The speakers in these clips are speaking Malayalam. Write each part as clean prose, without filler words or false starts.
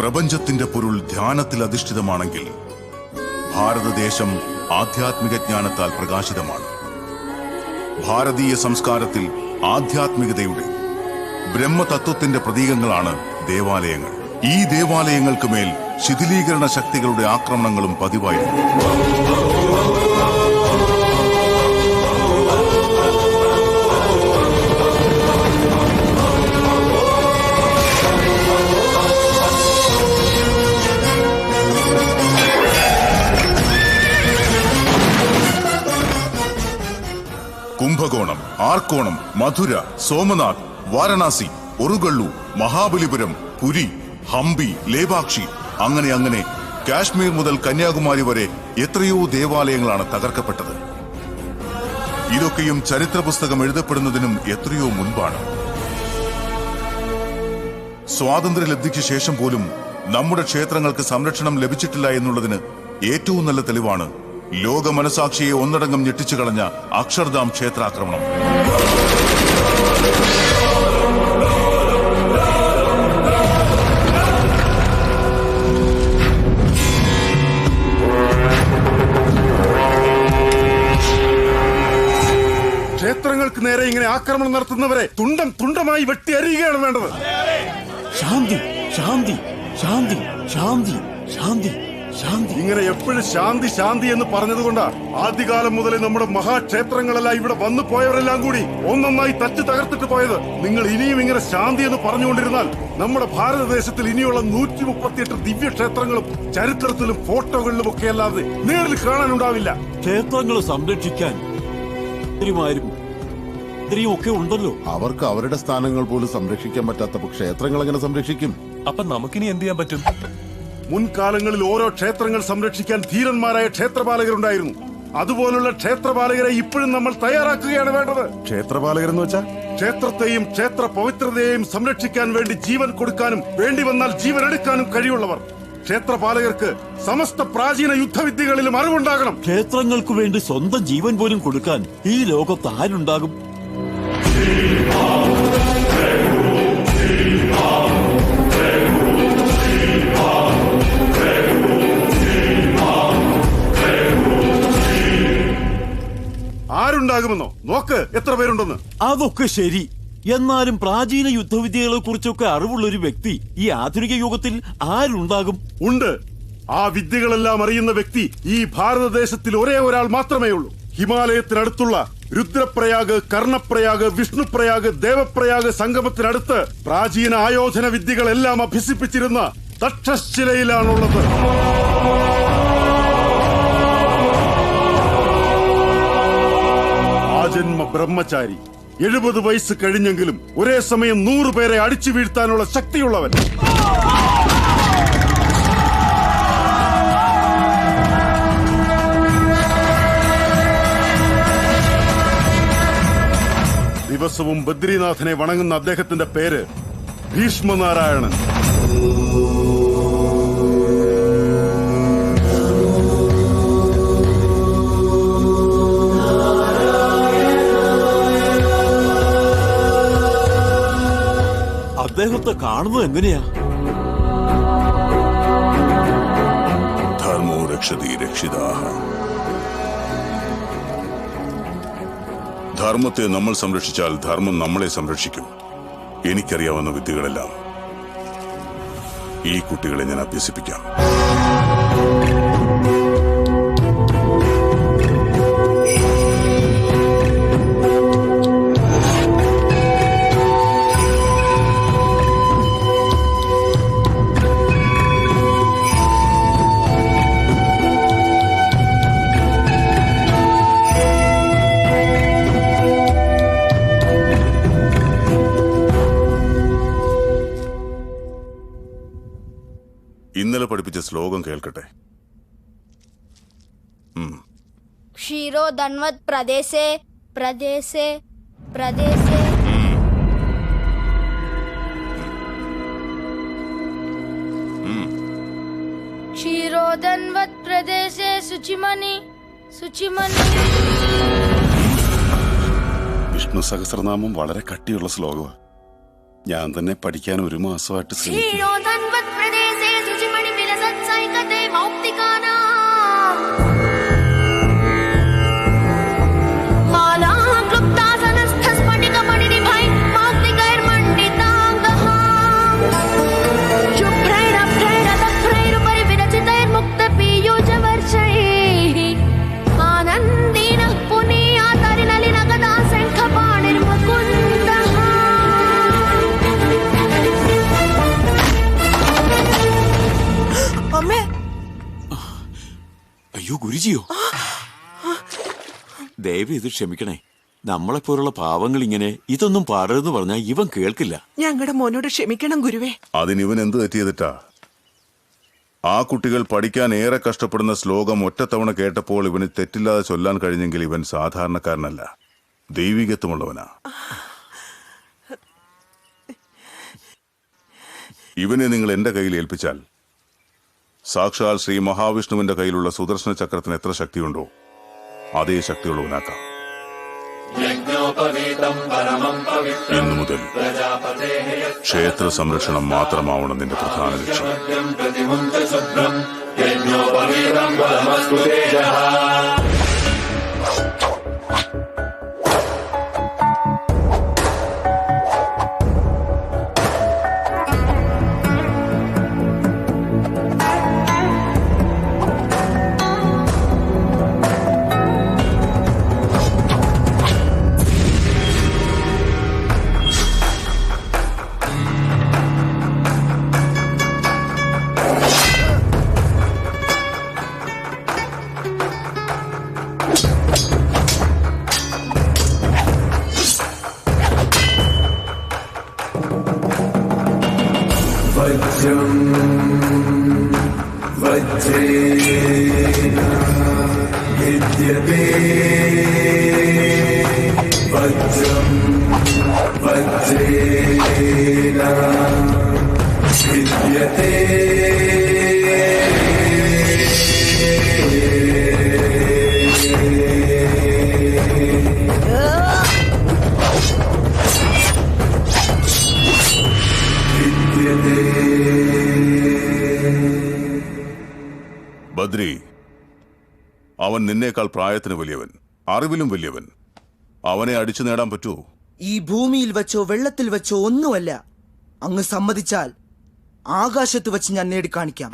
പ്രപഞ്ചത്തിന്റെ പൊരുൾ ധ്യാനത്തിൽ അധിഷ്ഠിതമാണെങ്കിൽ ഭാരതദേശം ആധ്യാത്മിക ജ്ഞാനത്താൽ പ്രകാശിതമാണ്. ഭാരതീയ സംസ്കാരത്തിൽ ആധ്യാത്മികതയുടെ ബ്രഹ്മതത്വത്തിന്റെ പ്രതീകങ്ങളാണ് ദേവാലയങ്ങൾ. ഈ ദേവാലയങ്ങൾക്ക് മേൽ ശിഥിലീകരണ ശക്തികളുടെ ആക്രമണങ്ങളും പതിവായിരുന്നു. കുംഭകോണം, ആർക്കോണം, മധുര, സോമനാഥ്, വാരണാസി, ഒറുഗള്ളു, മഹാബലിപുരം, പുരി, ഹംപി, ലേപാക്ഷി, അങ്ങനെ കാശ്മീർ മുതൽ കന്യാകുമാരി വരെ എത്രയോ ദേവാലയങ്ങളാണ് തകർക്കപ്പെട്ടത്. ഇതൊക്കെയും ചരിത്ര പുസ്തകം എഴുതപ്പെടുന്നതിനും എത്രയോ മുൻപാണ്. സ്വാതന്ത്ര്യലബ്ധിക്ക് ശേഷം പോലും നമ്മുടെ ക്ഷേത്രങ്ങൾക്ക് സംരക്ഷണം ലഭിച്ചിട്ടില്ല എന്നുള്ളതിന് ഏറ്റവും നല്ല തെളിവാണ് ലോക മനസാക്ഷിയെ ഒന്നടങ്കം ഞെട്ടിച്ചു കളഞ്ഞ അക്ഷർധാം ക്ഷേത്രാക്രമണം. ക്ഷേത്രങ്ങൾക്ക് നേരെ ഇങ്ങനെ ആക്രമണം നടത്തുന്നവരെ തുണ്ടം തുണ്ടമായി വെട്ടി അരിയുകയാണ് വേണ്ടത്. ശാന്തി, ശാന്തി, ശാന്തി, ശാന്തി, ശാന്തി, ശാന്തി. ഇങ്ങനെ എപ്പോഴും ശാന്തി ശാന്തി എന്ന് പറഞ്ഞതുകൊണ്ടാ ആദ്യകാലം മുതലേ നമ്മുടെ മഹാക്ഷേത്രങ്ങളെല്ലാം ഇവിടെ വന്നു പോയവരെല്ലാം കൂടി ഒന്നൊന്നായി തച്ചു തകർത്തിട്ട് പോയത്. നിങ്ങൾ ഇനിയും ഇങ്ങനെ ശാന്തി എന്ന് പറഞ്ഞുകൊണ്ടിരുന്നാൽ നമ്മുടെ ഭാരതദേശത്തിൽ ഇനിയുള്ള 138 ദിവ്യക്ഷേത്രങ്ങളും ചരിത്രത്തിലും ഫോട്ടോകളിലും ഒക്കെ അല്ലാതെ നേരിൽ കാണാനുണ്ടാവില്ല. ക്ഷേത്രങ്ങൾ സംരക്ഷിക്കാൻ ഒക്കെ ഉണ്ടല്ലോ. അവർക്ക് അവരുടെ സ്ഥാനങ്ങൾ പോലും സംരക്ഷിക്കാൻ പറ്റാത്ത ക്ഷേത്രങ്ങൾ എങ്ങനെ സംരക്ഷിക്കും? അപ്പൊ നമുക്കിനി എന്ത് ചെയ്യാൻ പറ്റും? മുൻകാലങ്ങളിൽ ഓരോ ക്ഷേത്രങ്ങൾ സംരക്ഷിക്കാൻ ധീരന്മാരായ ക്ഷേത്രപാലകരുണ്ടായിരുന്നു. അതുപോലുള്ള ക്ഷേത്രപാലകരെ ഇപ്പോഴും നമ്മൾ തയ്യാറാക്കുകയാണ് വേണ്ടത്. ക്ഷേത്രപാലകർ എന്ന് വെച്ചാൽ ക്ഷേത്രത്തെയും ക്ഷേത്ര പവിത്രതയെയും സംരക്ഷിക്കാൻ വേണ്ടി ജീവൻ കൊടുക്കാനും വേണ്ടി വന്നാൽ ജീവൻ എടുക്കാനും കഴിവുള്ളവർ. ക്ഷേത്രപാലകർക്ക് സമസ്ത പ്രാചീന യുദ്ധവിദ്യകളിലും അറിവുണ്ടാകണം. ക്ഷേത്രങ്ങൾക്ക് വേണ്ടി സ്വന്തം ജീവൻ പോലും കൊടുക്കാൻ ഈ ലോകത്ത് ആരുണ്ടാകും? ആരുണ്ടാകുമെന്നോ? നോക്ക് എത്ര പേരുണ്ടെന്ന്. അതൊക്കെ ശരി. എന്നാലും പ്രാചീന യുദ്ധവിദ്യകളെ കുറിച്ചൊക്കെ അറിവുള്ള ഒരു വ്യക്തി ഈ ആധുനിക യുഗത്തിൽ ആരുണ്ടാകും? ഉണ്ട്. ആ വിദ്യകളെല്ലാം അറിയുന്ന വ്യക്തി ഈ ഭാരതദേശത്തിൽ ഒരേ ഒരാൾ മാത്രമേ ഉള്ളൂ. ഹിമാലയത്തിനടുത്തുള്ള രുദ്രപ്രയാഗ്, കർണപ്രയാഗ്, വിഷ്ണുപ്രയാഗ്, ദേവപ്രയാഗ് സംഗമത്തിനടുത്ത് പ്രാചീന ആയോധന വിദ്യകളെല്ലാം അഭ്യസിപ്പിച്ചിരുന്ന തക്ഷശിലയിലാണുള്ളത്. ആജന്മ ബ്രഹ്മചാരി, 70 വയസ്സ് കഴിഞ്ഞെങ്കിലും ഒരേ സമയം 100 പേരെ അടിച്ചു വീഴ്ത്താനുള്ള ശക്തിയുള്ളവൻ. ദിവസവും ബദ്രിനാഥനെ വണങ്ങുന്ന അദ്ദേഹത്തിന്റെ പേര് ഭീഷ്മനാരായണൻ. അദ്ദേഹത്തെ കാണുന്നത് എങ്ങനെയാ? ധർമ്മോ രക്ഷതി രക്ഷിതാഹ. ധർമ്മത്തെ നമ്മൾ സംരക്ഷിച്ചാൽ ധർമ്മം നമ്മളെ സംരക്ഷിക്കും. എനിക്കറിയാവുന്ന വിദ്യകളെല്ലാം ഈ കുട്ടികളെ ഞാൻ അഭ്യസിപ്പിക്കാം. ഇന്നലെ പഠിപ്പിച്ച ശ്ലോകം കേൾക്കട്ടെ. ക്ഷീരോ ധൻവത് പ്രദേശേ പ്രദേശേ പ്രദേശേ. ക്ഷീരോ ധൻവത് പ്രദേശേ ശുചിമണി ശുചിമണി. വിഷ്ണു സഹസ്രനാമം വളരെ കട്ടിയുള്ള ശ്ലോകമാണ്. ഞാൻ തന്നെ പഠിക്കാൻ 1 മാസമായിട്ട് ക്ഷീരോ ധൻവത് പ്രദേശേ അയ്യോ ഗുരുജിയോ, ദയവ് ഇത് ക്ഷമിക്കണേ. നമ്മളെപ്പോലുള്ള പാവങ്ങൾ ഇങ്ങനെ ഇതൊന്നും പാടരുതെന്ന് പറഞ്ഞാൽ ഇവൻ കേൾക്കില്ല. ഞങ്ങളുടെ മോനോട് ക്ഷമിക്കണം ഗുരുവേ. അതിനിവൻ എന്ത് തെറ്റിയതിട്ടാ? ആ കുട്ടികൾ പഠിക്കാൻ ഏറെ കഷ്ടപ്പെടുന്ന ശ്ലോകം ഒറ്റത്തവണ കേട്ടപ്പോൾ ഇവന് തെറ്റില്ലാതെ ചൊല്ലാൻ കഴിഞ്ഞെങ്കിൽ ഇവൻ സാധാരണക്കാരനല്ല, ദൈവികത്വമുള്ളവനാ. ഇവനെ നിങ്ങൾ എന്റെ കയ്യിൽ ഏൽപ്പിച്ചാൽ സാക്ഷാൽ ശ്രീ മഹാവിഷ്ണുവിന്റെ കയ്യിലുള്ള സുദർശന ചക്രത്തിന് എത്ര ശക്തിയുണ്ടോ അതേ ശക്തിയുള്ളവനാക്കാം. ഇന്നു മുതൽ ക്ഷേത്ര സംരക്ഷണം മാത്രമാവണം നിന്റെ പ്രധാന ലക്ഷ്യം. ബദ്രി, അവൻ നിന്നേക്കാൾ പ്രായത്തിന് വലിയവൻ, അറിവിലും വലിയവൻ. അവനെ അടിച്ചു നേടാൻ പറ്റുമോ? ഈ ഭൂമിയിൽ വെച്ചോ വെള്ളത്തിൽ വെച്ചോ ഒന്നുമല്ല. അങ്ങ് സമ്മതിച്ചാൽ ആകാശത്ത് വെച്ച് ഞാൻ നേടിക്കാണിക്കാം.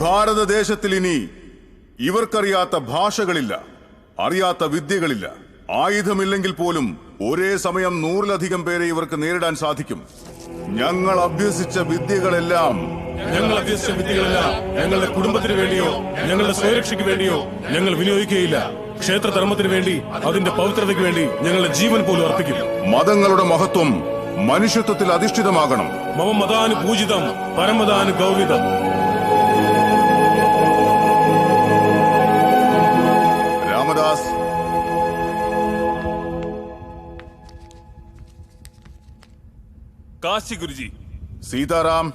ഭാരതദേശത്തിൽ ഇനി ഇവർക്കറിയാത്ത ഭാഷകളില്ല, അറിയാത്ത വിദ്യകളില്ല. ആയുധമില്ലെങ്കിൽ പോലും ഒരേ സമയം 100-ലധികം പേരെ ഇവർക്ക് നേരിടാൻ സാധിക്കും. ഞങ്ങൾ അഭ്യസിച്ച വിദ്യകളെല്ലാം ഞങ്ങളുടെ കുടുംബത്തിന് വേണ്ടിയോ ഞങ്ങളുടെ സ്വയരക്ഷയ്ക്ക് വേണ്ടിയോ ഞങ്ങൾ വിനിയോഗിക്കുകയില്ല. ക്ഷേത്രധർമ്മത്തിന് വേണ്ടി, അതിന്റെ പവിത്രതയ്ക്ക് വേണ്ടി ഞങ്ങളുടെ ജീവൻ പോലും അർപ്പിക്കും. മതങ്ങളുടെ മഹത്വം മനുഷ്യത്വത്തിൽ അധിഷ്ഠിതമാകണം. മമ മതാനു പൂജിതം പരമദാനു ഗൗരിതം. രാമദാസ്, കാശി ഗുരുജി. സീതാറാം,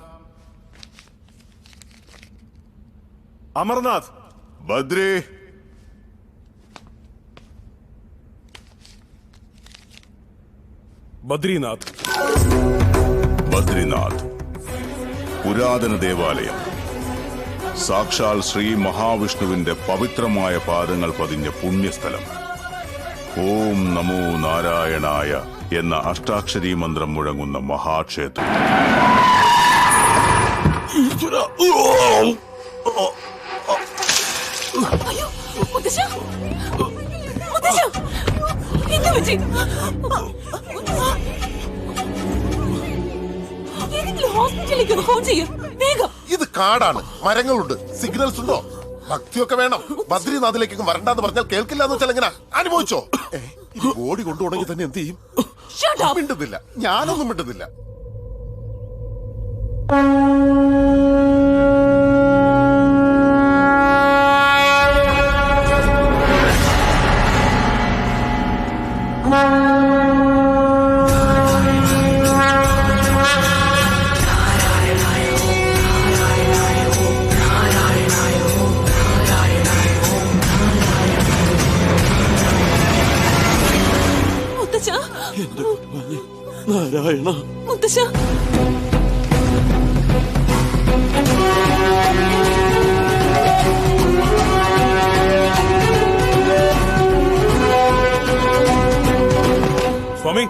അമർനാഥ്, ബദ്രി, ബദ്രിനാഥ്. ബദ്രിനാഥ് പുരാതന ദേവാലയം. സാക്ഷാൽ ശ്രീ മഹാവിഷ്ണുവിന്റെ പവിത്രമായ പാദങ്ങൾ പതിഞ്ഞ പുണ്യസ്ഥലം. ഓം നമോ നാരായണായ എന്ന അഷ്ടാക്ഷരീ മന്ത്രം മുഴങ്ങുന്ന മഹാക്ഷേത്രം. ഇത് കാടാണ്, മരങ്ങളുണ്ട്, സിഗ്നൽസ് ഉണ്ടോ? ഭക്തിയൊക്കെ വേണം. ബദ്രിനാഥിലേക്ക് വരണ്ടെന്ന് പറഞ്ഞാൽ കേൾക്കില്ല എന്ന് വെച്ചാൽ എങ്ങനെ? അനുഭവിച്ചോ? ബോഡി കൊണ്ടുപോകണമെങ്കിൽ തന്നെ എന്ത് ചെയ്യും? മിണ്ടുന്നില്ല, ഞാനൊന്നും മിണ്ടുന്നില്ല. നാരായണ, മുത്തശ്ശ, സ്വാമി,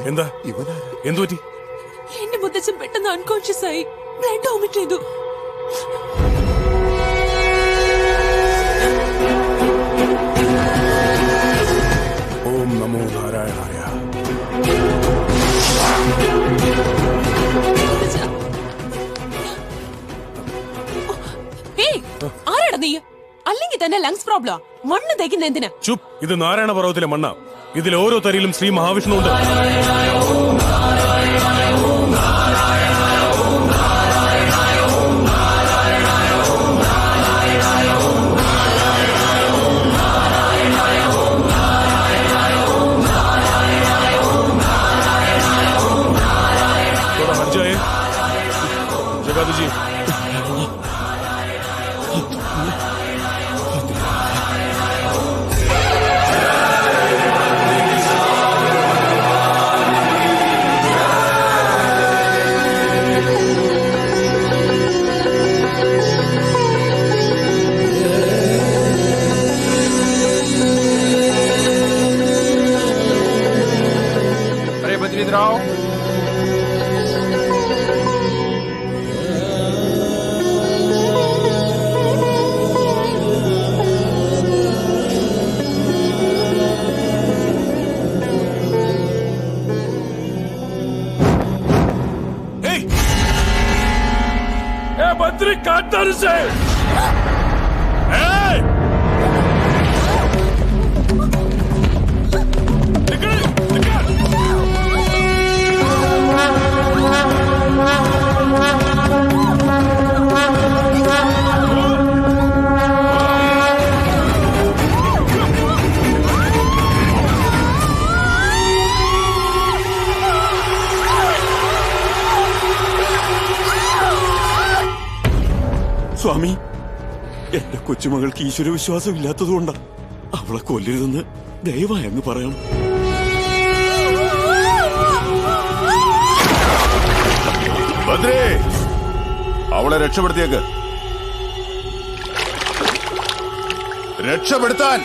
എന്താ എന്തു പറ്റി? എന്റെ മുത്തച്ഛൻ പെട്ടെന്ന് അൺകോൺഷ്യസ് ആയി, ബ്ലഡ് വോമിറ്റ് ചെയ്തു. ഓം നമോ നാരായണായ. ആരാടാ നീ? അല്ലെങ്കിൽ തന്നെ ലങ്സ് പ്രോബ്ലം. മണ്ണ് തേക്കുന്ന എന്തിനാ? ചുപ്, ഇത് നാരായണ പർവ്വതത്തിലെ മണ്ണ. ഇതിൽ ഓരോ തരിയിലും ശ്രീ മഹാവിഷ്ണു ഉണ്ട്. ജഗാദുജി, अरे बद्रीराव, बद्री काटन से സ്വാമി, എന്റെ കൊച്ചുമകൾക്ക് ഈശ്വര വിശ്വാസം ഇല്ലാത്തതുകൊണ്ടാ. അവളെ കൊല്ലരുതെന്ന് ദയവായി അങ്ങ് പറയണം. ബദ്രേ, അവളെ രക്ഷപ്പെടുത്തിയേക്ക്. രക്ഷപ്പെടുത്താൻ.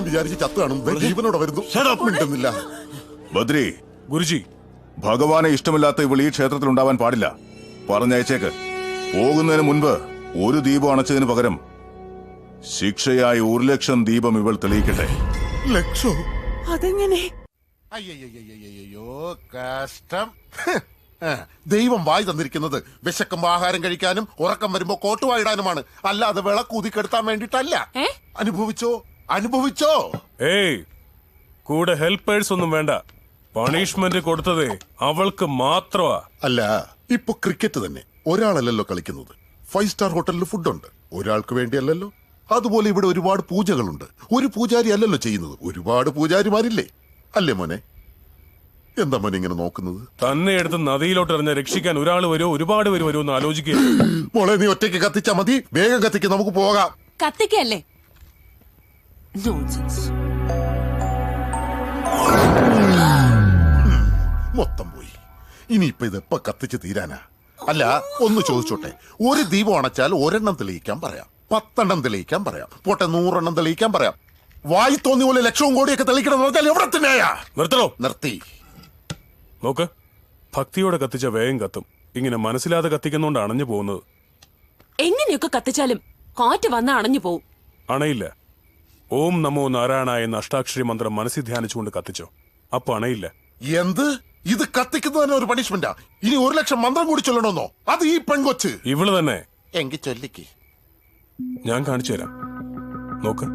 വിചാരിച്ച് ചത്താണ് ജീവനോടെ വരുന്നു. മിണ്ടുന്നില്ല. ബദ്രി, ഗുരുജി, ഭഗവാനെ ഇഷ്ടമില്ലാത്ത ഇവൾ ഈ ക്ഷേത്രത്തിൽ ഉണ്ടാവാൻ പാടില്ല. പറഞ്ഞയച്ചേക്ക്. പോകുന്നതിന് മുൻപ് ഒരു ദീപം അണച്ചതിന് പകരം ശിക്ഷയായി 1,00,000 ദീപം ഇവൾ തെളിയിക്കട്ടെ. ലക്ഷോ? അതെങ്ങനെ? അയ്യോ കഷ്ടം. ദൈവം വായി തന്നിരിക്കുന്നത് വിശക്കുമ്പോ ആഹാരം കഴിക്കാനും ഉറക്കം വരുമ്പോ കോട്ടുവായിടാനുമാണ്, അല്ലാതെ വിളക്കൂതിക്കെടുത്താൻ വേണ്ടിട്ടല്ല. അനുഭവിച്ചോ. ഏയ്, കൂടെ ഹെൽപ്പേഴ്സ് ഒന്നും വേണ്ട. പണിഷ്മെന്റ് കൊടുത്തതേ അവൾക്ക് മാത്രമാ. അല്ല, ഇപ്പൊ ക്രിക്കറ്റ് തന്നെ ഒരാളല്ലല്ലോ കളിക്കുന്നത്. 5 സ്റ്റാർ ഹോട്ടലിൽ ഫുഡുണ്ട്, ഒരാൾക്ക് വേണ്ടിയല്ലല്ലോ. അതുപോലെ ഇവിടെ ഒരുപാട് പൂജകളുണ്ട്, ഒരു പൂജാരി അല്ലല്ലോ ചെയ്യുന്നത്, ഒരുപാട് പൂജാരിമാരില്ലേ? അല്ലേ മോനെ? എന്താ മോനെ ഇങ്ങനെ നോക്കുന്നത്? തന്നെ എടുത്ത് നദിയിലോട്ട് എറിഞ്ഞ രക്ഷിക്കാൻ ഒരാൾ വരുമോ ഒരുപാട് പേര് വരുമോ എന്ന് ആലോചിക്കുക. മോളെ, നീ ഒറ്റയ്ക്ക് കത്തിച്ചാ മതി. വേഗം കത്തിക്ക്, നമുക്ക് പോകാം. കത്തിക്കല്ലേ? മൊത്തം പോയി. ഇനിയിപ്പൊ ഇതെപ്പ കത്തിച്ച് തീരാനാ? അല്ല, ഒന്ന് ചോദിച്ചോട്ടെ, ഒരു ദീപം അണച്ചാൽ 1 തെളിയിക്കാൻ പറയാം, 10 തെളിയിക്കാൻ പറയാം, പോട്ടെ 100 തെളിയിക്കാൻ പറയാം. വായി തോന്നിയ പോലെ 1,00,000 കോടിയൊക്കെ തെളിയിക്കണം എന്ന് പറഞ്ഞാൽ എവിടെ തന്നെയാ? നിർത്തണോ? നിർത്തി. നോക്ക്, ഭക്തിയോടെ കത്തിച്ച വേഗം കത്തും. ഇങ്ങനെ മനസ്സിലാതെ കത്തിക്കുന്നോണ്ട് അണഞ്ഞു പോകുന്നത്. എങ്ങനെയൊക്കെ കത്തിച്ചാലും കാറ്റ് വന്ന അണഞ്ഞു പോവും. അണയില്ല. ഓം നമോ നാരായണായ എന്ന അഷ്ടാക്ഷരി മന്ത്രം മനസ്സിൽ ധ്യാനിച്ചുകൊണ്ട് കത്തിച്ചോ, അപ്പൊ അണയില്ല. എന്ത്? ഇത് കത്തിക്കുന്നത് തന്നെ ഒരു പണിഷ്മെന്റാ? ഇനി 1,00,000 മന്ത്രം കൂടി ചൊല്ലണമെന്നോ? അത് ഈ പെൺകൊച്ച്. ഇവള് തന്നെ. എങ്കിൽ ചൊല്ലിക്ക്. ഞാൻ കാണിച്ചു തരാം, നോക്ക്.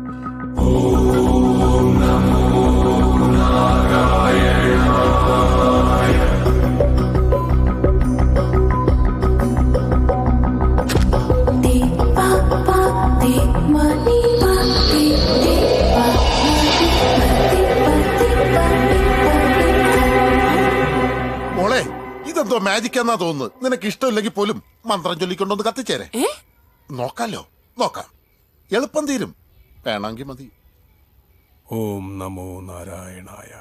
മോളെ, ഇതെന്തോ മാജിക്കാന്നാ തോന്നുന്നു. നിനക്ക് ഇഷ്ടമില്ലെങ്കിൽ പോലും മന്ത്രം ചൊല്ലിക്കൊണ്ടൊന്ന് കത്തിച്ചേരെ. നോക്കാലോ, നോക്കാം. എളുപ്പം തീരും. വേണമെങ്കിൽ മതി. ഓം നമോ നാരായണായ.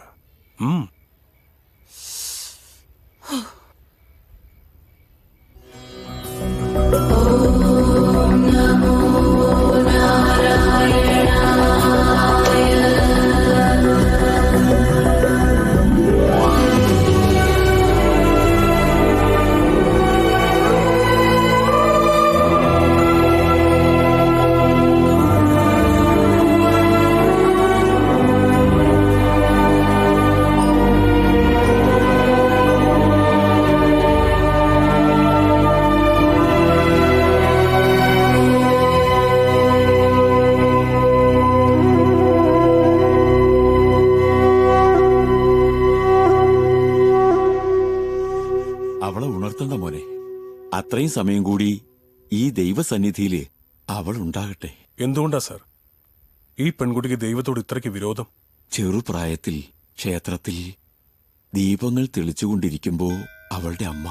അവളെ ഉണർത്തണ്ട മോനെ. അത്രയും സമയം കൂടി ഈ ദൈവസന്നിധിയില് അവൾ ഉണ്ടാകട്ടെ. എന്തുകൊണ്ടാ സാർ ഈ പെൺകുട്ടിക്ക് ദൈവത്തോട് ഇത്രയ്ക്ക് വിരോധം? ചെറുപ്രായത്തിൽ ക്ഷേത്രത്തിൽ ദീപങ്ങൾ തെളിച്ചുകൊണ്ടിരിക്കുമ്പോ അവളുടെ അമ്മ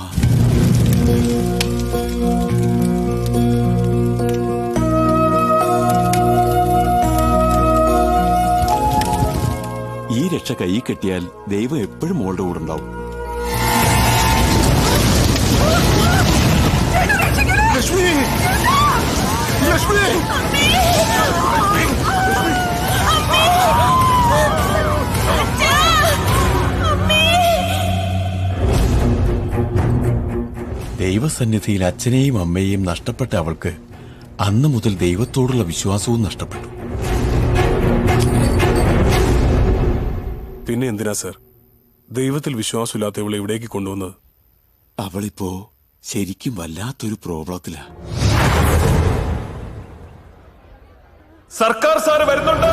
ഈ രക്ഷ കൈ കെട്ടിയാൽ ദൈവം എപ്പോഴും മോളുടെ കൂടെ ഉണ്ടാവും. ലക്ഷ്മി! ലക്ഷ്മി! ദൈവസന്നിധിയിൽ അച്ഛനെയും അമ്മയെയും നഷ്ടപ്പെട്ട അവൾക്ക് അന്ന് മുതൽ ദൈവത്തോടുള്ള വിശ്വാസവും നഷ്ടപ്പെട്ടു. പിന്നെ എന്തിനാ സാർ ദൈവത്തിൽ വിശ്വാസമില്ലാത്ത ഇവളെ ഇവിടേക്ക് കൊണ്ടുവന്നത്? അവളിപ്പോ ശരിക്കും വല്ലാത്തൊരു പ്രോബ്ലത്തിലാ. സർക്കാർ സാറ് വരുന്നുണ്ട്.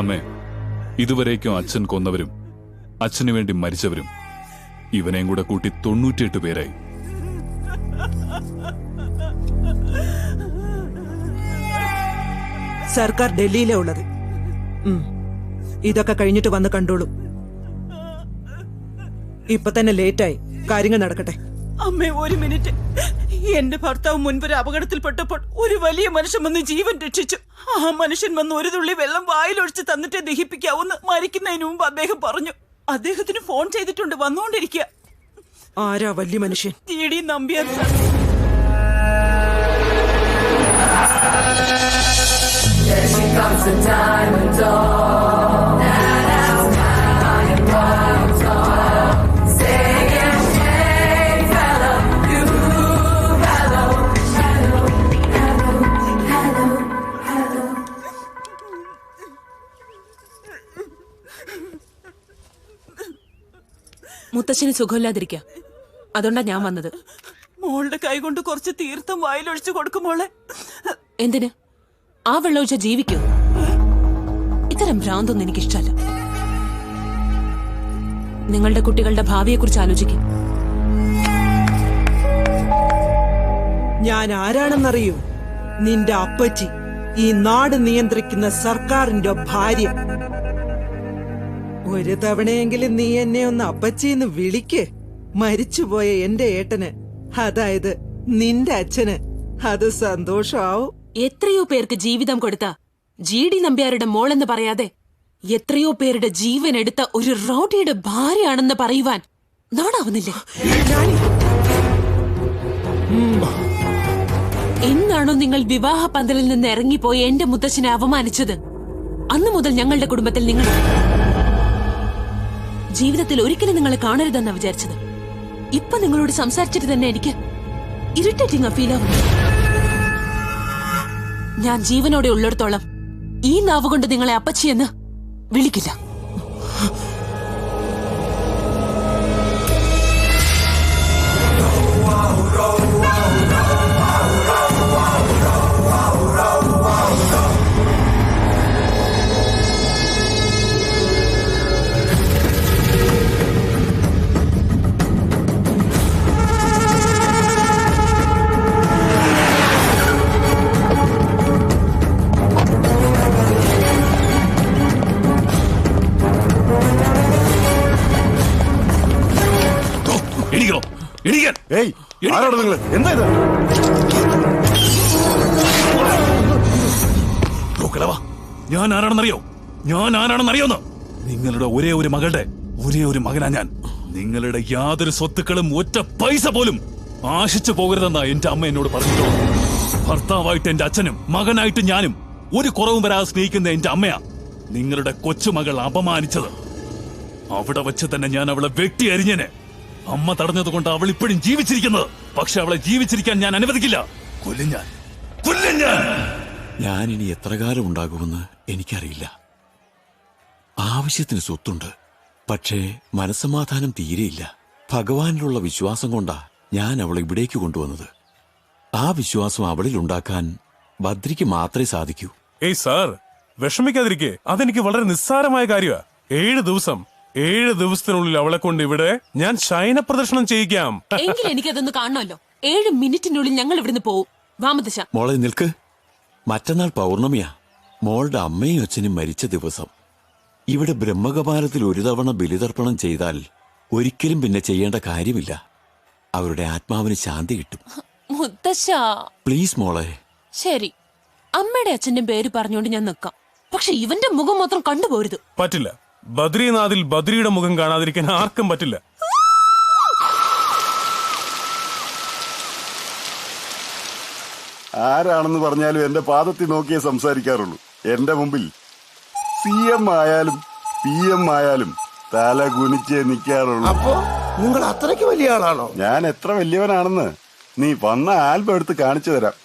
അമ്മേ, ഇതുവരേക്കും അച്ഛൻ കൊന്നവരും അച്ഛനു വേണ്ടി മരിച്ചവരും ഇവനെയും കൂടെ കൂട്ടി 98 പേരായി. സർക്കാർ ഡൽഹിയിലെ ഉള്ളത്. ഇതൊക്കെ കഴിഞ്ഞിട്ട് വന്ന് കണ്ടോളൂ. ഇപ്പൊ തന്നെ ലേറ്റായി, കാര്യങ്ങൾ നടക്കട്ടെ. അമ്മേ, ഒരു മിനിറ്റ്. എന്റെ ഭർത്താവ് മുൻപൊരു അപകടത്തിൽപ്പെട്ടപ്പോൾ ഒരു വലിയ മനുഷ്യൻ വന്ന് ജീവൻ രക്ഷിച്ചു. ആ മനുഷ്യൻ വന്ന് ഒരു തുള്ളി വെള്ളം വായിലൊഴിച്ച് തന്നിട്ടേ ദഹിപ്പിക്കാവൂന്ന് മരിക്കുന്നതിന് മുമ്പ് അദ്ദേഹം പറഞ്ഞു. അദ്ദേഹത്തിന് ഫോൺ ചെയ്തിട്ടുണ്ട്, വന്നുകൊണ്ടിരിക്കുക. ആരാ വലിയ മനുഷ്യൻ? ടി.ഡി. നമ്പ്യാർ സാർ. മുത്തശ്ശന് സുഖമില്ലാതിരിക്ക, അതുകൊണ്ടാ ഞാൻ വന്നത്. മോളുടെ കൈ കൊണ്ട് കുറച്ച് തീർത്ഥം വായിലൊഴിച്ചു കൊടുക്കും മോളെ. എന്തിന്? ആ വെള്ളം ഒഴിച്ച ജീവിക്കോ? ഇത്തരം ഭ്രാന്തൊന്നും എനിക്കിഷ്ടല്ല. നിങ്ങളുടെ കുട്ടികളുടെ ഭാവിയെ കുറിച്ച് ആലോചിക്കും. ഞാൻ ആരാണെന്നറിയൂ? നിന്റെ അപ്പച്ചി, ഈ നാട് നിയന്ത്രിക്കുന്ന സർക്കാരിന്റെ ഭാര്യ. ഒരു തവണയെങ്കിലും നീ എന്നെ ഒന്ന് അപ്പച്ചിന്ന് വിളിക്ക്. മരിച്ചുപോയ എന്റെ ഏട്ടന്, അതായത് നിന്റെ അച്ഛന് അത് സന്തോഷാവും. എത്രയോ പേർക്ക് ജീവിതം കൊടുത്ത GD നമ്പ്യാരുടെ മോളെന്ന് പറയാതെ എത്രയോ പേരുടെ ജീവൻ എടുത്ത ഒരു റൗഡിയുടെ ഭാര്യയാണെന്ന് പറയുവാൻ നാടാവുന്നില്ലേ? എന്നാണോ നിങ്ങൾ വിവാഹ പന്തലിൽ നിന്ന് ഇറങ്ങിപ്പോയി എന്റെ മുത്തച്ഛനെ അപമാനിച്ചത്, അന്നു മുതൽ ഞങ്ങളുടെ കുടുംബത്തിൽ നിങ്ങൾ ജീവിതത്തിൽ ഒരിക്കലും നിങ്ങളെ കാണരുതെന്നാ വിചാരിച്ചത്. ഇപ്പൊ നിങ്ങളോട് സംസാരിച്ചിട്ട് തന്നെ എനിക്ക് ഇറിറ്റേറ്റിംഗ് ഫീൽ ആവുന്നു. ഞാൻ ജീവനോടെ ഉള്ളിടത്തോളം ഈ നാവ് കൊണ്ട് നിങ്ങളെ അപ്പച്ചിയെന്ന് വിളിക്കില്ല. ആരാണ് നിങ്ങൾ? എന്താ ഇത്? ഞാൻ ആരാണെന്നറിയോ? നിങ്ങളുടെ ഒരേ ഒരു മകളുടെ ഒരേ ഒരു മകനാ ഞാൻ. നിങ്ങളുടെ യാതൊരു സ്വത്തുക്കളും ഒറ്റ പൈസ പോലും ആശിച്ചു പോകരുതെന്നാ എന്റെ അമ്മ എന്നോട് പറഞ്ഞിട്ടുള്ളത്. ഭർത്താവായിട്ട് എന്റെ അച്ഛനും മകനായിട്ട് ഞാനും ഒരു കുറവും വരാതെ സ്നേഹിക്കുന്ന എന്റെ അമ്മയാ നിങ്ങളുടെ കൊച്ചുമകൾ അപമാനിച്ചത്. അവിടെ വെച്ച് തന്നെ ഞാൻ അവളെ വെട്ടി അരിഞ്ഞേനെ. അമ്മ തടഞ്ഞതുകൊണ്ട് അവൾ ഇപ്പോഴും ജീവിച്ചിരിക്കുന്നത്. പക്ഷെ അവളെ ജീവിച്ചിരിക്കാൻ ഞാൻ അനുവദിക്കില്ല. കൊല്ലും ഞാൻ. ഞാനിനി എത്ര കാലം ഉണ്ടാകുമെന്ന് എനിക്കറിയില്ല. ആവശ്യത്തിന് സ്വത്തുണ്ട്, പക്ഷേ മനസ്സമാധാനം തീരെയില്ല. ഭഗവാനിലുള്ള വിശ്വാസം കൊണ്ടാ ഞാൻ അവളെ ഇവിടേക്ക് കൊണ്ടുവന്നത്. ആ വിശ്വാസം അവളിൽ ഉണ്ടാക്കാൻ ബദ്രിക്ക് മാത്രമേ സാധിക്കൂ. ഏയ് സാർ, വിഷമിക്കാതിരിക്കെ. അതെനിക്ക് വളരെ നിസ്സാരമായ കാര്യമാണ്. 7 ദിവസത്തിനുള്ളിൽ അവളെ കൊണ്ട് ഇവിടെ ഞാൻ ശയന പ്രദർശനം ചെയ്യിക്കാം. എങ്കിൽ എനിക്കതൊന്ന് കാണണമല്ലോ. 7 മിനിറ്റിനുള്ളിൽ ഞങ്ങൾ ഇവിടുന്ന് പോവും. വാമദശ മോളെ നിൽക്ക്. മറ്റന്നാൾ പൗർണമിയാ, മോളുടെ അമ്മയും അച്ഛനും മരിച്ച ദിവസം. ഇവിടെ ബ്രഹ്മകപാലത്തിൽ ഒരു തവണ ബലിതർപ്പണം ചെയ്താൽ ഒരിക്കലും പിന്നെ ചെയ്യേണ്ട കാര്യമില്ല. അവരുടെ ആത്മാവിന് ശാന്തി കിട്ടും. മുത്തശ്ശ പ്ലീസ് മോളെ. ശരി, അമ്മയുടെ അച്ഛന്റെ പേര് പറഞ്ഞുകൊണ്ട് ഞാൻ നിൽക്കാം. പക്ഷെ ഇവന്റെ മുഖം മാത്രം കണ്ടുപോരുത്. പറ്റില്ല. ബദ്രീനാഥിൽ ബദ്രിയുടെ മുഖം കാണാതിരിക്കാൻ ആർക്കും പറ്റില്ല. ആരാണെന്ന് പറഞ്ഞാലും എന്റെ പാദത്തിൽ നോക്കിയേ സംസാരിക്കാറുള്ളൂ. എന്റെ മുമ്പിൽ CM ആയാലും PM ആയാലും തല കുനിച്ചേ നിൽക്കാറുള്ളൂ. അപ്പോ നിങ്ങൾ അത്രയ്ക്ക് വലിയ ആളാണോ? ഞാൻ എത്ര വലിയവനാണെന്ന് നീ വന്ന ആൽബം എടുത്ത് കാണിച്ചു തരാം.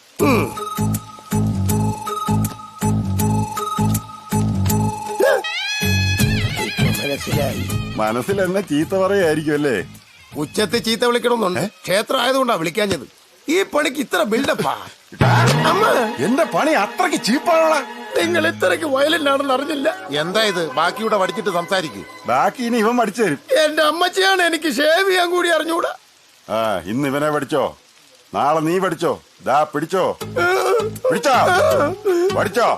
മനസ്സിൽ എന്നെ ചീത്ത പറയായിരിക്കും അല്ലേ? ഉച്ചത്തിൽ ചീത്ത വിളിക്കണമെന്നുണ്ട്. ക്ഷേത്രം ആയതുകൊണ്ടാ വിളിക്കാഞ്ഞത്. ഈ പണിക്ക് ഇത്ര ബിൽഡപ്പാ? എന്റെ പണി അത്രയ്ക്ക് ചീപ്പാണോടാ? നിങ്ങൾ ഇത്രയ്ക്ക് വയലന്റ് ആണെന്ന് അറിഞ്ഞില്ല. എന്താ ഇത്? ബാക്കിയൂടെ പഠിച്ചിട്ട് സംസാരിക്കും. ബാക്കി ഇനി ഇവൻ പഠിച്ചു തരും. എന്റെ അമ്മച്ചിയാണ് എനിക്ക് ഷേവ് ചെയ്യാൻ കൂടി അറിഞ്ഞൂടാ. ഇന്ന് ഇവനെ പഠിച്ചോ, നാളെ നീ പഠിച്ചോ. ദാ പിടിച്ചോ, പഠിച്ചോ.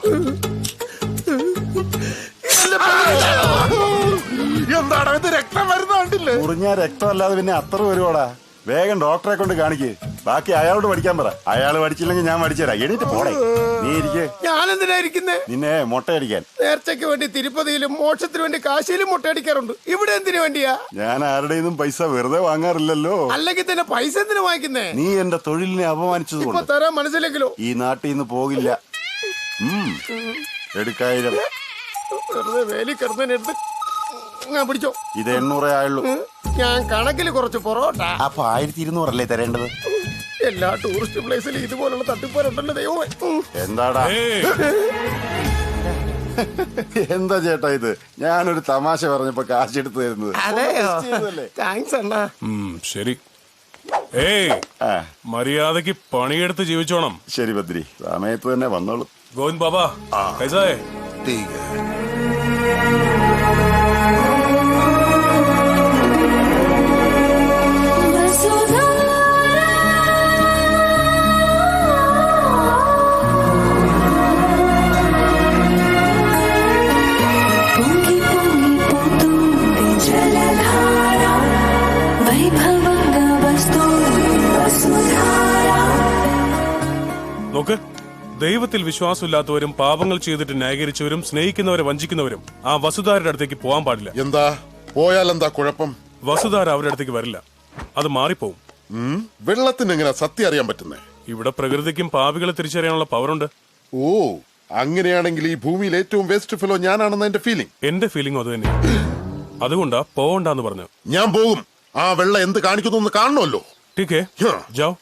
എന്താണ് ഇത്? രക്തം വരുന്ന കണ്ടില്ലേ? മുറിഞ്ഞ രക്തമല്ലാതെ പിന്നെ അത്ര വരുവാടാ. വേഗം ഡോക്ടറെ കൊണ്ട് കാണിക്ക്. ബാക്കി അയാളോട് പഠിക്കാൻ പറ. അയാൾ പഠിച്ചില്ലെങ്കിൽ ഞാൻ പഠിച്ചുതരാം. എണീറ്റ് പോടേ. നീ ഇരിക്കേ. ഞാൻ എന്തിനാ ഇരിക്കുന്നേ? നിന്നെ മുട്ടയടിക്കാൻ. നേർച്ചയ്ക്ക് വേണ്ടി തിരുപ്പതിയിലും മോക്ഷത്തിന് വേണ്ടി കാശിയിലും മുട്ടയടിക്കാറുണ്ട്. ഇവിടെ എന്തിനു വേണ്ടിയാ? ഞാൻ ആരുടെയും പൈസ വെറുതെ വാങ്ങാറില്ലല്ലോ. അല്ലെങ്കിൽ തന്നെ പൈസ എന്തിനു വാങ്ങിക്കുന്നേ? നീ എന്റെ തൊഴിലിനെ അപമാനിച്ചത് ഇപ്പൊ കൊണ്ട് തരാൻ മനസ്സിലെങ്കിലോ ഈ നാട്ടിൽ നിന്ന് പോകില്ല. എടുക്കായിരം. വെറുതെ വേലി കിടന്നെടുത്ത് ഞാൻ പിടിച്ചോ. ഇത് 800 ആയുള്ളൂ. ഞാൻ കണക്കിൽ കുറച്ച് പൊറോട്ട. അപ്പൊ 1200 അല്ലേ തരേണ്ടത്? എല്ലാ ടൂറിസ്റ്റ് പ്ലേസിലും ഇതുപോലുള്ള തട്ടിപ്പാരുണ്ടല്ലോ ദൈവമേ. എന്താടാ എന്താ ചേട്ടാ ഇത്? ഞാനൊരു തമാശ പറഞ്ഞപ്പോ കാശെടുത്ത് തരുന്നത്. താങ്ക്സ് അണ്ണാ. ശരി. മര്യാദക്ക് പണിയെടുത്ത് ജീവിച്ചോണം. ശരി ബദ്രി, സമയത്ത് തന്നെ വന്നോളൂ. ഗോവിന്ദ് ബാബാ കൈസായേ? നോക്ക്, ദൈവത്തിൽ വിശ്വാസമില്ലാത്തവരും പാപങ്ങൾ ചെയ്തിട്ട് ന്യായീകരിച്ചവരും സ്നേഹിക്കുന്നവരെ വഞ്ചിക്കുന്നവരും ആ വസുധാരുടെ അടുത്തേക്ക് പോകാൻ പാടില്ല. എന്താ പോയാൽ എന്താ കുഴപ്പം? വസുധാര അവരുടെ അടുത്തേക്ക് വരില്ല, അത് മാറിപ്പോവും. വെള്ളത്തിന് എങ്ങനെ സത്യം അറിയാൻ പറ്റുന്നേ? ഇവിടെ പ്രകൃതിക്കും പാപികളെ തിരിച്ചറിയാനുള്ള പവറുണ്ട്. ഓ, അങ്ങനെയാണെങ്കിൽ ഈ ഭൂമിയിൽ ഏറ്റവും വേസ്റ്റ് ഫെലോ ഞാനാണെന്ന് എന്റെ ഫീലിംഗ്. എന്റെ ഫീലിംഗ് അത് തന്നെ. അതുകൊണ്ടാ പോവണ്ടെന്ന് പറഞ്ഞു. ഞാൻ പോകും. ആ വെള്ളം എന്ത് കാണിക്കുന്നു കാണണമല്ലോ. ടീക്കേ ജാओ.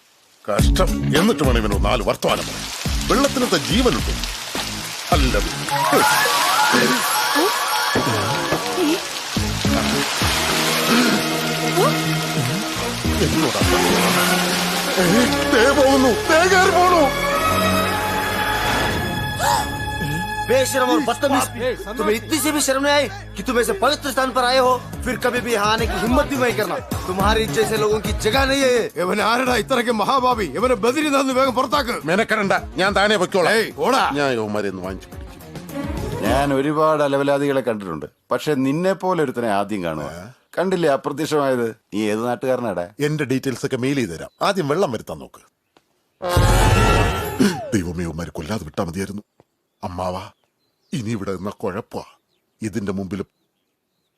കഷ്ടം. എന്നിട്ട് വേണം ഇവനോ 4 വർത്തമാനം. വെള്ളത്തിനത്തെ ജീവനുണ്ട്. അല്ലത് എന്നോടാ പോകുന്നു. പോണു. बेशरम और बदतमीज, तुम्हें इतनी सी भी शर्म नहीं आई कि तुम ऐसे पवित्र स्थान पर आए हो, फिर कभी भी यहाँ आने की हिम्मत भी नहीं करना. तुम्हारे जैसे लोगों की जगह नहीं है. ഇവൻ ആരടാ ഇത്രയ്ക്ക് മഹാഭാവി? ഇവനെ ബദരിനാഥ് വേഗം പുറത്താക്ക്. മെനക്കരണ്ട, ഞാൻ താനേ പൊയ്ക്കോളാം. ഞാൻ യോമാരെന്ന് വാങ്ങിച്ചു പിടിക്കും. ഞാൻ ഒരുപാട് അലവലാദികളെ കണ്ടിട്ടുണ്ട്, പക്ഷെ നിന്നെ പോലെ ഒരുത്തനെ ആദ്യം കാണുക. കണ്ടില്ലേ അപ്രത്യക്ഷമായത്? നീ ഏത് നാട്ടുകാരനാടാ? എന്റെ ഡീറ്റെയിൽസ് ഒക്കെ മെയിൽ ചെയ്ത് തരാം. ആദ്യം വെള്ളം വരുത്താൻ നോക്ക്. ദൈവമേ, യോമാരെ കൊല്ലാതെ വിട്ടാ മതിയായിരുന്നു. അമ്മാവാ, ഇനി ഇവിടെ നിന്ന കുഴപ്പാ. ഇതിന്റെ മുമ്പിൽ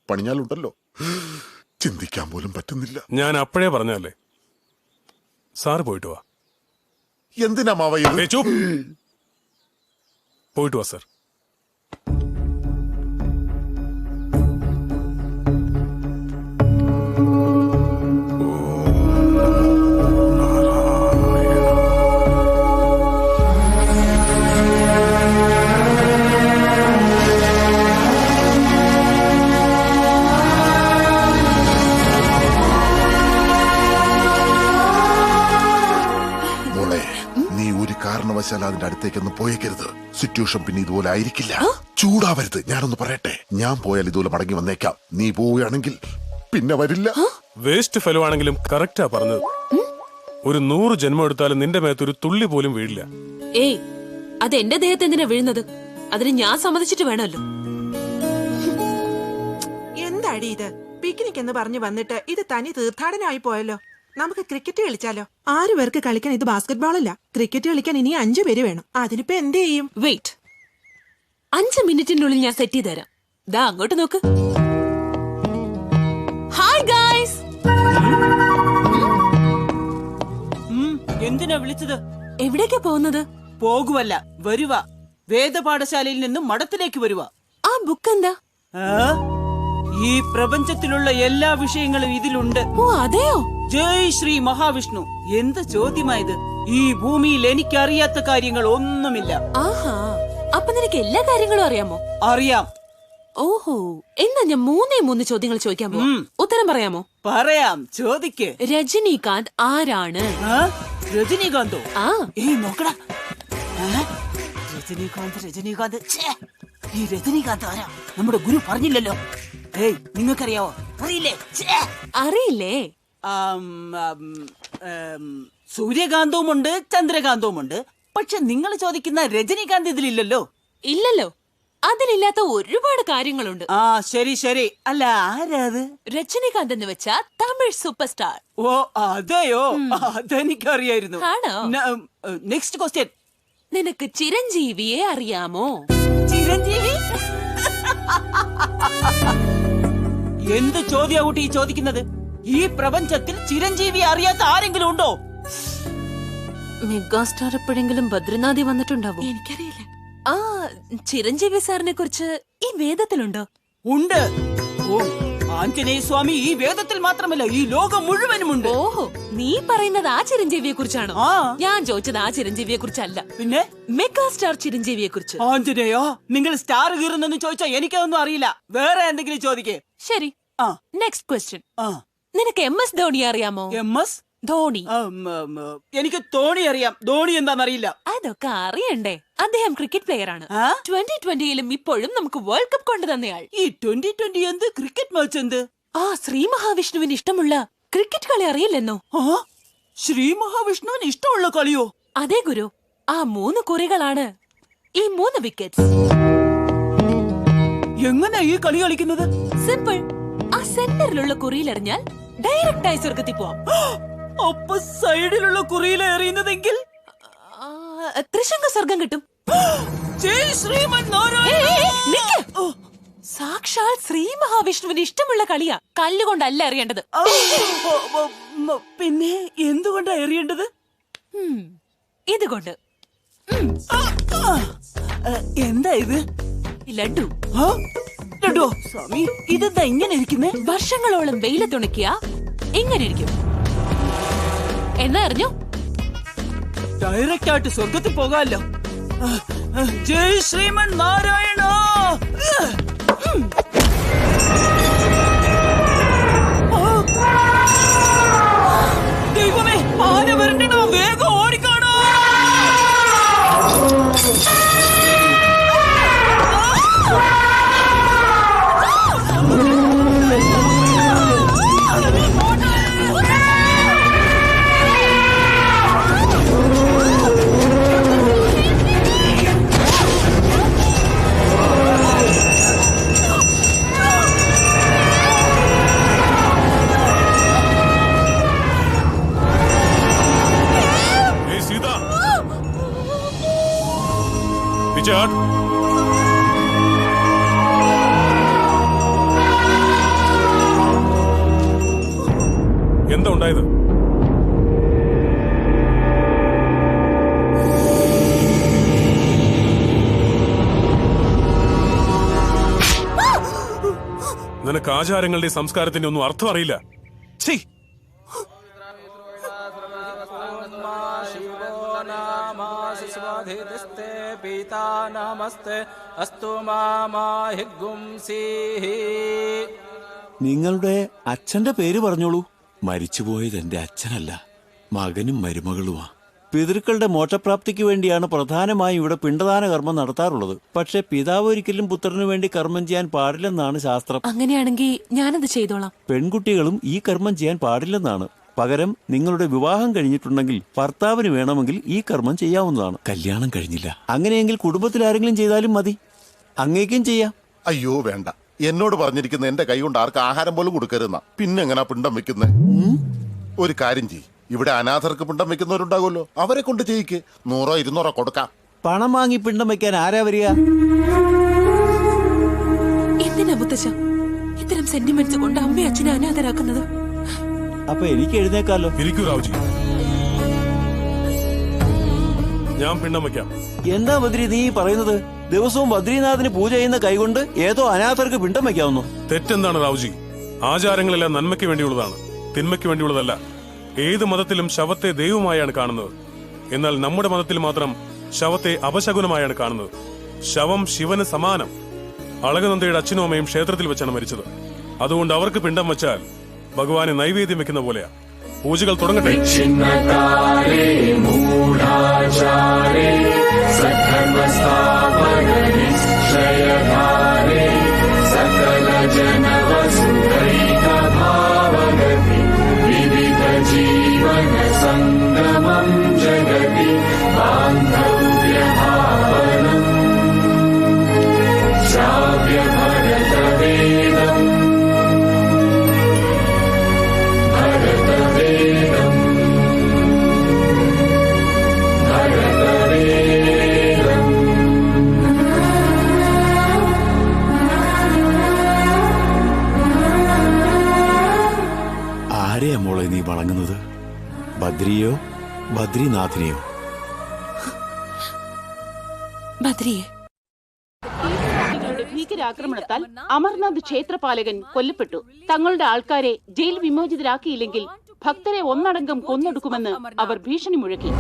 പണിഞ്ഞാലുണ്ടല്ലോ, ചിന്തിക്കാൻ പോലും പറ്റുന്നില്ല. ഞാൻ അപ്പോഴേ പറഞ്ഞല്ലേ, സാറ് പോയിട്ട് വാ. എന്തിനാ മാവ പോയിട്ട് വാ സാർ. കാരണവശാൽ അതിന്റെ അടുത്തേക്കൊന്നും പോയേക്കരുത്. സിറ്റുവേഷൻ പിന്നെ ഇതുപോലെ ആയിരിക്കില്ല. ചൂടാവരുത്. ഞാനൊന്ന് പറയട്ടെ, ഞാൻ പോയാൽ ഇതുപോലെ മടങ്ങി വന്നേക്കാം. നീ പോവുകയാണെങ്കിൽ പിന്നെ വരില്ല. വേസ്റ്റ് ഫെലോ ആണെങ്കിലും കറക്റ്റാ പറഞ്ഞത്. ഒരു 100 ജന്മം എടുത്താലും നിന്റെ മേത്തൊരു തുള്ളി പോലും വീഴില്ല. ഏയ്, അത് എന്റെ ദേഹത്ത് എന്തിനാ വീഴുന്നത്? അതിന് ഞാൻ സമ്മതിച്ചിട്ട് വേണമല്ലോ. എന്താടി ഇത്? പിക്നിക് എന്ന് പറഞ്ഞു വന്നിട്ട് ഇത് തനി തീർത്ഥാടനമായി പോയല്ലോ. നമുക്ക് ക്രിക്കറ്റ് കളിച്ചാലോ? 6 പേർക്ക് കളിക്കാൻ ഇത് ബാസ്കറ്റ് ബോൾ അല്ല. ക്രിക്കറ്റ് കളിക്കാൻ ഇനി 5 പേര് വേണം. അതിനിപ്പോ എന്ത് ചെയ്യും? വെയിറ്റ്, 5 മിനിറ്റിനുള്ളിൽ ഞാൻ സെറ്റ് ചെയ്ത് തരാം. ദാ അങ്ങോട്ട് നോക്ക്. Hi guys. എന്തിനാ വിളിച്ചത്? എവിടേക്കാ പോകുന്നത്? പോകുവല്ല, വരുക. വേദപാഠശാലയിൽ നിന്നും മഠത്തിലേക്ക് വരുക. ആ ബുക്ക് എന്താ? ഈ പ്രപഞ്ചത്തിലുള്ള എല്ലാ വിഷയങ്ങളും ഇതിലുണ്ട്. ഓ അതെയോ? ജയ് ശ്രീ മഹാവിഷ്ണു. എന്ത് ചോദ്യമായത്? ഈ ഭൂമിയിൽ എനിക്കറിയാത്ത കാര്യങ്ങൾ ഒന്നുമില്ല. ആഹാ, അപ്പൊ നിനക്ക് എല്ലാ കാര്യങ്ങളും അറിയാമോ? അറിയാം. ഓഹോ, എന്നാ ഞാൻ 3 ചോദ്യങ്ങൾ ചോദിക്കാൻ പോവാം. ഉത്തരം പറയാമോ? പറയാം, ചോദിക്ക്. രജനീകാന്ത് ആരാണ്? രജനീകാന്തോ? ആ, നോക്കടാ. രജനീകാന്ത്. ഈ രജനീകാന്ത് ആരാ? നമ്മുടെ ഗുരു പറഞ്ഞില്ലല്ലോ. നിങ്ങൾക്കറിയാവോ? അറിയില്ലേ? സൂര്യകാന്തവുമുണ്ട്, ചന്ദ്രകാന്തവുമുണ്ട്. പക്ഷെ നിങ്ങൾ ചോദിക്കുന്ന രജനീകാന്ത് ഇതിലില്ലല്ലോ. ഇല്ലല്ലോ. അതിലില്ലാത്ത ഒരുപാട് കാര്യങ്ങളുണ്ട്. ആ ശരി ശരി. അല്ല ആരാത്? രജനികാന്ത് എന്ന് വെച്ചാ തമിഴ് സൂപ്പർ സ്റ്റാർ. ഓ അതെയോ? അതെനിക്കറിയായിരുന്നു. ആണോ? Next question. നിനക്ക് ചിരഞ്ജീവിയെ അറിയാമോ? ചിരഞ്ജീവി? എന്ത് ചോദ്യാ കുട്ടി ചോദിക്കുന്നത്? ഈ പ്രപഞ്ചത്തിൽ ചിരഞ്ജീവി അറിയാത്ത ആരെങ്കിലും ഉണ്ടോ? മെഗാസ്റ്റാർ എപ്പോഴെങ്കിലും ബദ്രിനാഥി വന്നിട്ടുണ്ടാവോ? എനിക്കറിയില്ല. ആ ചിരഞ്ജീവി സാറിനെ കുറിച്ച് ഈ വേദത്തിലുണ്ടോ? ഉണ്ട്. ഓ ആഞ്ജനേയ സ്വാമി ഈ വേദത്തിൽ മാത്രമല്ല ഈ ലോകം മുഴുവനുമുണ്ട്. ഓഹോ, നീ പറയുന്നത് ആ ചിരഞ്ജീവിയെ കുറിച്ചാണോ? ആ. ഞാൻ ചോദിച്ചത് ആ ചിരഞ്ജീവിയെ കുറിച്ചല്ല, പിന്നെ മെഗാസ്റ്റാർ ചിരഞ്ജീവിയെ കുറിച്ച്. ആഞ്ജനേയോ, നിങ്ങൾ സ്റ്റാർ കീറുന്നെന്ന് ചോദിച്ചാ എനിക്കതൊന്നും അറിയില്ല. വേറെ എന്തെങ്കിലും ചോദിക്കേ. ശരി. Next question. നിനക്ക് MS ധോണി അറിയാമോ? MS ധോണി. എനിക്ക് ധോണി അറിയാം. ധോണി എന്താണെന്നറിയില്ല. അതൊക്കെ അറിയണ്ടേ? അദ്ദേഹം ക്രിക്കറ്റ് പ്ലെയർ ആണ്. 2020-ലും ഇപ്പോഴും നമുക്ക് വേൾഡ് കപ്പ് കൊണ്ടുതന്നയാൾ. ഈ 2020 എന്ത് ക്രിക്കറ്റ് മാച്ച് എന്ത്? ആ ശ്രീ മഹാവിഷ്ണുവിന് ഇഷ്ടമുള്ള ക്രിക്കറ്റ് കളി അറിയില്ലെന്നോ? ശ്രീ മഹാവിഷ്ണുവിന് ഇഷ്ടമുള്ള കളിയോ? അതെ ഗുരു. ആ 3 കുറികളാണ് ഈ 3 വിക്കറ്റ്സ്. എങ്ങനെ ഈ കളി കളിക്കുന്നത്? സിമ്പിൾ. ആ സെന്ററിലുള്ള കുറിയിലെറിഞ്ഞാൽ ഡയറക്റ്റ് ആയി സ്വർഗത്തിൽ പോവാം. അപ്പൊ സൈഡിലുള്ള കുറിയിൽ എറിയുന്നതെങ്കിൽ ത്രിശങ്ക സ്വർഗം കിട്ടും. ജയ് ശ്രീമൻ നാരായണ. സാക്ഷാൽ ശ്രീ മഹാവിഷ്ണുവിന് ഇഷ്ടമുള്ള കളിയാ. കല്ലുകൊണ്ടല്ല എറിയേണ്ടത്. പിന്നെ എന്തുകൊണ്ടാ എറിയേണ്ടത്? ഇതുകൊണ്ട്. എന്താ ഇത്? ലഡു. ലഡു സ്വാമി, ഇതെന്താ ഇങ്ങനെ ഇരിക്കുന്നേ? വർഷങ്ങളോളം വെയിലത്തുണക്കിയ എങ്ങനെ ഇരിക്കും എന്നാ അറിഞ്ഞോ? ഡയറക്റ്റ് ആയിട്ട് സ്വർഗത്തിൽ പോകാമല്ലോ. ജയ് ശ്രീമൻ നാരായണ. ദൈവമേ, ആന വരണ്ടോ, വേഗം ഓടിക്കാണോ. എന്താ ഉണ്ടായത്? നിനക്ക് ആചാരങ്ങളുടെ സംസ്കാരത്തിന്റെ ഒന്നും അർത്ഥം അറിയില്ല. നിങ്ങളുടെ അച്ഛന്റെ പേര് പറഞ്ഞോളൂ. മരിച്ചുപോയത് എന്റെ അച്ഛനല്ല, മകനും മരുമകളുമാ. പിതൃക്കളുടെ മോക്ഷപ്രാപ്തിക്ക് വേണ്ടിയാണ് പ്രധാനമായും ഇവിടെ പിണ്ടദാന കർമ്മം നടത്താറുള്ളത്. പക്ഷെ പിതാവ് ഒരിക്കലും പുത്രനു വേണ്ടി കർമ്മം ചെയ്യാൻ പാടില്ലെന്നാണ് ശാസ്ത്രം. അങ്ങനെയാണെങ്കിൽ ഞാനത് ചെയ്തോളാം. പെൺകുട്ടികളും ഈ കർമ്മം ചെയ്യാൻ പാടില്ലെന്നാണ്. പകരം നിങ്ങളുടെ വിവാഹം കഴിഞ്ഞിട്ടുണ്ടെങ്കിൽ ഭർത്താവിന് വേണമെങ്കിൽ ഈ കർമ്മം ചെയ്യാവുന്നതാണ്. കല്യാണം കഴിഞ്ഞില്ല, അങ്ങനെയെങ്കിൽ കുടുംബത്തിൽ ആരെങ്കിലും ചെയ്താലും മതി. അങ്ങേക്കും ചെയ്യാം. അയ്യോ വേണ്ട, എന്നോട് പറഞ്ഞിരിക്കുന്ന എന്റെ കൈ കൊണ്ട് ആർക്ക് ആഹാരം പോലും കൊടുക്കരുന്ന. പിന്നെ എങ്ങനാ പിണ്ടം വെക്കുന്നത്? ഒരു കാര്യം ചെയ്യ്, ഇവിടെ അനാഥർക്ക് പിണ്ടം വെക്കുന്നവരുണ്ടാകുമല്ലോ, അവരെ കൊണ്ട് ചെയ്യിക്ക്. 100-200 കൊടുക്കാം. പണം വാങ്ങി പിണ്ടം വെക്കാൻ ആരാ വരിക? എന്തിനാ മുത്തച്ഛ ഇത്തരം സെന്റിമെന്റ്സ് കൊണ്ട് അമ്മയെ അച്ഛനെ അനാഥരാക്കുന്നത്? അപ്പൊ എനിക്ക് എഴുന്നേക്കാലോ? ഇരിക്കൂ റാവുജി, ഞാൻ പിണ്ടം വെക്കാം. എന്താ ബദ്രി നീ പറയുന്നത്? ദിവസവും ബദ്രീനാഥിന് പൂജ ചെയ്യുന്ന കൈകൊണ്ട് ഏതോ അനാഥർക്ക് പിണ്ടം വെക്കാവുന്നു? തെറ്റെന്താണ് റാവുജി? ആചാരങ്ങളെല്ലാം നന്മയ്ക്ക് വേണ്ടിയുള്ളതാണ്, തിന്മയ്ക്ക് വേണ്ടിയുള്ളതല്ല. ഏത് മതത്തിലും ശവത്തെ ദൈവമായാണ് കാണുന്നത്. എന്നാൽ നമ്മുടെ മതത്തിൽ മാത്രം ശവത്തെ അപശകുനമായാണ് കാണുന്നത്. ശവം ശിവന് സമാനം. അളകനന്ദയുടെ അച്ഛനും അമ്മയും ക്ഷേത്രത്തിൽ വെച്ചാണ് മരിച്ചത്. അതുകൊണ്ട് അവർക്ക് പിണ്ടം വെച്ചാൽ ഭഗവാനെ നൈവേദ്യം വെക്കുന്ന പോലെയാ. പൂജകൾ തുടങ്ങട്ടെ. जीवन संगमं जगति बांधव्य भावनम् ബദ്രിയോ ബദ്രിനാഥിനെയോ? ബദ്രിയെ. ഭീകരാക്രമണത്താൽ അമർനാഥ് ക്ഷേത്രപാലകൻ കൊല്ലപ്പെട്ടു. തങ്ങളുടെ ആൾക്കാരെ ജയിൽ വിമോചിതരാക്കിയില്ലെങ്കിൽ ഭക്തരെ ഒന്നടങ്കം കൊന്നൊടുക്കുമെന്ന് അവർ ഭീഷണി മുഴക്കി.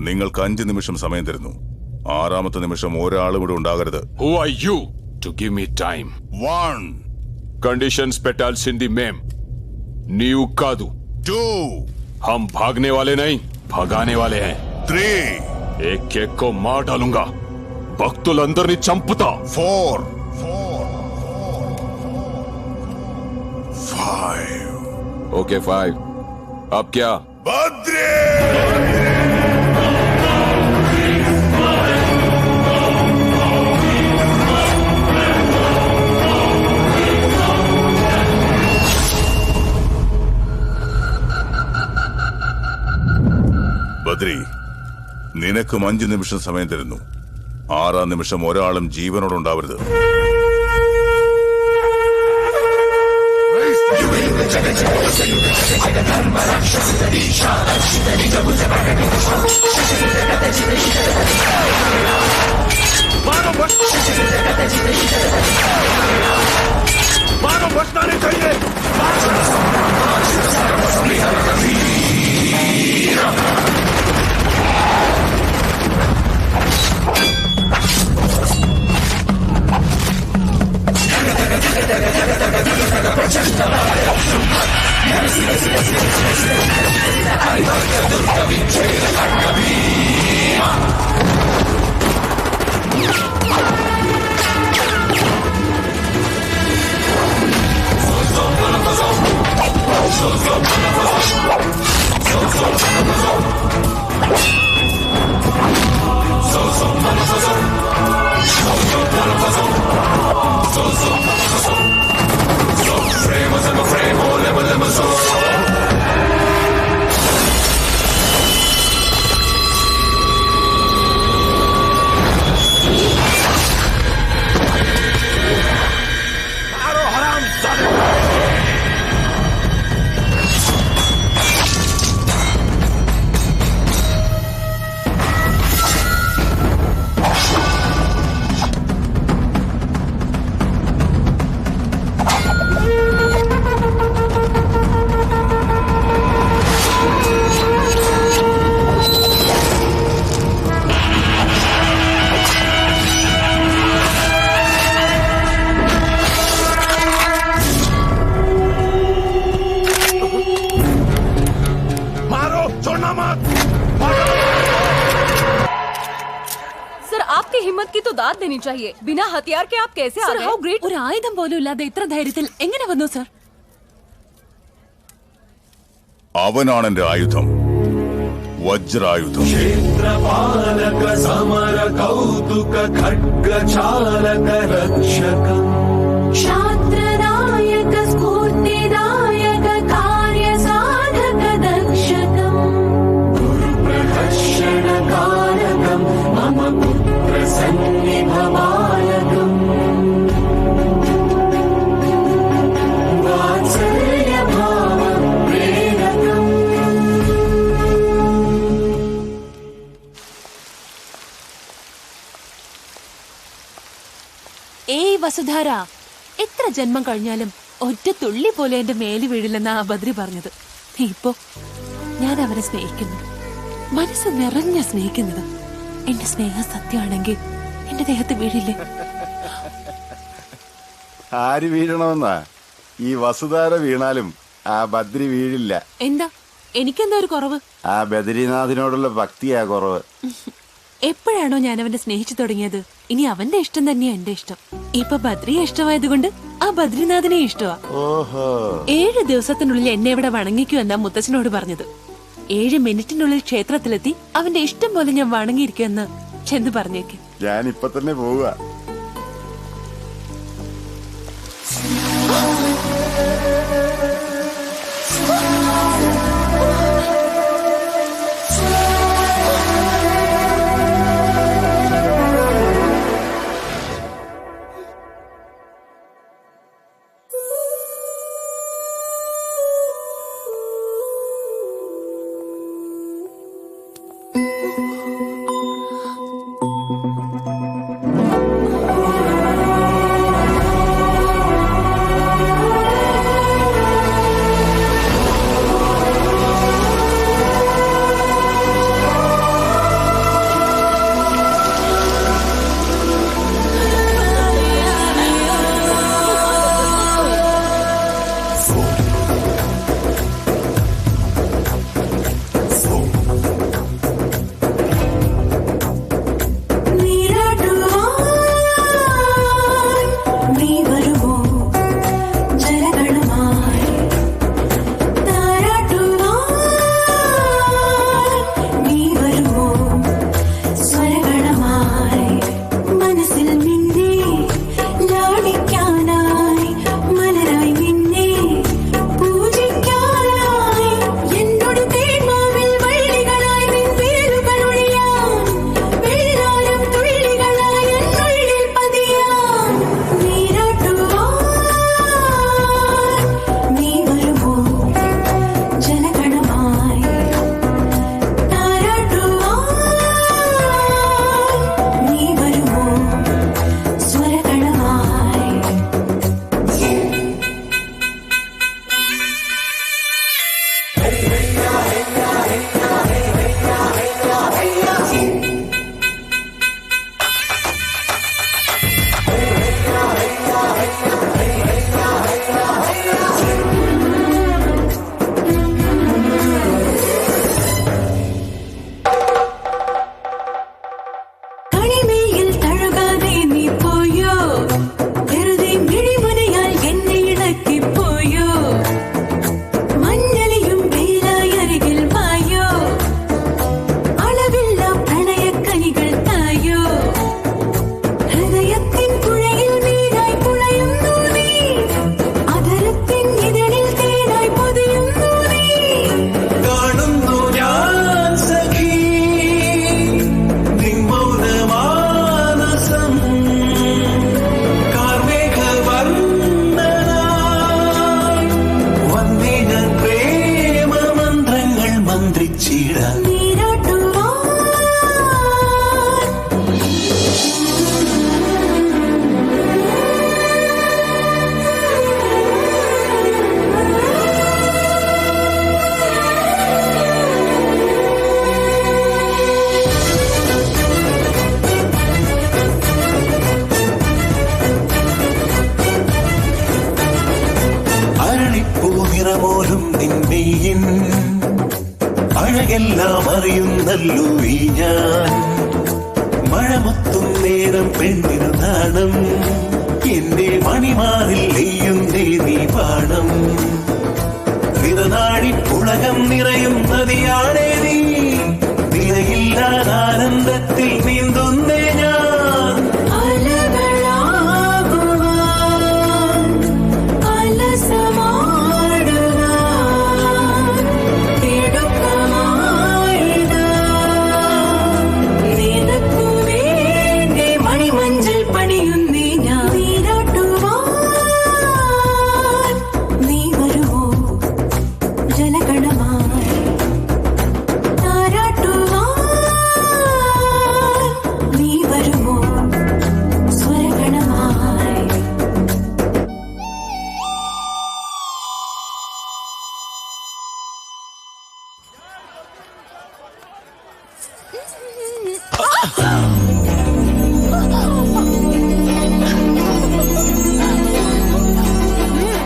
നിങ്ങൾക്ക് 5 നിമിഷം സമയം തരുന്നു. 6ാമത്തെ നിമിഷം ഒരാളും ഇവിടെ ഉണ്ടാകരുത്. Who are you to give me time? 1 Conditions పెట్టాల్సింది మేం, నీవు కాదు. 2 हम भागने वाले नहीं, भगाने वाले हैं. 3 एक एक को मार डालूंगा, భక్తులందరినీ చంపుతా. 4 5 Okay 5. अब क्या? बद्री! ബദ്രി, നിനക്കും 5 നിമിഷം സമയം തരുന്നു. 6ാം നിമിഷം ഒരാളും ജീവനോടുണ്ടാവരുത്. देनी चाहिए. बिना हथियार के आप कैसे आ गए? ഒരു ആയുധം പോലും ഇല്ലാതെ ഇത്ര ധൈര്യത്തിൽ എങ്ങനെ വന്നു സർ? അവനാണ് എന്റെ ആയുധം, വജ്രായുധം. ക്ഷേത്രപാലക സമര കൗതുക ഖഡ്ഗചാലക രക്ഷകം ക്ഷാത്രനായക സ്ഫൂർത്തിദായക കാര്യസാധക ദക്ഷകം ഗുരുപ്രദർശനകാരകം മമ പുത്രസന്നിഭമായകം വാത്സല്യഭാവം പ്രേരകം. ഏയ് വസുധാര, എത്ര ജന്മം കഴിഞ്ഞാലും ഒറ്റ തുള്ളി പോലെ എന്റെ മേലി വീഴില്ലെന്നാ ആ ബദ്രി പറഞ്ഞത്. ഇപ്പോ ഞാൻ അവനെ സ്നേഹിക്കുന്നു, മനസ്സ് നിറഞ്ഞ സ്നേഹിക്കുന്നത്. എന്റെ സ്നേഹം സത്യമാണെങ്കിൽ എന്റെ ദേഹത്ത് വീഴില്ലേ? ആര് വീഴണമെന്നാ? ഈ വസുധാര വീണാലും ആ ബദ്രി വീഴില്ല. എന്താ, എനിക്കെന്താ ഒരു കുറവ്? ആ ബദ്രിനാഥിനോടുള്ള ഭക്തിയാ കുറവ്. എപ്പോഴാണോ ഞാൻ അവനെ സ്നേഹിച്ചു തുടങ്ങിയത് ഇനി അവന്റെ ഇഷ്ടം തന്നെയാ എന്റെ ഇഷ്ടം. ഇപ്പൊ ബദ്രിയെ ഇഷ്ടമായതുകൊണ്ട് ആ ബദ്രിനാഥിനെ ഇഷ്ടമാ. 7 ദിവസത്തിനുള്ളിൽ എന്നെ ഇവിടെ വണങ്ങിക്കൂ എന്നാ മുത്തച്ഛനോട് പറഞ്ഞത്. 7 മിനിറ്റിനുള്ളിൽ ക്ഷേത്രത്തിലെത്തി അവന്റെ ഇഷ്ടം പോലെ ഞാൻ വണങ്ങിയിരിക്കുമെന്ന് ചെന്ന് പറഞ്ഞേക്ക്. ഞാൻ ഇപ്പൊ തന്നെ പോവുക. അഴകെല്ലാം അറിയുന്നല്ലോ ഈ ഞാൻ. മഴമൊത്തും നേരം പെണ്ണിനു നാണം, എന്റെ മണിമാറിൽ നെയ്യുന്നേ നീ പാണം. നിറനാഴി പുളകം നിറയും നദിയാണേ നീ, നിറയില്ലാതാനന്ദത്തിൽ നീന്തുന്നേ ഞാൻ.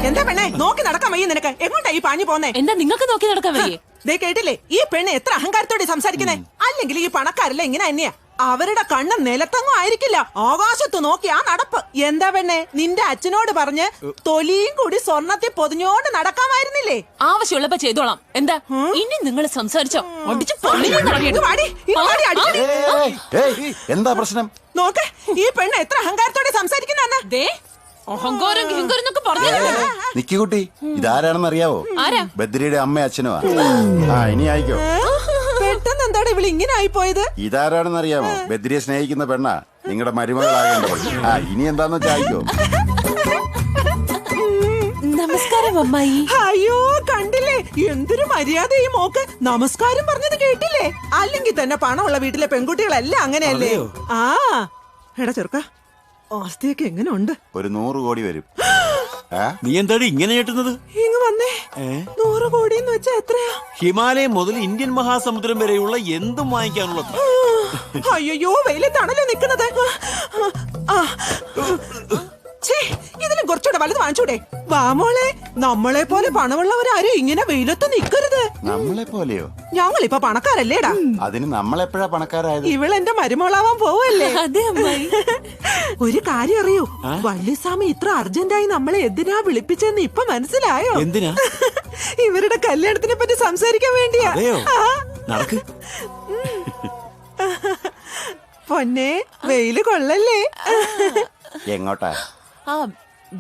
എന്താ പെണ്ണെ നോക്കി നടക്കാൻ വയ്യ നിനക്ക്? എങ്ങോട്ടാ ഈ പാഞ്ഞു പോന്നേ? എന്താ നിങ്ങൾക്ക് നോക്കി നടക്കാൻ വയ്യേ? ദേ കേട്ടില്ലേ ഈ പെണ്ണ് എത്ര അഹങ്കാരത്തോടെ സംസാരിക്കുന്നേ? അല്ലെങ്കിൽ ഈ പണക്കാരല്ല ഇങ്ങനെ തന്നെയാ. അവരുടെ കണ്ണ് നിലത്തങ്ങും ആയിരിക്കില്ല, ആകാശത്ത് നോക്കി ആ നടപ്പ്. എന്താ പെണ്ണെ, നിന്റെ അച്ഛനോട് പറഞ്ഞ് തൊലിയും കൂടി സ്വർണത്തിൽ പൊതിഞ്ഞോണ്ട് നടക്കാമായിരുന്നില്ലേ? ആവശ്യമുള്ളപ്പോ ചെയ്തോളാം. എന്താ ഇനി നിങ്ങൾ സംസാരിച്ചോ? എന്താ പ്രശ്നം? നോക്ക്, ഈ പെണ്ണ് എത്ര അഹങ്കാരത്തോടെ സംസാരിക്കുന്ന. അഹങ്കാരം എന്നൊക്കെ പറഞ്ഞു. നിക്കുകുട്ടി, ഇതാരാണെന്ന് അറിയാവോ? ബദ്രിയുടെ അമ്മ അച്ഛനുമാ. ഇനി ആയിക്കോ. പെട്ടെന്ന് എന്താണ് ഇവിടെ ഇങ്ങനെ ആയിപ്പോയത്? ഇതാരാണെന്ന് അറിയാമോ? ബദ്രിയെ സ്നേഹിക്കുന്ന പെണ്ണാ, നിങ്ങളുടെ മരുമകളാകേണ്ടവൾ. ഇനി എന്താന്ന് വെച്ചാൽ ആയിക്കോ. നമസ്കാരം അമ്മായി. അയ്യോ, കണ്ടില്ലേ എന്തൊരു മര്യാദ ഈ മോക്ക്. നമസ്കാരം പറഞ്ഞത് കേട്ടില്ലേ? അല്ലെങ്കിൽ തന്നെ പണമുള്ള വീട്ടിലെ പെൺകുട്ടികളെല്ലാം അങ്ങനെയല്ലേ? എടാ ചെറുക്ക, ആസ്തിയൊക്കെ എങ്ങനെ ഉണ്ട്? ഒരു 100 കോടി വരും. നീ എന്താണ് ഇങ്ങനെ ഞെട്ടുന്നത്? ഇങ്ങ് വന്നേ. 100 കോടി എന്ന് വെച്ചാ എത്രയാ? ഹിമാലയം മുതൽ ഇന്ത്യൻ മഹാസമുദ്രം വരെയുള്ള എന്തും വാങ്ങിക്കാനുള്ളത്. അയ്യോ, വെയിലത്താണല്ലോ നിക്കുന്നത്. ഇതിലും കുറച്ചുകൂടെ വലുത് വാങ്ങിച്ചൂടെ? വാമോളെ, നമ്മളെ പോലെ പണമുള്ളവരാരും ഇങ്ങനെ വെയിലത്ത് നിക്കരുത്. നമ്മളെ പോലെയോ? ഞങ്ങളിപ്പൊ പണക്കാരല്ലേടാ. അതിന് നമ്മളെപ്പോഴാ പണക്കാരായത്? ഇവളെന്റെ മരുമോളാവാൻ പോവല്ലേ? ഒരു കാര്യം അറിയൂ, വല്യസ്വാമി ഇത്ര അർജന്റായി നമ്മളെ എന്തിനാ വിളിപ്പിച്ചെന്ന് ഇപ്പൊ മനസ്സിലായോ? എന്തിനാ? ഇവരുടെ കല്യാണത്തിനെ പറ്റി സംസാരിക്കാൻ വേണ്ടിയാ. നടക്ക്. പൊന്നെ, വെയില് കൊള്ളല്ലേ? എങ്ങോട്ടാ?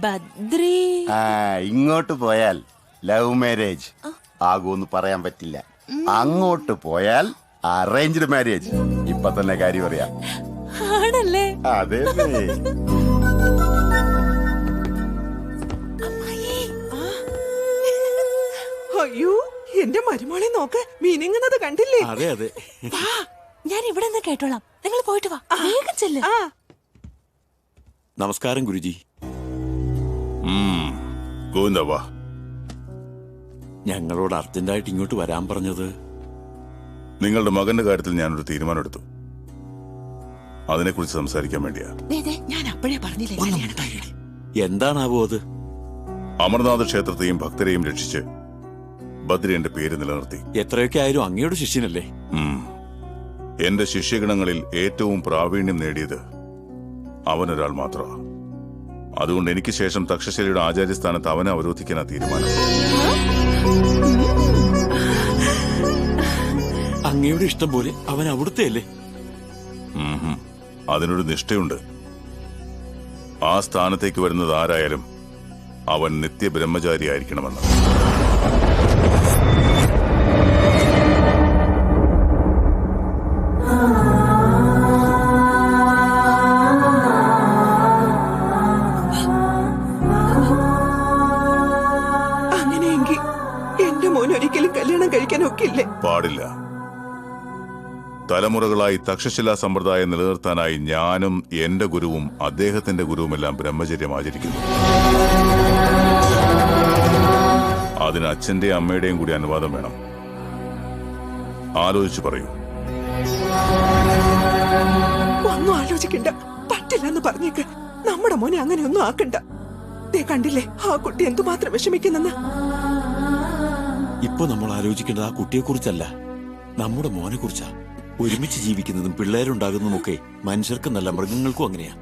ബദ്രി. ഇങ്ങോട്ട് പോയാൽ ലവ് മാരേജ് ആകൂന്ന് പറയാൻ പറ്റില്ല. അങ്ങോട്ട് പോയാൽ അറേഞ്ച്ഡ് മാരേജ്. ഇപ്പൊ തന്നെ കാര്യം അറിയാം. ആണല്ലേ? അതെ. അയ്യോ, എന്റെ മരുമോളെ നോക്ക്, മീനിങ്ങുന്നത് കണ്ടില്ലേ? അതെ അതെ. ഞാൻ ഇവിടെ നിന്ന് കേട്ടോളാം, നിങ്ങൾ പോയിട്ട് വാ. വേഗം ചെല്ല്. നമസ്കാരം ഗുരുജി. ഞങ്ങളോട് അർജന്റായിട്ട് ഇങ്ങോട്ട് വരാൻ പറഞ്ഞത്? നിങ്ങളുടെ മകന്റെ കാര്യത്തിൽ ഞാനൊരു തീരുമാനമെടുത്തു. അതിനെക്കുറിച്ച് സംസാരിക്കാൻ വേണ്ടിയാ. ഞാൻ അപ്പോഴേ പറഞ്ഞില്ലേ. എന്താണാവോ അത്? അമർനാഥ് ക്ഷേത്രത്തെയും ഭക്തരെയും രക്ഷിച്ച് ബദ്രി എന്റെ പേര് നിലനിർത്തി. എത്രയൊക്കെ ആയാലും അങ്ങയുടെ ശിഷ്യനല്ലേ? എന്റെ ശിഷ്യഗണങ്ങളിൽ ഏറ്റവും പ്രാവീണ്യം നേടിയത് അവനൊരാൾ മാത്രമാണ്. അതുകൊണ്ട് എനിക്ക് ശേഷം തക്ഷശിലയുടെ ആചാര്യസ്ഥാനത്ത് അവനെ അവരോധിക്കാനാ തീരുമാനം. അങ്ങയുടെ ഇഷ്ടം പോലെ അവൻ അവിടുത്തെ അല്ലേ? അതിനൊരു നിഷ്ഠയുണ്ട്. ആ സ്ഥാനത്തേക്ക് വരുന്നത് ആരായാലും അവൻ നിത്യബ്രഹ്മചാരി ആയിരിക്കണമെന്ന്. അങ്ങനെയെങ്കിൽ എന്റെ മോൻ ഒരിക്കലും കല്യാണം കഴിക്കാൻ ഒക്കില്ലേ? പാടില്ല. തലമുറകളായി തക്ഷശില സമ്പ്രദായം നിലനിർത്താനായി ഞാനും എന്റെ ഗുരുവും അദ്ദേഹത്തിന്റെ ഗുരുവുമെല്ലാം ബ്രഹ്മചര്യം ആചരിക്കുന്നു. അതിന് അച്ഛന്റെയും അമ്മയുടെയും കൂടി അനുവാദം വേണം. ആലോചിച്ചു പറയൂ. ഒന്നും ആലോചിക്കണ്ട, പറ്റില്ലെന്ന് പറഞ്ഞേക്ക്. നമ്മുടെ മോനെ അങ്ങനെയൊന്നും ആക്കണ്ട. കണ്ടില്ലേ ആ കുട്ടി എന്തുമാത്രം വിഷമിക്കുന്നെന്ന്. ഇപ്പൊ നമ്മൾ ആലോചിക്കേണ്ടത് ആ കുട്ടിയെ കുറിച്ചല്ല, നമ്മുടെ മോനെ കുറിച്ചാ. ഒരുമിച്ച് ജീവിക്കുന്നതും പിള്ളേരുണ്ടാകുന്നതും ഒക്കെ മനുഷ്യർക്കും നല്ല മൃഗങ്ങൾക്കും അങ്ങനെയാ.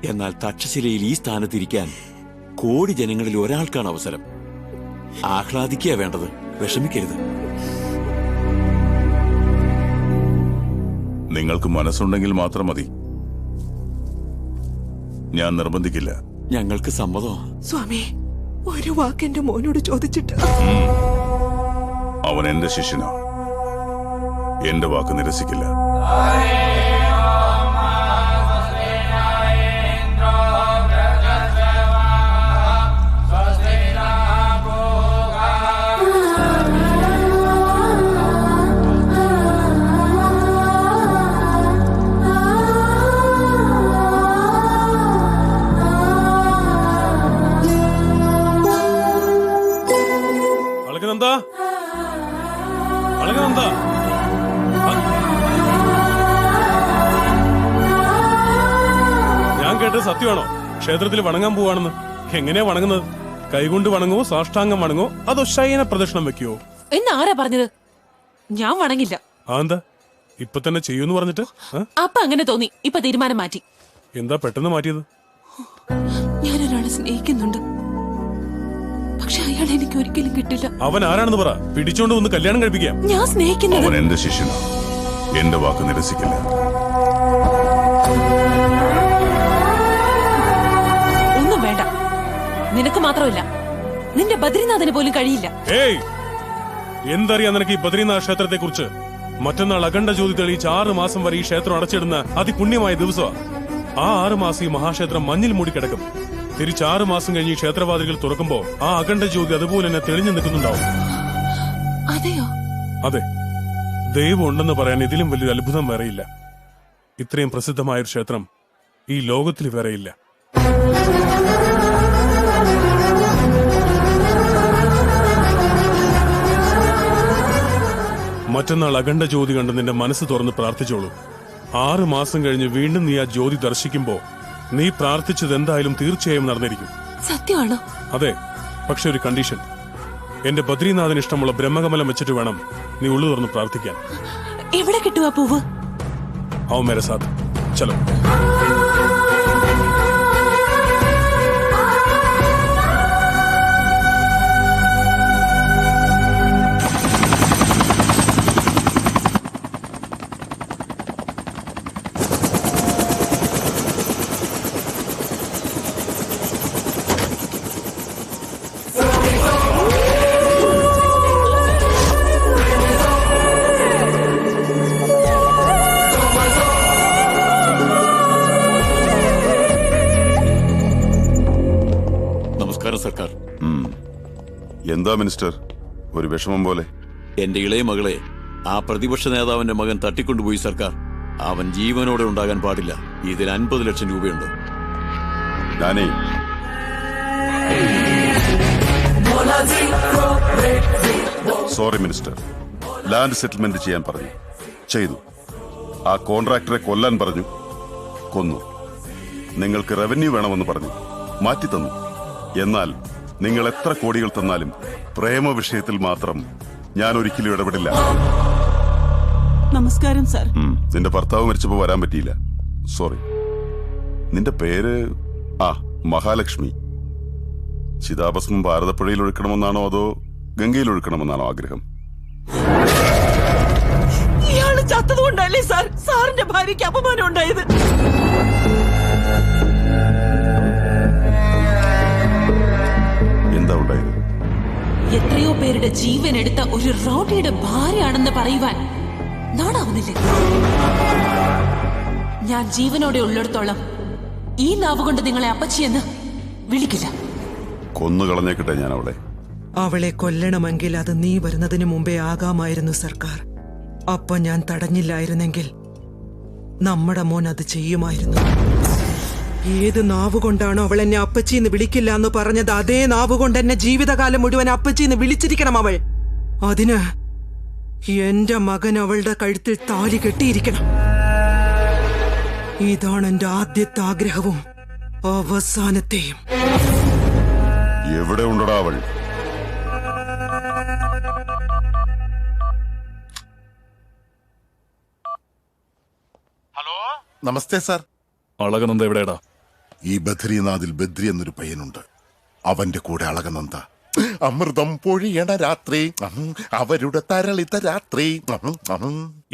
എന്നാൽ തക്ഷശിലയിൽ ഈ സ്ഥാനത്തിരിക്കാൻ കോടി ജനങ്ങളിൽ ഒരാൾക്കാണ് അവസരം. ആഹ്ലാദിക്കുക വേണ്ടത്, വിഷമിക്കരുത്. നിങ്ങൾക്ക് മനസ്സുണ്ടെങ്കിൽ മാത്രം മതി. ഞാൻ നിർബന്ധിക്കില്ല. ഞങ്ങൾക്ക് സമ്മതമാണ്. സ്വാമി, ഒരു വാക്ക് എന്റെ മോനോട് ചോദിച്ചിട്ട്. അവൻ എന്റെ ശിഷ്യനാ. എന്റെ വാക്ക് നിരസിക്കില്ല. ഞാൻ കേട്ടത് സത്യമാണോ? ക്ഷേത്രത്തിൽ വണങ്ങാൻ പോവാണെന്ന്. എങ്ങനെയാ വണങ്ങുന്നത്? കൈകൊണ്ട് വണങ്ങുവോ, സാഷ്ടാംഗം വണങ്ങുവോ, അതോ ശയന പ്രദക്ഷിണം വെക്കുവോ? എന്നാരാ പറഞ്ഞത്? ഞാൻ വണങ്ങില്ല. എന്താ ഇപ്പൊ തന്നെ ചെയ്യൂന്ന് പറഞ്ഞിട്ട് അപ്പൊ അങ്ങനെ തോന്നി, ഇപ്പൊ തീരുമാനം മാറ്റി. എന്താ പെട്ടെന്ന് മാറ്റിയത്? ഞാനൊരാളെ സ്നേഹിക്കുന്നുണ്ട്, പക്ഷെ അയാൾ എനിക്ക് ഒരിക്കലും കിട്ടില്ല. അവൻ ആരാണെന്ന് പറ, പിടിച്ചോണ്ട് ഒന്ന് കല്യാണം കഴിപ്പിക്കാം. ഞാൻ സ്നേഹിക്കുന്നത് അവൻ എന്റെ ശിഷ്യനാണ്, എന്റെ വാക്ക് നിരസിക്കില്ല. ഒന്നും വേണ്ട, നിനക്ക് മാത്രമല്ല നിന്റെ ബദ്രിനാഥന് പോലും കഴിയില്ല. ഏയ്, എന്തറിയാ നിനക്ക് ഈ ബദ്രിനാഥ് ക്ഷേത്രത്തെ കുറിച്ച്? മറ്റന്നാൾ അഖണ്ഡ ജ്യോതി തെളിയിച്ച് 6 മാസം വരെ ഈ ക്ഷേത്രം അടച്ചിടുന്ന അതിപുണ്യമായ ദിവസമാണ്. ആ 6 മാസം ഈ മഹാക്ഷേത്രം മഞ്ഞിൽ മൂടിക്കിടക്കും. തിരിച്ച് 6 മാസം കഴിഞ്ഞ് ഈ ക്ഷേത്രവാതിലുകൾ തുറക്കുമ്പോ ആ അഖണ്ഡ ജ്യോതി അതുപോലെ തന്നെ തെളിഞ്ഞു നിൽക്കുന്നുണ്ടാവും. അതെയോ? അതെ, ദൈവം ഉണ്ടെന്ന് പറയാൻ ഇതിലും വലിയൊരു അത്ഭുതം വേറെയില്ല. ഇത്രയും പ്രസിദ്ധമായൊരു ക്ഷേത്രം ഈ ലോകത്തിൽ വേറെയില്ല. മറ്റന്നാൾ അഖണ്ഡ ജ്യോതി കണ്ട് നിന്റെ മനസ്സ് തുറന്ന് പ്രാർത്ഥിച്ചോളൂ. 6 മാസം കഴിഞ്ഞ് വീണ്ടും നീ ആ ജ്യോതി ദർശിക്കുമ്പോ നീ പ്രാർത്ഥിച്ചത് എന്തായാലും തീർച്ചയായും നടന്നിരിക്കും. സത്യമാണോ? അതെ, പക്ഷെ ഒരു കണ്ടീഷൻ. എന്റെ ബദ്രീനാഥന് ഇഷ്ടമുള്ള ബ്രഹ്മകമലം വെച്ചിട്ട് വേണം നീ ഉള്ളു തുറന്ന് പ്രാർത്ഥിക്കാൻ. എവിടെ കിട്ടുവാ പൂവ്? आओ मेरे साथ, चलो. സർക്കാർ. എന്താ മിനിസ്റ്റർ, ഒരു വിഷമം പോലെ? എന്റെ ഇളയ മകളെ ആ പ്രതിപക്ഷ നേതാവിന്റെ മകൻ തട്ടിക്കൊണ്ടുപോയി സർക്കാർ. അവൻ ജീവനോടെ ഉണ്ടാകാൻ പാടില്ല. ഇതിൽ 50 ലക്ഷം രൂപയുണ്ട്. ഞാനേ സോറി മിനിസ്റ്റർ, ലാൻഡ് സെറ്റിൽമെന്റ് ചെയ്യാൻ പറഞ്ഞു, ചെയ്തു. ആ കോൺട്രാക്ടറെ കൊല്ലാൻ പറഞ്ഞു, കൊന്നു. നിങ്ങൾക്ക് റവന്യൂ വേണമെന്ന് പറഞ്ഞു, മാറ്റി തന്നു. എന്നാൽ നിങ്ങൾ എത്ര കോടികൾ തന്നാലും പ്രേമ വിഷയത്തിൽ മാത്രം ഞാൻ ഒരിക്കലും ഇടപെടില്ല. നമസ്കാരം സാർ. നിന്റെ ഭർത്താവ് മരിച്ചപ്പോ വരാൻ പറ്റിയില്ല, സോറി. നിന്റെ പേര് മഹാലക്ഷ്മി. ചിതാഭസ്മം ഭാരതപ്പുഴയിൽ ഒഴുക്കണമെന്നാണോ അതോ ഗംഗയിൽ ഒഴുക്കണമെന്നാണോ ആഗ്രഹം? ഇയാള് ചത്തതുകൊണ്ടല്ലേ സാർ സാറിന്റെ ഭാര്യയ്ക്ക് അപമാനം ഉണ്ടായത്? എന്താ ഉണ്ടായത്? എത്രയോ പേരുടെ ജീവൻ എടുത്ത ഒരു റൗഡിയുടെ ഭാര്യയാണെന്ന് പറയുവാൻ നാണാവുന്നില്ലേ? ഞാൻ ജീവനോടെ ഉള്ളിടത്തോളം ഈ നാവ് കൊണ്ട് നിങ്ങളെ അപ്പച്ചിയെന്ന് വിളിക്കില്ല. കൊന്നുകളഞ്ഞേക്കട്ടെ ഞാൻ അവളെ. അവളെ കൊല്ലണമെങ്കിൽ അത് നീ വരുന്നതിന് മുമ്പേ ആകാമായിരുന്നു സർക്കാർ. അപ്പൊ ഞാൻ തടഞ്ഞില്ലായിരുന്നെങ്കിൽ നമ്മുടെ മോൻ അത് ചെയ്യുമായിരുന്നു. ഏത് നാവുകൊണ്ടാണോ അവൾ എന്നെ അപ്പച്ചിന്ന് വിളിക്കില്ല എന്ന് പറഞ്ഞത്, അതേ നാവുകൊണ്ട് എന്നെ ജീവിതകാലം മുഴുവൻ അപ്പച്ചിന്ന് വിളിച്ചിരിക്കണം അവൾ. അതിന് എന്റെ മകൻ അവളുടെ കഴുത്തിൽ താലി കെട്ടിയിരിക്കണം. ഇതാണ് എന്റെ ആദ്യത്തെ ആഗ്രഹവും അവസാനത്തെയും. എവിടെ ഉണ്ടടാ അവൾ? ഹലോ, നമസ്തേ സാർ. അളകനന്ദ എവിടെയാടാ? ഈ ബദ്രീനാഥിൽ ബദ്രി എന്നൊരു പയ്യനുണ്ട്, അവന്റെ കൂടെ അളകനന്ദ. അമൃതം പൊഴിയണ രാത്രി, അവരുടെ തരളിത്ത രാത്രി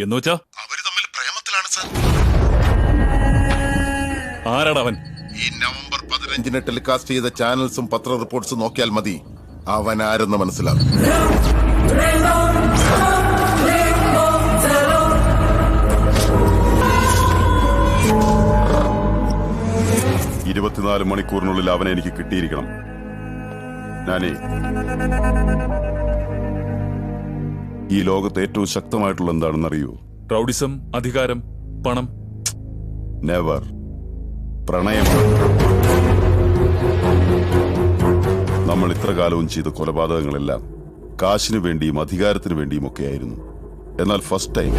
എന്നുവെച്ചാ അവര് തമ്മിൽ പ്രേമത്തിലാണ് സാർ. ആരാടാ അവൻ? ഈ നവംബർ 15 ടെലികാസ്റ്റ് ചെയ്ത ചാനൽസും പത്ര റിപ്പോർട്ട്സും നോക്കിയാൽ മതി അവൻ ആരെന്ന് മനസ്സിലാകും. 24 മണിക്കൂറിനുള്ളിൽ അവനെ എനിക്ക് കിട്ടിയിരിക്കണം. ഞാനേ ഈ ലോകത്ത് ഏറ്റവും ശക്തമായിട്ടുള്ള എന്താണെന്ന് അറിയൂ? റൗഡിസം, അധികാരം, പണം? നെവർ. പ്രണയം. നമ്മൾ ഇത്ര കാലവും ചെയ്ത കൊലപാതകങ്ങളെല്ലാം കാശിനു വേണ്ടിയും അധികാരത്തിനു വേണ്ടിയും ഒക്കെ ആയിരുന്നു. എന്നാൽ ഫസ്റ്റ് ടൈം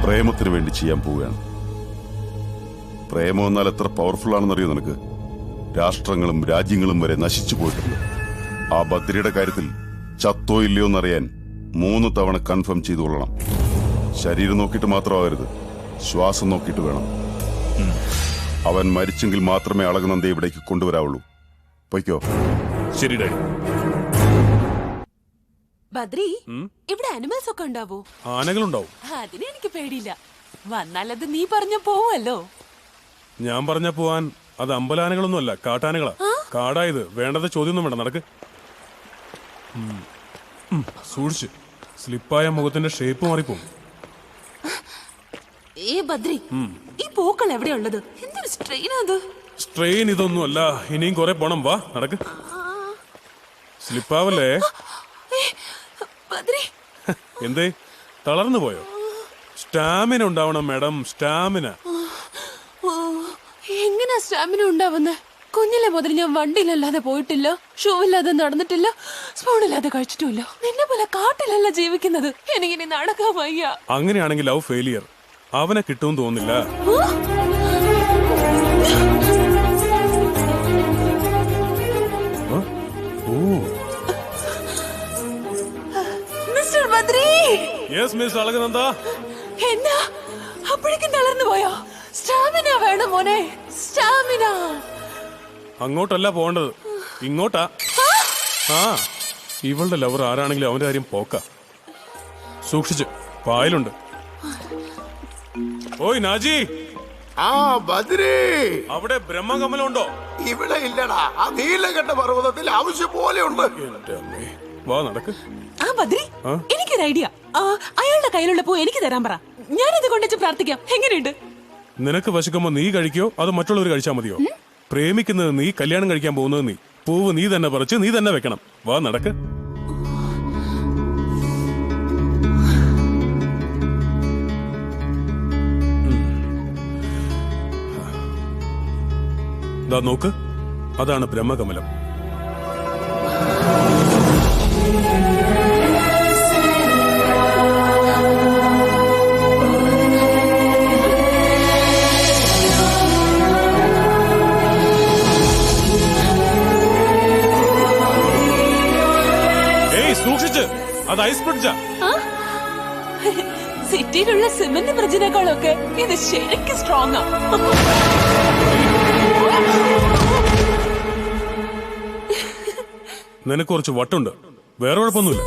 പ്രേമത്തിന് വേണ്ടി ചെയ്യാൻ പോവുകയാണ്. പ്രേമം എന്നാൽ എത്ര പവർഫുൾ ആണെന്നറിയോ നിനക്ക്? രാഷ്ട്രങ്ങളും രാജ്യങ്ങളും വരെ നശിച്ചു പോയിട്ടുണ്ട്. ആ ബദ്രിയുടെ കാര്യത്തിൽ ചത്തോ ഇല്ലയോ എന്നറിയാൻ 3 തവണ കൺഫേം ചെയ്തുകൊള്ളണം. ശരീരം നോക്കിയിട്ട് മാത്രമാകരുത്, ശ്വാസം നോക്കിയിട്ട് വേണം. അവൻ മരിച്ചെങ്കിൽ മാത്രമേ അളകനന്ദയെ ഇവിടേക്ക് കൊണ്ടുവരാവുള്ളൂ. പൊയ്ക്കോ. ശരി ഡാഡി. ബദ്രി, ഇവിടെ അനിമൽസ് ഒക്കെ ഉണ്ടാവോ? ആനകളുണ്ടാവും. അതിന് എനിക്ക് പേടിയില്ല. വന്നാലത് നീ പറഞ്ഞ പോവല്ലോ. ഞാൻ പറഞ്ഞ പോവാൻ അത് അമ്പലാനകളൊന്നും അല്ല, കാട്ടാനകളാ. കാടായത്. വേണ്ടത് ചോദ്യമൊന്നും വേണ്ട, നടക്ക്. സൂക്ഷിച്ച്, സ്ലിപ്പായ മുഖത്തിന്റെ ഷേപ്പ് മാറിപ്പോവും. ഏ ബദ്രി, ഈ പൂക്കൾ എവിടെയുള്ളത്? എന്തൊരു സ്ട്രെയിൻ അത്. സ്ട്രെയിൻ ഇതൊന്നും അല്ല, ഇനിയും കുറെ പോണം. വാ, നടക്ക്. സ്ലിപ്പാവല്ലേ? എന്തേ, തളർന്നു പോയോ? സ്റ്റാമിന ഉണ്ടാവണം മാഡം, സ്റ്റാമിന. എങ്ങനാ സ്റ്റാമിന ഉണ്ടാവുന്നേ? കുഞ്ഞിലെ മുതൽ ഞാൻ വണ്ടിയിലല്ലാതെ പോയിട്ടില്ല, ഷൂ ഇല്ലാതെ നടന്നിട്ടില്ല, സ്പൂണില്ലാതെ കഴിച്ചിട്ടില്ല. നിന്നെ പോലെ കാട്ടിലല്ല ജീവിക്കുന്നത്. എനിക്കിനി നടക്കാൻ വയ്യ. അങ്ങനെയാണെങ്കിൽ ലവ് ഫെയിലിയർ. അവനെ കിട്ടുമെന്ന് തോന്നില്ല. Mister Badri. Yes miss Alakananda. എന്നാ അപ്പോഴേക്കും തളർന്നു പോയോ? സ്റ്റാമിന വേണം മോനെ, സ്റ്റാമിന. അങ്ങോട്ടല്ല പോകേണ്ടത്, ഇങ്ങോട്ടാ. ആ, ഇവളുടെ ലവർ ആരാണെങ്കിലും അവന്റെ കാര്യം പോക്ക. സൂക്ഷിച്ച്, പായലുണ്ട്. ഓയ് നാജി. ആ ബദ്രി, അവിടെ ബ്രഹ്മകമലം ഉണ്ടോ? ഇവിടെ ഇല്ലടാ. ആ നീലകണ്ഠ പർവ്വതത്തിൽ ആവശ്യം പോലെ ഉണ്ട്. വാ, നടക്ക്. ആ ബദ്രി, എനിക്കൊരു ഐഡിയ. അയാളുടെ കയ്യിലുള്ള പൂ എനിക്ക് തരാൻ പറ. ഞാനിത് കൊണ്ടുവച്ച് പ്രാർത്ഥിക്കാം. എങ്ങനെയുണ്ട്? നിനക്ക് വിശക്കുമ്പോ നീ കഴിക്കോ അതോ മറ്റുള്ളവർ കഴിച്ചാൽ മതിയോ? പ്രേമിക്കുന്നത് നീ, കല്യാണം കഴിക്കാൻ പോകുന്നത് നീ. പൂവ് നീ തന്നെ പറിച്ച് നീ തന്നെ വെക്കണം. വാ, നടക്ക്. ദാ നോക്ക്, അതാണ് ബ്രഹ്മകമലം. സൂക്ഷിച്ച്, അത് ഐസ് പിടിച്ചാ. സിറ്റിയിലുള്ള സിമന്റ് ബ്രിഡ്ജിനേക്കാളൊക്കെ ഇത് ശരിക്കും സ്ട്രോങ് ആ. നിനക്ക് കുറച്ച് വട്ടുണ്ട്, വേറെ കുഴപ്പമൊന്നുമില്ല.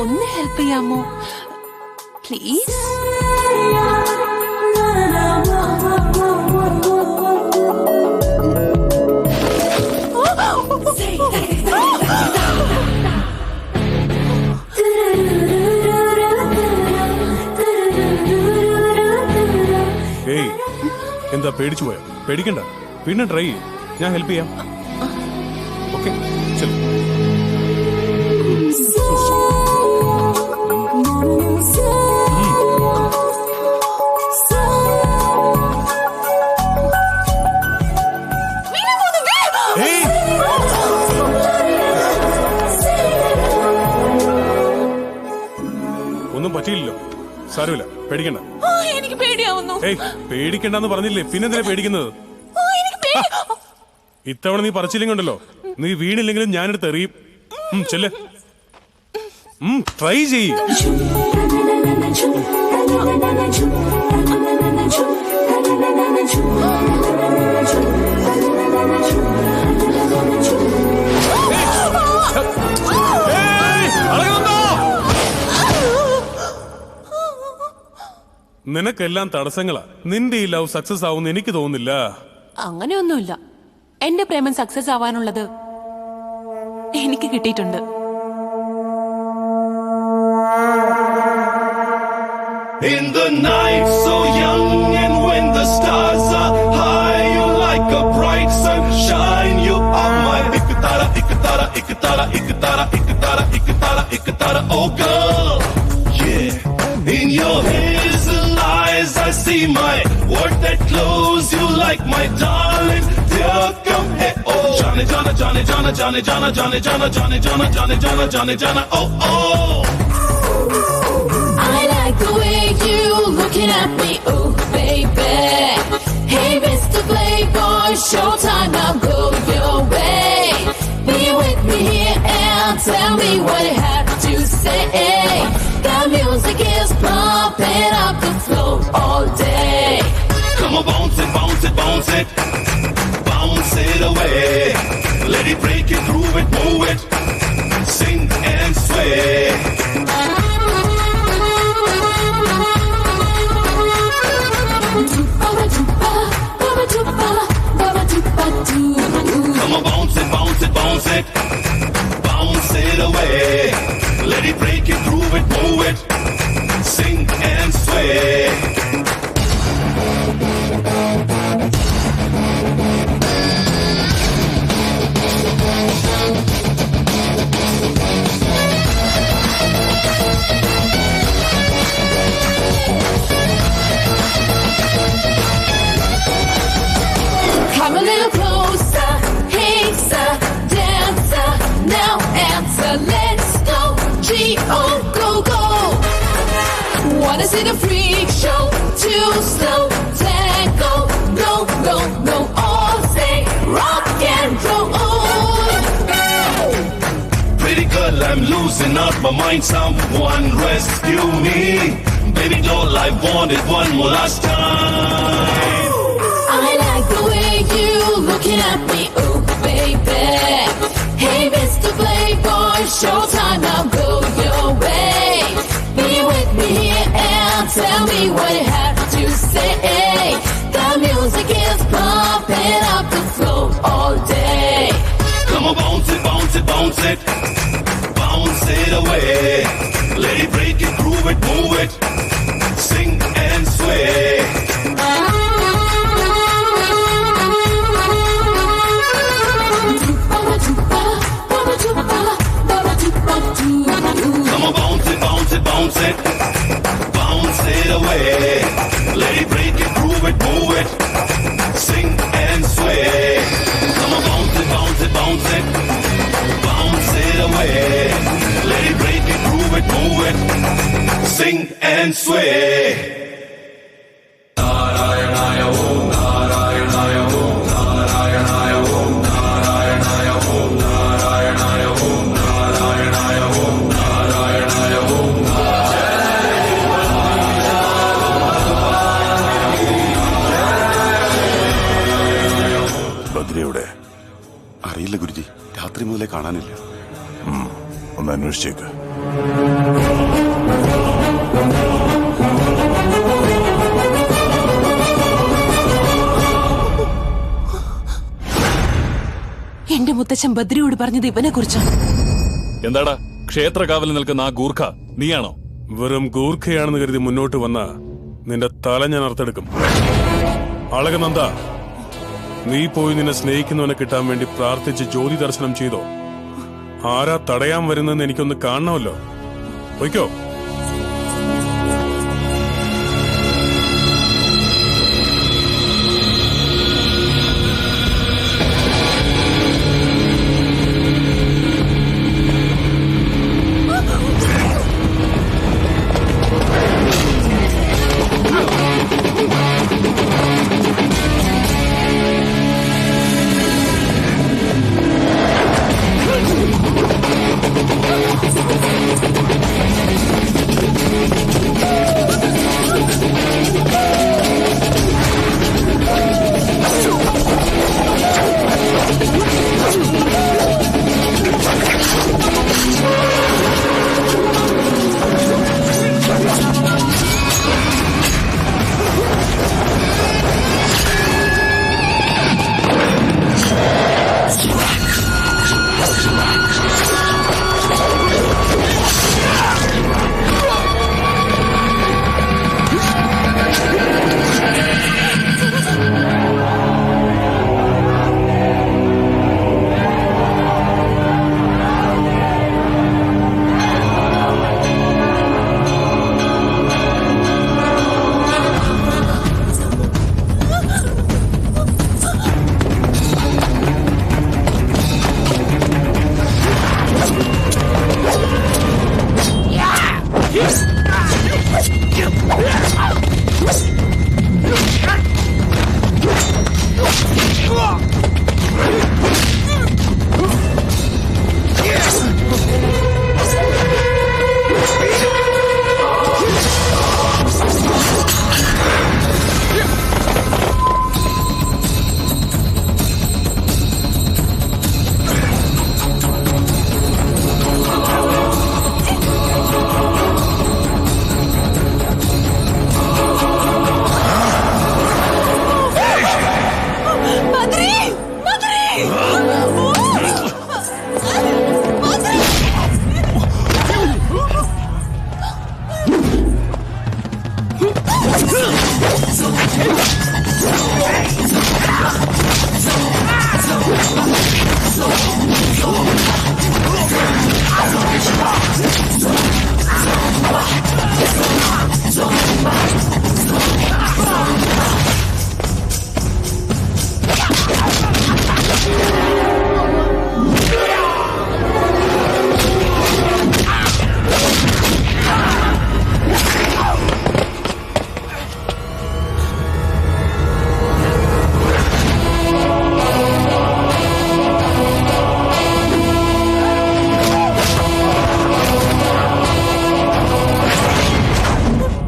ഒന്ന് ഹെൽപ്പ് ചെയ്യാമോ പ്ലീസ്? ഏയ്, എന്താ പേടിച്ചു പോയോ? പേടിക്കണ്ട, പിന്നെ ട്രൈ ചെയ്യും. ഞാൻ ഹെൽപ്പ് ചെയ്യാം. ഓക്കെ, ശരി. ഒന്നും പറ്റിയില്ലല്ലോ, സാരമില്ല, പേടിക്കണ്ട. എനിക്ക് പേടിയാവുന്നു. ഏയ്, പേടിക്കണ്ടെന്ന് പറഞ്ഞില്ലേ, പിന്നെന്തിനാ പേടിക്കുന്നത്? ഇത്തവണ നീ പറിച്ചില്ലെങ്കിണ്ടല്ലോ, നീ വീണില്ലെങ്കിലും ഞാനെടുത്ത് എറിയും. ചെല്ല്, ട്രൈ ചെയ്യ്. നിനക്കെല്ലാം തടസ്സങ്ങളാ. നിന്റെ ഈ ലവ് സക്സസ് ആവുമെന്ന് എനിക്ക് തോന്നുന്നില്ല. അങ്ങനെയൊന്നുമില്ല. എന്റെ പ്രേമം സക്സസ് ആവാനുള്ളത് എനിക്ക് കിട്ടിയിട്ടുണ്ട്. In the night so young and when the stars are high, you like a bright sunshine. You are my ikatara, ikatara, ikatara, ikatara, ikatara, ikatara, ikatara, oh girl, yeah. In your hazel eyes I see my world that close. You like my darling, dear, come here, oh. Johnny, Johnny, Johnny, Johnny, Johnny, Johnny, Johnny, Johnny, Johnny, Johnny, Johnny, Johnny, Johnny, Johnny, oh, oh. I like the way you looking at me, ooh, baby. Hey, Mr. Playboy, showtime, now go your way. Be with me here and tell me what you have to say. music is pumping up the floor all day. Come on, bounce it, bounce it, bounce it. Bounce it away. Let it break it, groove it, move it. Sing and sway. Come on, bounce it, bounce it, bounce it. Bounce it away. Let it break it, groove it, move it. Sing and sway. Come a little closer, hey sir, dancer, now answer, let's go, G-O, go, go. Wanna see the freak show, too slow, tango, go, go, go, all say, rock and roll. Pretty girl, I'm losing out my mind. Someone rescue me. Baby doll, I want it one more last time. I like the way you looking at me, ooh, baby. Hey, Mr. Playboy, showtime, now go your way. Be with me here and tell me what you have to say. The music is pumping up the floor all day. Come on, bounce it, bounce it, bounce it. Bounce it away. Let it break it, groove it, move it. Sing and sway. Come on, bounce it, bounce it, bounce it. Bounce it away. Let it break it, groove it, move it. Sing and sway. Come on, bounce it, bounce it, bounce it. Bounce it away. Let it break it, groove it, move it. Sing and sway. Narayanaya Om, Narayanaya Om, Narayanaya Om, Narayanaya Om, Narayanaya Om, Narayanaya Om, Narayanaya Om. ബദ്രിയുടെ അറിയില്ല ഗുരുജി, രാത്രി മുതലേ കാണാനില്ല. ഒന്ന് അന്വേഷിച്ചേക്ക്. എന്റെ മുത്തച്ഛൻ ബദ്രിയോട് പറഞ്ഞത് ഇവനെ കുറിച്ചാണ്. എന്താടാ ക്ഷേത്ര കാവലിൽ നിൽക്കുന്ന ആ ഗൂർഖ നീയാണോ? വെറും ഗൂർഖയാണെന്ന് കരുതി മുന്നോട്ട് വന്ന നിന്റെ തല ഞാൻ അർത്തെടുക്കും. അളകനന്ദ, നീ പോയി നിന്നെ സ്നേഹിക്കുന്നവനെ കിട്ടാൻ വേണ്ടി പ്രാർത്ഥിച്ച് ജ്യോതി ദർശനം ചെയ്തോ? ആരാ തടയാൻ വരുന്നെന്ന് എനിക്കൊന്ന് കാണണമല്ലോ. പോയിക്കോ.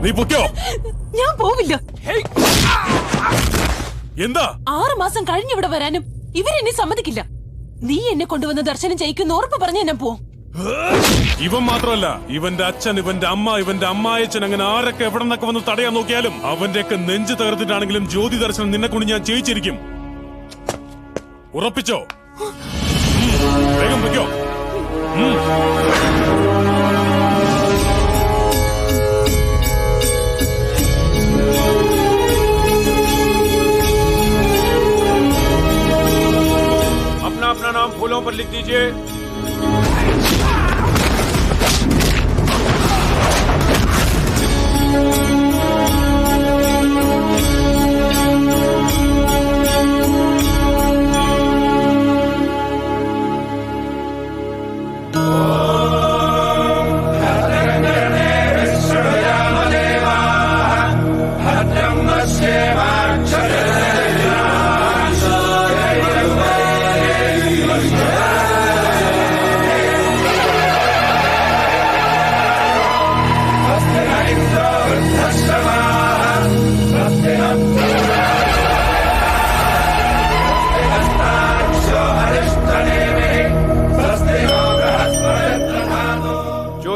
നീ പൊക്കോ. ഞാൻ പോവില്ല. എന്താ 6 മാസം കഴിഞ്ഞിവിടെ വരാനും ഇവരെന്നെ സമ്മതിക്കില്ല. നീ എന്നെ കൊണ്ടുവന്ന് ദർശനം ചെയ്യിക്കുന്ന ഉറപ്പ് പറഞ്ഞ ഞാൻ പോവും. ഇവൻ മാത്രമല്ല, ഇവന്റെ അച്ഛൻ, ഇവന്റെ അമ്മ, ഇവന്റെ അമ്മായച്ചൻ, അങ്ങനെ ആരൊക്കെ എവിടെ നിന്നൊക്കെ വന്ന് തടയാൻ നോക്കിയാലും അവന്റെയൊക്കെ നെഞ്ച് തകർത്തിട്ടാണെങ്കിലും ജ്യോതി ദർശനം നിന്നെ കൊണ്ട് ഞാൻ ചെയ്യിച്ചിരിക്കും. ഉറപ്പിച്ചോ? വേഗം പൊയ്ക്കോ. अपना अपना नाम फूलों पर लिख दीजिए।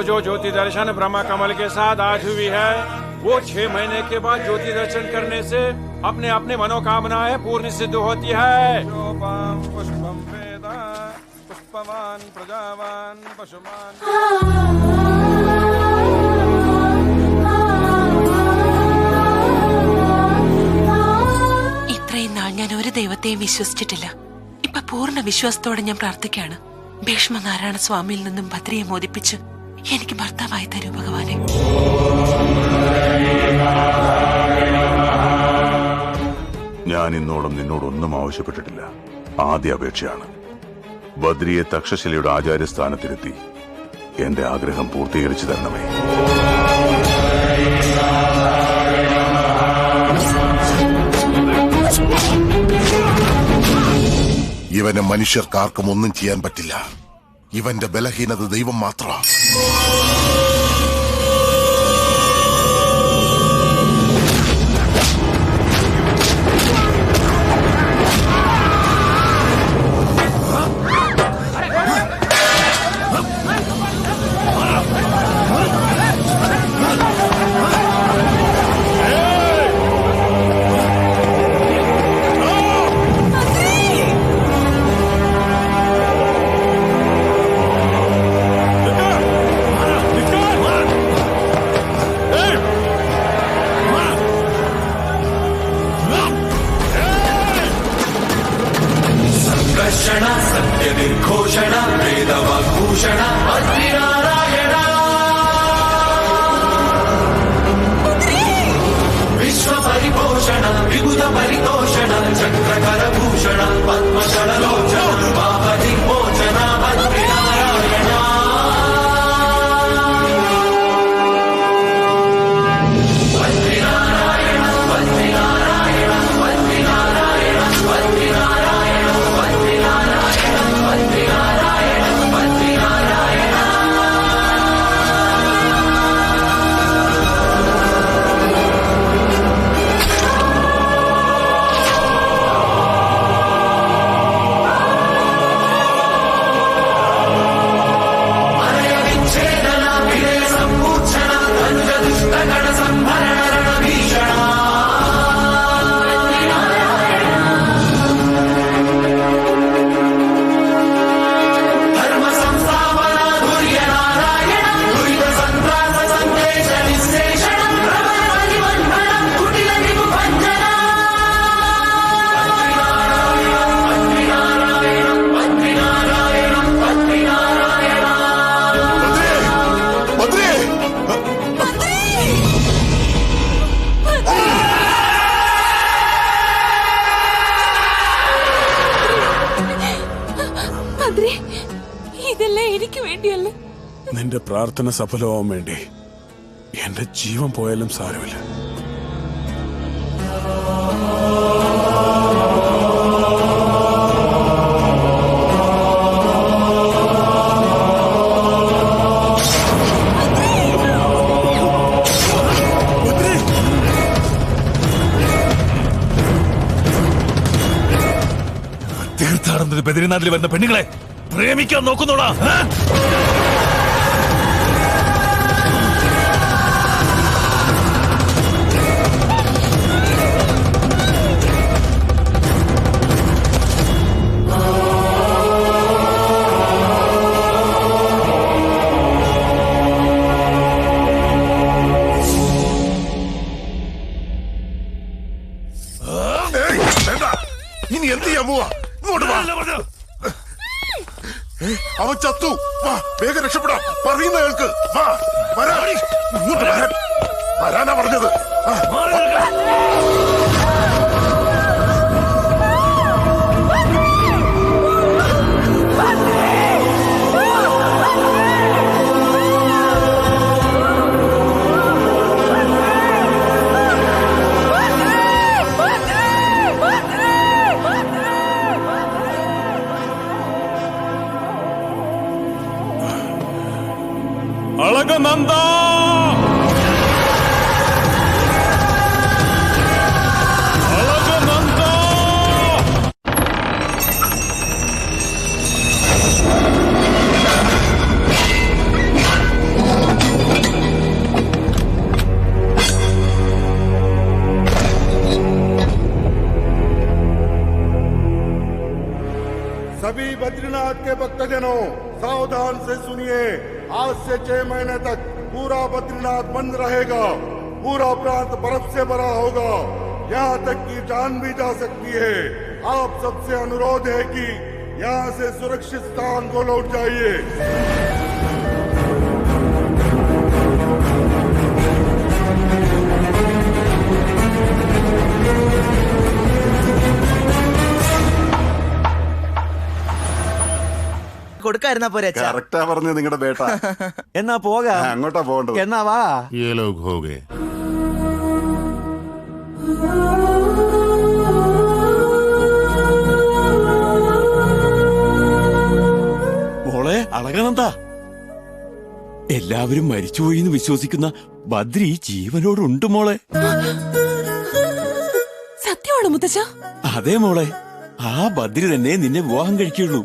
जो ज्योति दर्शन ब्रह्मा कमल के साथ आज हुई है, वो 6 महीने के बाद ज्योति दर्शन करने से अपने अपने मनोकामनाएं पूर्ण सिद्ध होती है। पुष्पम वेद पुष्पवान प्रजावान पशुमान। ഇത്രയും നാൾ ഞാൻ ഒരു ദൈവത്തെയും വിശ്വസിച്ചിട്ടില്ല. ഇപ്പൊ പൂർണ്ണ വിശ്വാസത്തോടെ ഞാൻ പ്രാർത്ഥിക്കുകയാണ്. ഭീഷ്മനാരായണ സ്വാമിയിൽ നിന്നും ഭദ്രയെ മോദിപ്പിച്ച് എനിക്ക് ഭർത്താവായി തരൂ ഭഗവാനെ. ഞാൻ ഇന്നോളം നിന്നോടൊന്നും ആവശ്യപ്പെട്ടിട്ടില്ല. ആദ്യ അപേക്ഷയാണ്. ബദ്രിയെ തക്ഷശിലയുടെ ആചാര്യസ്ഥാനത്തിരുത്തി എന്റെ ആഗ്രഹം പൂർത്തീകരിച്ചു തരണമേ. ഇവനെ മനുഷ്യർക്കാർക്കും ഒന്നും ചെയ്യാൻ പറ്റില്ല. ഇവന്റെ ബലഹീനത ദൈവം മാത്രമാണ്. सत्यनिर्घोषण वेदवाग्भूषण बद्रीनारायण विश्वपरिपोषण विबुध परितोषण चक्रकरभूषण पद्मशरलोचन पापविमोचन बद्रीनारायण। बद्रीनारायण बद्रीनारायण बद्रीनारायण बद्रीनारायण ബദ്രി, ഇതെല്ലാം എനിക്ക് വേണ്ടിയല്ലേ? നിന്റെ പ്രാർത്ഥന സഫലമാവാൻ വേണ്ടി എന്റെ ജീവൻ പോയാലും സാരമില്ല. തീർത്ഥാടനത്തിന് ബദ്രിനാഥിൽ വരുന്ന പെണ്ണുങ്ങളെ പ്രേമിക്കാൻ നോക്കുന്നോടാ. ഇനി എന്ത് ചെയ്യാൻ പോവാ? ഇങ്ങോട്ട് വാ. അവൻ ചത്തു. വാ, വേഗം രക്ഷപ്പെടാം. പറയുന്ന കേൾക്ക്. വാ, വരാൻ. ഇങ്ങോട്ട് വരാൻ. വരാനാ പറഞ്ഞത്. അളകനന്ദ, അളകനന്ദ. सभी बद्रीनाथ के भक्तजनों, सावधान से सुनिए। आज से 6 महीने तक पूरा बद्रीनाथ बंद रहेगा। पूरा प्रांत बर्फ से भरा होगा, यहाँ तक कि जान भी जा सकती है। आप सबसे अनुरोध है कि यहाँ से सुरक्षित स्थान को लौट जाइए। കൊടുക്കായിരുന്നാ പോരെ? കറക്റ്റാ പറഞ്ഞത് നിങ്ങളുടെ ബേട്ട. എന്നാ പോകാം. അങ്ങോട്ടാ പോകേണ്ടത്. എന്നാ വാ. ये लोग हो गए. മോളെ അളകനന്ദ, എല്ലാവരും മരിച്ചുപോയി എന്ന് വിശ്വസിക്കുന്ന ബദ്രി ജീവനോടുണ്ട് മോളെ. സത്യമാണോ മുത്തച്ഛ? അതെ മോളെ, ആ ബദ്രി തന്നെ നിന്നെ വിവാഹം കഴിക്കുള്ളൂ.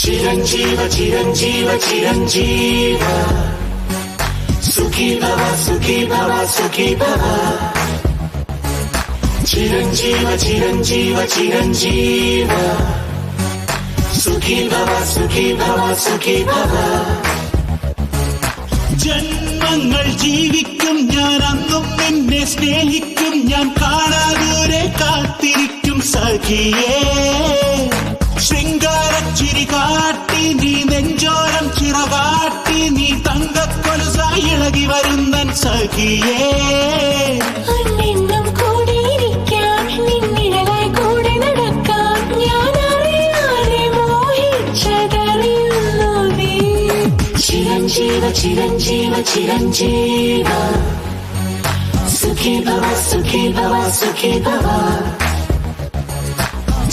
ചിരഞ്ജീവ ചിരഞ്ജീവ ചിരഞ്ജീവ, സുഖീ ഭവ സുഖീ ഭവ സുഖീ ഭവ. ചിരഞ്ജീവ ചിരഞ്ജീവ ചിരഞ്ജീവ, സുഖീ ഭവ സുഖീ ഭവ സുഖീ ഭവ. ജന്മങ്ങൾ ജീവിക്കും ഞാൻ, അന്നും നിന്നെ സ്നേഹിക്കും ഞാൻ, കാണാദൂരെ കാത്തിരിക്കും സഖിയേ. ശൃംഗാരച്ചിരി കാട്ടി നീ നെഞ്ചോരം ചിറകാട്ടി, നീ തങ്കക്കൊലുസായി ഇളകി വരുന്നൻ സഖിയേ. നിന്നും കൂടിയിരിക്കാം, നിന്നിഴലായി കൂടെ നടക്കാം, ഞാൻ അറിയാതെ മോഹിച്ചതറിയുന്നു നീ. ചിരഞ്ജീവ ചിരഞ്ജീവ ചിരഞ്ജീവ, സുഖീ ഭവ സുഖീ ഭവ സുഖീ ഭവ.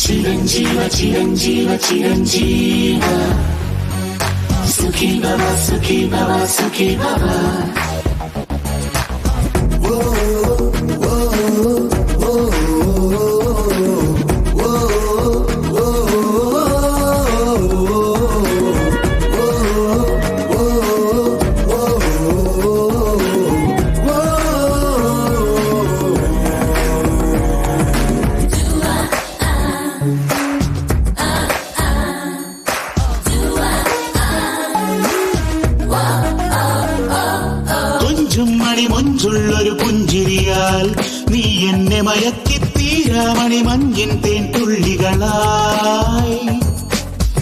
ചിരഞ്ജീവ ചിരഞ്ജീവ ചിരഞ്ജീവ, സുഖീ ഭവ സുഖീ ഭവ സുഖീ ഭവ. നീ എന്നെ മയക്കി തീരാമണി മഞ്ഞിൻ തേൻ തുള്ളികളായി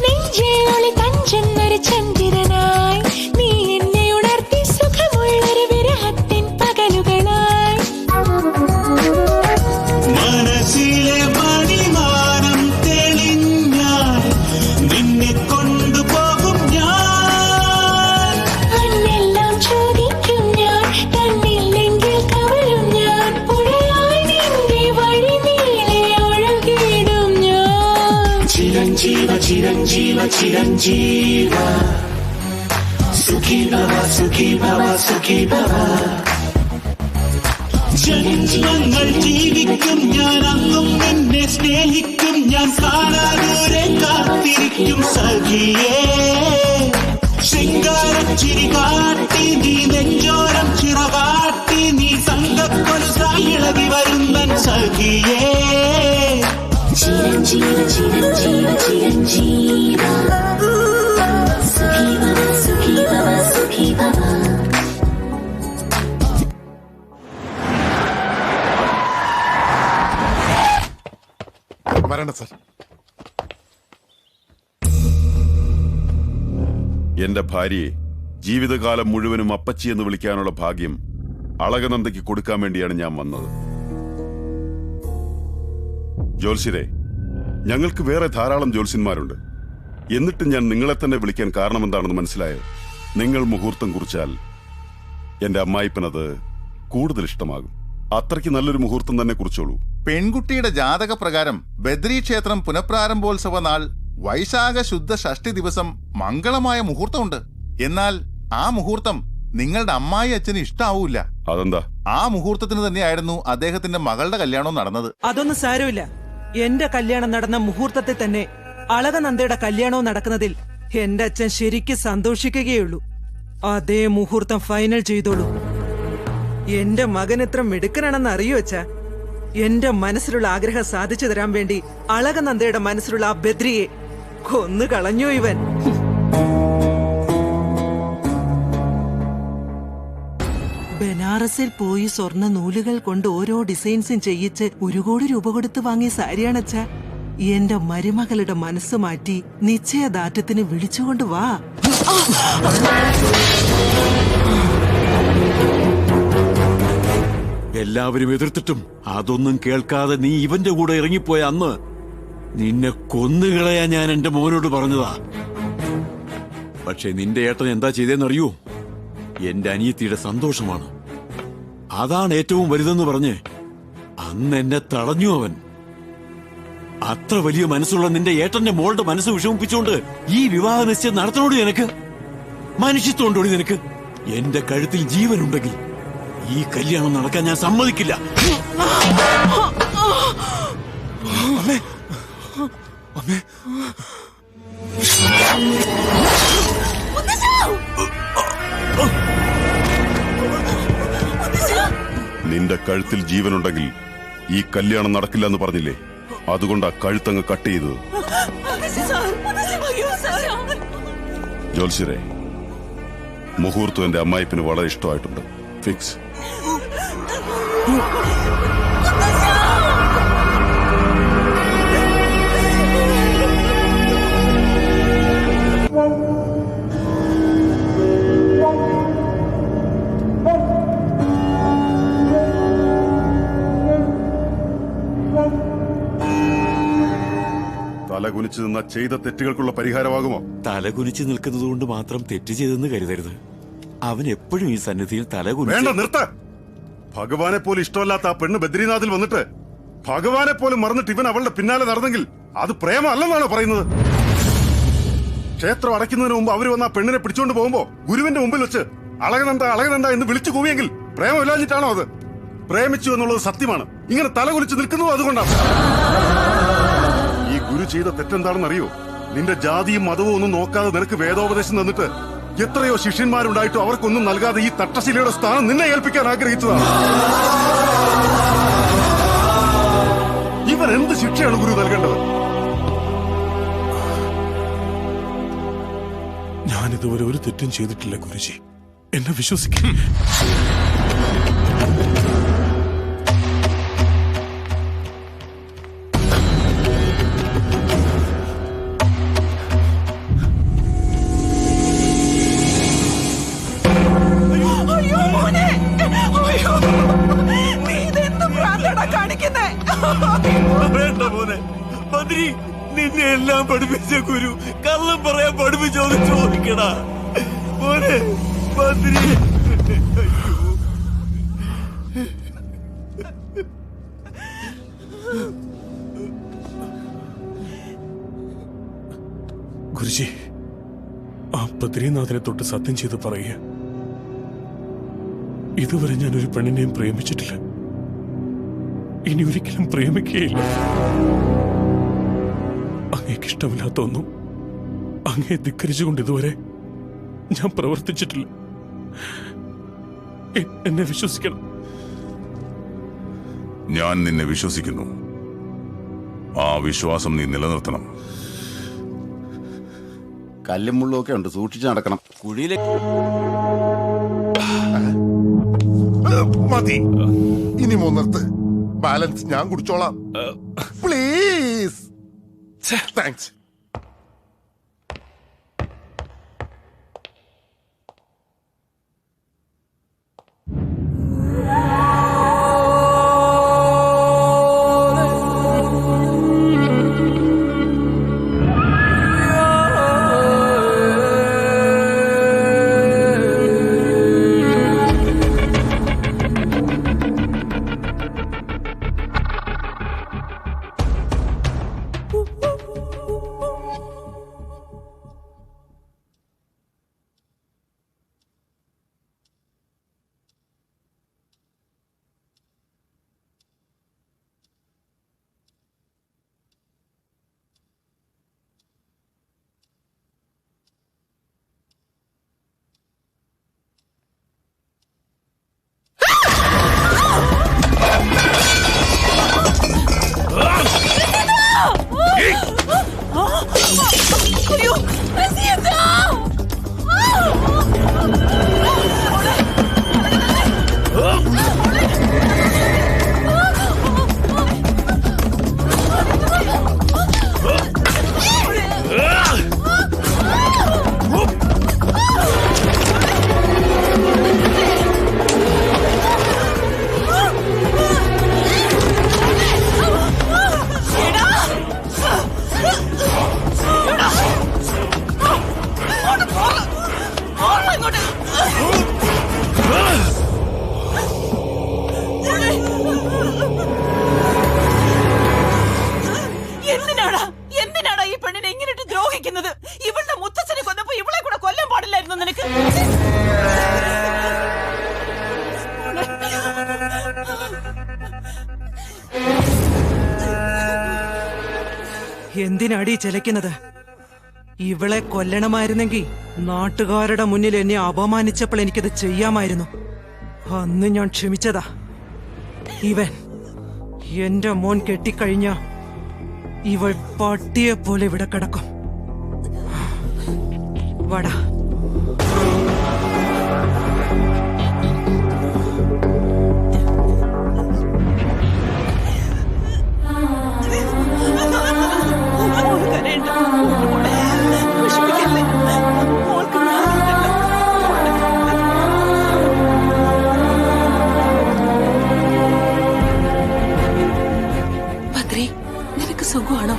നെഞ്ചേളി തഞ്ചെന്നൊരു ചന്ദ്രനായി നീ എന്നെ ഉണർത്തി സുഖമുള്ളൊരു വിരഹത്തിൻ പകലുകളായി മനസ്സിലെ മണിമാനം തെളിഞ്ഞാൽ നിന്നെ കൊണ്ടുപോകും ഞാൻ അന്നെല്ലാം ചോദിക്കും ഞാൻ കണ്ടില്ലെങ്കിൽ കവരും ഞാൻ പുഴയായി നിന്റെ വഴി നീളെ ഒഴുകിടും ഞാൻ ചിരഞ്ജീവ ചിരഞ്ജീവ ചിരഞ്ജീവ സുഖീ ഭവ സുഖീ ഭവ സുഖീ ഭവ ജന്മങ്ങൾ ജീവിക്കും ഞാൻ അന്നും നിന്നെ സ്നേഹിക്കും ഞാൻ കാണാതെ കാത്തിരിക്കും സഖിയേ ശൃംഗാരച്ചിരി കാട്ടി നീ നെഞ്ചോരം ചിറകാട്ടി നീ സംഘക്കൊലുസായി ഇളകി വരുന്നൻ സഖിയേ ചിരഞ്ജീവ ചിരഞ്ജീവ ചിരഞ്ജീവ സുഖീ ഭവ സുഖീ ഭവ സുഖീ ഭവ വരണം സാർ. എന്റെ ഭാര്യയെ ജീവിതകാലം മുഴുവനും അപ്പച്ചി എന്ന് വിളിക്കാനുള്ള ഭാഗ്യം അളകനന്ദയ്ക്ക് കൊടുക്കാൻ വേണ്ടിയാണ് ഞാൻ വന്നത്. ജോത്സ്യരെ, ഞങ്ങൾക്ക് വേറെ ധാരാളം ജ്യോത്സ്യന്മാരുണ്ട്. എന്നിട്ടും ഞാൻ നിങ്ങളെ തന്നെ വിളിക്കാൻ കാരണം എന്താണെന്ന് മനസ്സിലായോ? നിങ്ങൾ മുഹൂർത്തം കുറിച്ചാൽ എന്റെ അമ്മായിപ്പനത് കൂടുതൽ ഇഷ്ടമാകും. അത്രയ്ക്ക് നല്ലൊരു മുഹൂർത്തം തന്നെ കുറിച്ചോളൂ. പെൺകുട്ടിയുടെ ജാതക പ്രകാരം ബദ്രി ക്ഷേത്രം പുനഃപ്രാരംഭോത്സവ നാൾ വൈശാഖ ശുദ്ധ ഷഷ്ടി ദിവസം മംഗളമായ മുഹൂർത്തമുണ്ട്. എന്നാൽ ആ മുഹൂർത്തം നിങ്ങളുടെ അമ്മായി അച്ഛന് ഇഷ്ടാവൂല. അതെന്താ? ആ മുഹൂർത്തത്തിന് തന്നെയായിരുന്നു അദ്ദേഹത്തിന്റെ മകളുടെ കല്യാണം നടന്നത്. അതൊന്നും സാരമില്ല. എന്റെ കല്യാണം നടന്ന മുഹൂർത്തത്തിൽ തന്നെ അളകനന്ദയുടെ കല്യാണവും നടക്കുന്നതിൽ എന്റെ അച്ഛൻ ശരിക്കും സന്തോഷിക്കുകയുള്ളൂ. അതേ മുഹൂർത്തം ഫൈനൽ ചെയ്തോളൂ. എന്റെ മകൻ എത്ര മിടുക്കനാണെന്ന് അറിയോ അച്ഛാ? എന്റെ മനസ്സിലുള്ള ആഗ്രഹം സാധിച്ചു തരാൻ വേണ്ടി അളകനന്ദയുടെ മനസ്സിലുള്ള ആ ബദ്രിയെ കൊന്നു കളഞ്ഞു ഇവൻ. ബനാറസിൽ പോയി സ്വർണ്ണ നൂലുകൾ കൊണ്ട് ഓരോ ഡിസൈൻസും ചെയ്യിച്ച് 1 കോടി രൂപ കൊടുത്ത് വാങ്ങിയ സാരിയാണച്ചാ. എന്റെ മരുമകളുടെ മനസ്സ് മാറ്റി നിശ്ചയദാർഢ്യത്തിന് വിളിച്ചുകൊണ്ട് വാ. എല്ലാവരും എതിർത്തിട്ടും അതൊന്നും കേൾക്കാതെ നീ ഇവന്റെ കൂടെ ഇറങ്ങിപ്പോയ അന്ന് നിന്നെ കൊന്നുകളയാ ഞാൻ എന്റെ മോനോട് പറഞ്ഞതാ. പക്ഷെ നിന്റെ ഏട്ടൻ എന്താ ചെയ്തേന്നറിയൂ? എന്റെ അനിയത്തിയുടെ സന്തോഷമാണ്, അതാണ് ഏറ്റവും വലുതെന്ന് പറഞ്ഞ് അന്ന് എന്നെ തടഞ്ഞു അവൻ. അത്ര വലിയ മനസ്സുള്ള നിന്റെ ഏട്ടന്റെ മോളുടെ മനസ്സ് വിഷമിപ്പിച്ചുകൊണ്ട് ഈ വിവാഹ നിശ്ചയം നടത്തണോടി നിനക്ക്? മനുഷ്യത്വമുണ്ടോടി നിനക്ക്? എന്റെ കഴുത്തിൽ ജീവനുണ്ടെങ്കിൽ ഈ കല്യാണം നടക്കാൻ ഞാൻ സമ്മതിക്കില്ല. അമ്മേ, അമ്മേ. നിന്റെ കഴുത്തിൽ ജീവനുണ്ടെങ്കിൽ ഈ കല്യാണം നടക്കില്ല എന്ന് പറഞ്ഞില്ലേ? അതുകൊണ്ടാ കഴുത്തങ്ങ് കട്ട് ചെയ്തത്. ജോത്സ്യരെ, മുഹൂർത്തം എന്റെ അമ്മായിപ്പിന് വളരെ ഇഷ്ടമായിട്ടുണ്ട്. ഫിക്സ്. തലകുനിച്ചു നിന്ന ചെയ്ത തെറ്റുകൾക്കുള്ള പരിഹാരമാകുമോ? തലകുനിച്ച് നിൽക്കുന്നത് കൊണ്ട് മാത്രം തെറ്റ് ചെയ്തെന്ന് കരുതരുത്. അവൻ എപ്പോഴും ഈ സന്നിധിയിൽ വേണ്ട, നിർത്ത. ഭഗവാനെ പോലും ഇഷ്ടമല്ലാത്ത ആ പെണ്ണ് ബദ്രീനാഥിൽ വന്നിട്ട് ഭഗവാനെ പോലും മറന്നിട്ട് ഇവൻ അവളുടെ പിന്നാലെ നടന്നെങ്കിൽ അത് പ്രേമല്ലെന്നാണോ പറയുന്നത്? ക്ഷേത്രം അടയ്ക്കുന്നതിന് മുമ്പ് അവര് വന്ന ആ പെണ്ണിനെ പിടിച്ചുകൊണ്ട് പോകുമ്പോ ഗുരുവിന്റെ മുമ്പിൽ വെച്ച് അളകനന്ദ അളകനന്ദ എന്ന് വിളിച്ചു കൂവിയെങ്കിൽ പ്രേമമില്ലാഞ്ഞിട്ടാണോ അത്? പ്രേമിച്ചു എന്നുള്ളത് സത്യമാണ്. ഇങ്ങനെ തലകുലിച്ച് നിൽക്കുന്നതും അതുകൊണ്ടാണ്. ഈ ഗുരു ചെയ്ത തെറ്റെന്താണെന്ന് അറിയോ? നിന്റെ ജാതിയും മതവും ഒന്നും നോക്കാതെ നിനക്ക് വേദോപദേശം തന്നിട്ട് എത്രയോ ശിഷ്യന്മാരുണ്ടായിട്ടും അവർക്കൊന്നും നൽകാതെ ഈ തട്ടശിലയുടെ സ്ഥാനം നിന്നെ ഏൽപ്പിക്കാൻ ആഗ്രഹിച്ചതാണ്. ഇവൻ എന്ത് ശിക്ഷയാണ് ഗുരു നൽകേണ്ടത്? ഞാനിതുവരെ ഒരു തെറ്റും ചെയ്തിട്ടില്ല ഗുരുജി, എന്നെ വിശ്വസിക്കും. മോനെ. ബദ്രി, നിന്നെ എല്ലാം പഠിപ്പിച്ച ഗുരു കള്ളം പറയാൻ പഠിപ്പിച്ചോന്ന് ചോദിക്കടാ മോനെ. ബദ്രി, ഗുരുജി, ആ ബദ്രീനാഥനെ തൊട്ട് സത്യം ചെയ്ത് പറയുക, ഇതുവരെ ഞാൻ ഒരു പെണ്ണിനെയും പ്രേമിച്ചിട്ടില്ല, ഇനി ഒരിക്കലും പ്രേമിക്കുകയില്ല. അങ്ങേക്ക് ഇഷ്ടമില്ലാത്ത ഒന്നും അങ്ങേ ധിക്കരിച്ചുകൊണ്ട് ഇതുവരെ ഞാൻ പ്രവർത്തിച്ചിട്ടില്ല. എന്നെ വിശ്വസിക്കണം. ഞാൻ നിന്നെ വിശ്വസിക്കുന്നു. ആ വിശ്വാസം നീ നിലനിർത്തണം. കല്ലും മുള്ളും ഒക്കെ ഉണ്ട്, സൂക്ഷിച്ച് നടക്കണം. കുഴിയിലെ മതി, ഇനി മൂന്നിടത്ത് ബാലൻസ് ഞാൻ കുടിച്ചോളാം. പ്ലീസ്. താങ്ക്സ്. എന്തിനാടാ ഈ പെണ്ണിനെ ഇങ്ങനെട്ട് ദ്രോഹിക്കുന്നത്? ഇവളുടെ മുത്തച്ഛനെ കൊന്നപ്പോ ഇവളെ കൂടെ കൊല്ലാൻ പാടില്ലായിരുന്നു നിനക്ക്? എന്തിനാടി ചെലക്കുന്നത്? ഇവളെ കൊല്ലണമായിരുന്നെങ്കിൽ നാട്ടുകാരുടെ മുന്നിൽ എന്നെ അപമാനിച്ചപ്പോൾ എനിക്കത് ചെയ്യാമായിരുന്നു. അന്ന് ഞാൻ ക്ഷമിച്ചതാ. ഇവൻ എന്റെ മോൻ കെട്ടിക്കഴിഞ്ഞ ഇവൾ പട്ടിയെ പോലെ ഇവിടെ കിടക്കും. വടാ. ബദ്രി, നിനക്ക് സുഖമാണോ?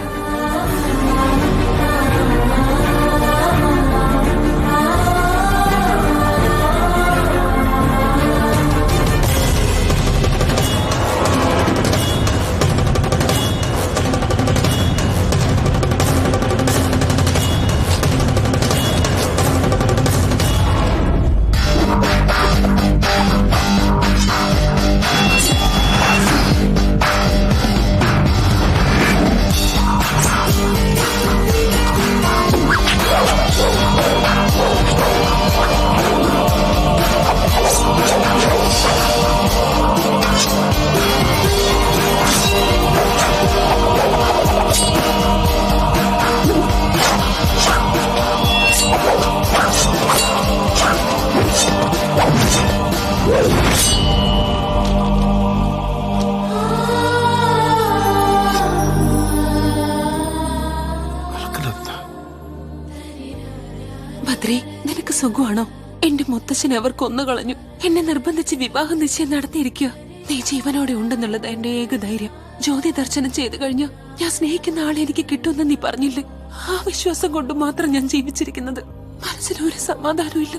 ബദ്രി, നിനക്ക് സുഖമാണോ? എന്റെ മുത്തശ്ശൻ അവർ കൊന്നുകളഞ്ഞു. എന്നെ നിർബന്ധിച്ച് വിവാഹ നിശ്ചയം നടത്തിയിരിക്കുക. നീ ജീവനോടെ ഉണ്ടെന്നുള്ളത് എന്റെ ഏക ധൈര്യം. ജ്യോതി ദർശനം ചെയ്തു കഴിഞ്ഞ് ഞാൻ സ്നേഹിക്കുന്ന ആളെ എനിക്ക് കിട്ടുമെന്ന് നീ പറഞ്ഞില്ലേ? ആ വിശ്വാസം കൊണ്ട് മാത്രം ഞാൻ ജീവിച്ചിരിക്കുന്നത്. മനസ്സിലൊരു സമാധാനവും ഇല്ല.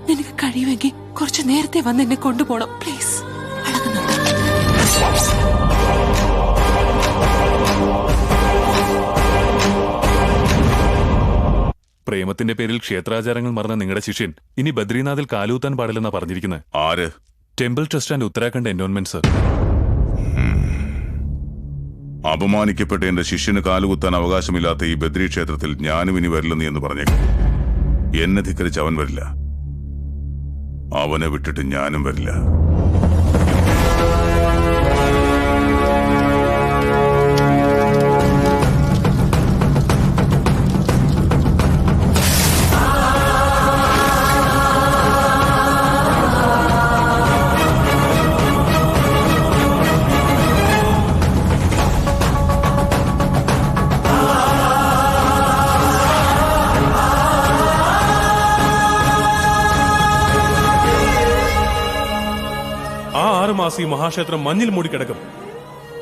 നിനക്ക് കഴിയുമെങ്കിൽ കുറച്ചു നേരത്തെ വന്ന് എന്നെ കൊണ്ടുപോകണം പ്ലീസ്. പ്രേമത്തിന്റെ പേരിൽ ക്ഷേത്രാചാരങ്ങൾ മറന്ന നിങ്ങളുടെ ശിഷ്യൻ ഇനി ബദ്രീനാഥിൽ കാലൂത്താൻ പാടില്ലെന്നാ പറഞ്ഞിരിക്കുന്നത്. ആര്? Temple trust and Uttarakhand endowment sir. അപമാനിക്കപ്പെട്ട എന്റെ ശിഷ്യന് കാലുകുത്താൻ അവകാശമില്ലാത്ത ഈ ബദ്രി ക്ഷേത്രത്തിൽ ഞാനും ഇനി വരില്ലെന്ന് എന്ന് പറഞ്ഞേക്കും. എന്നെ ധിക്കരിച്ച് അവൻ വരില്ല, അവനെ വിട്ടിട്ട് ഞാനും വരില്ല. ആ 6 മാസം ഈ മഹാക്ഷേത്രം മഞ്ഞിൽ മൂടിക്കിടക്കും.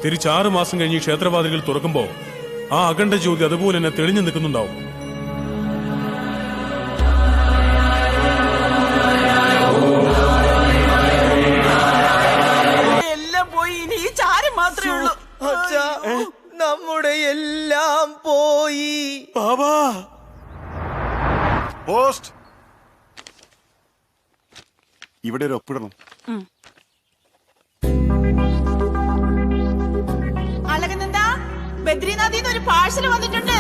തിരിച്ച് 6 മാസം കഴിഞ്ഞ് ക്ഷേത്രവാതിലുകൾ തുറക്കുമ്പോ ആ അഖണ്ഡ ജ്യോതി അതുപോലെ തന്നെ തെളിഞ്ഞു നിൽക്കുന്നുണ്ടാവും. എല്ലാം പോയി, ഇനി ഈ ചാരം മാത്രമേ ഉള്ളൂ. നമ്മുടെ എല്ലാം പോയി. ബാബാ പോസ്റ്റ് ഇവിടെ ഒരു ഒപ്പിടണം. അളകനന്ദ, ബദ്രീനാഥിന്ന് ഒരു പാഴ്സൽ വന്നിട്ടുണ്ട്.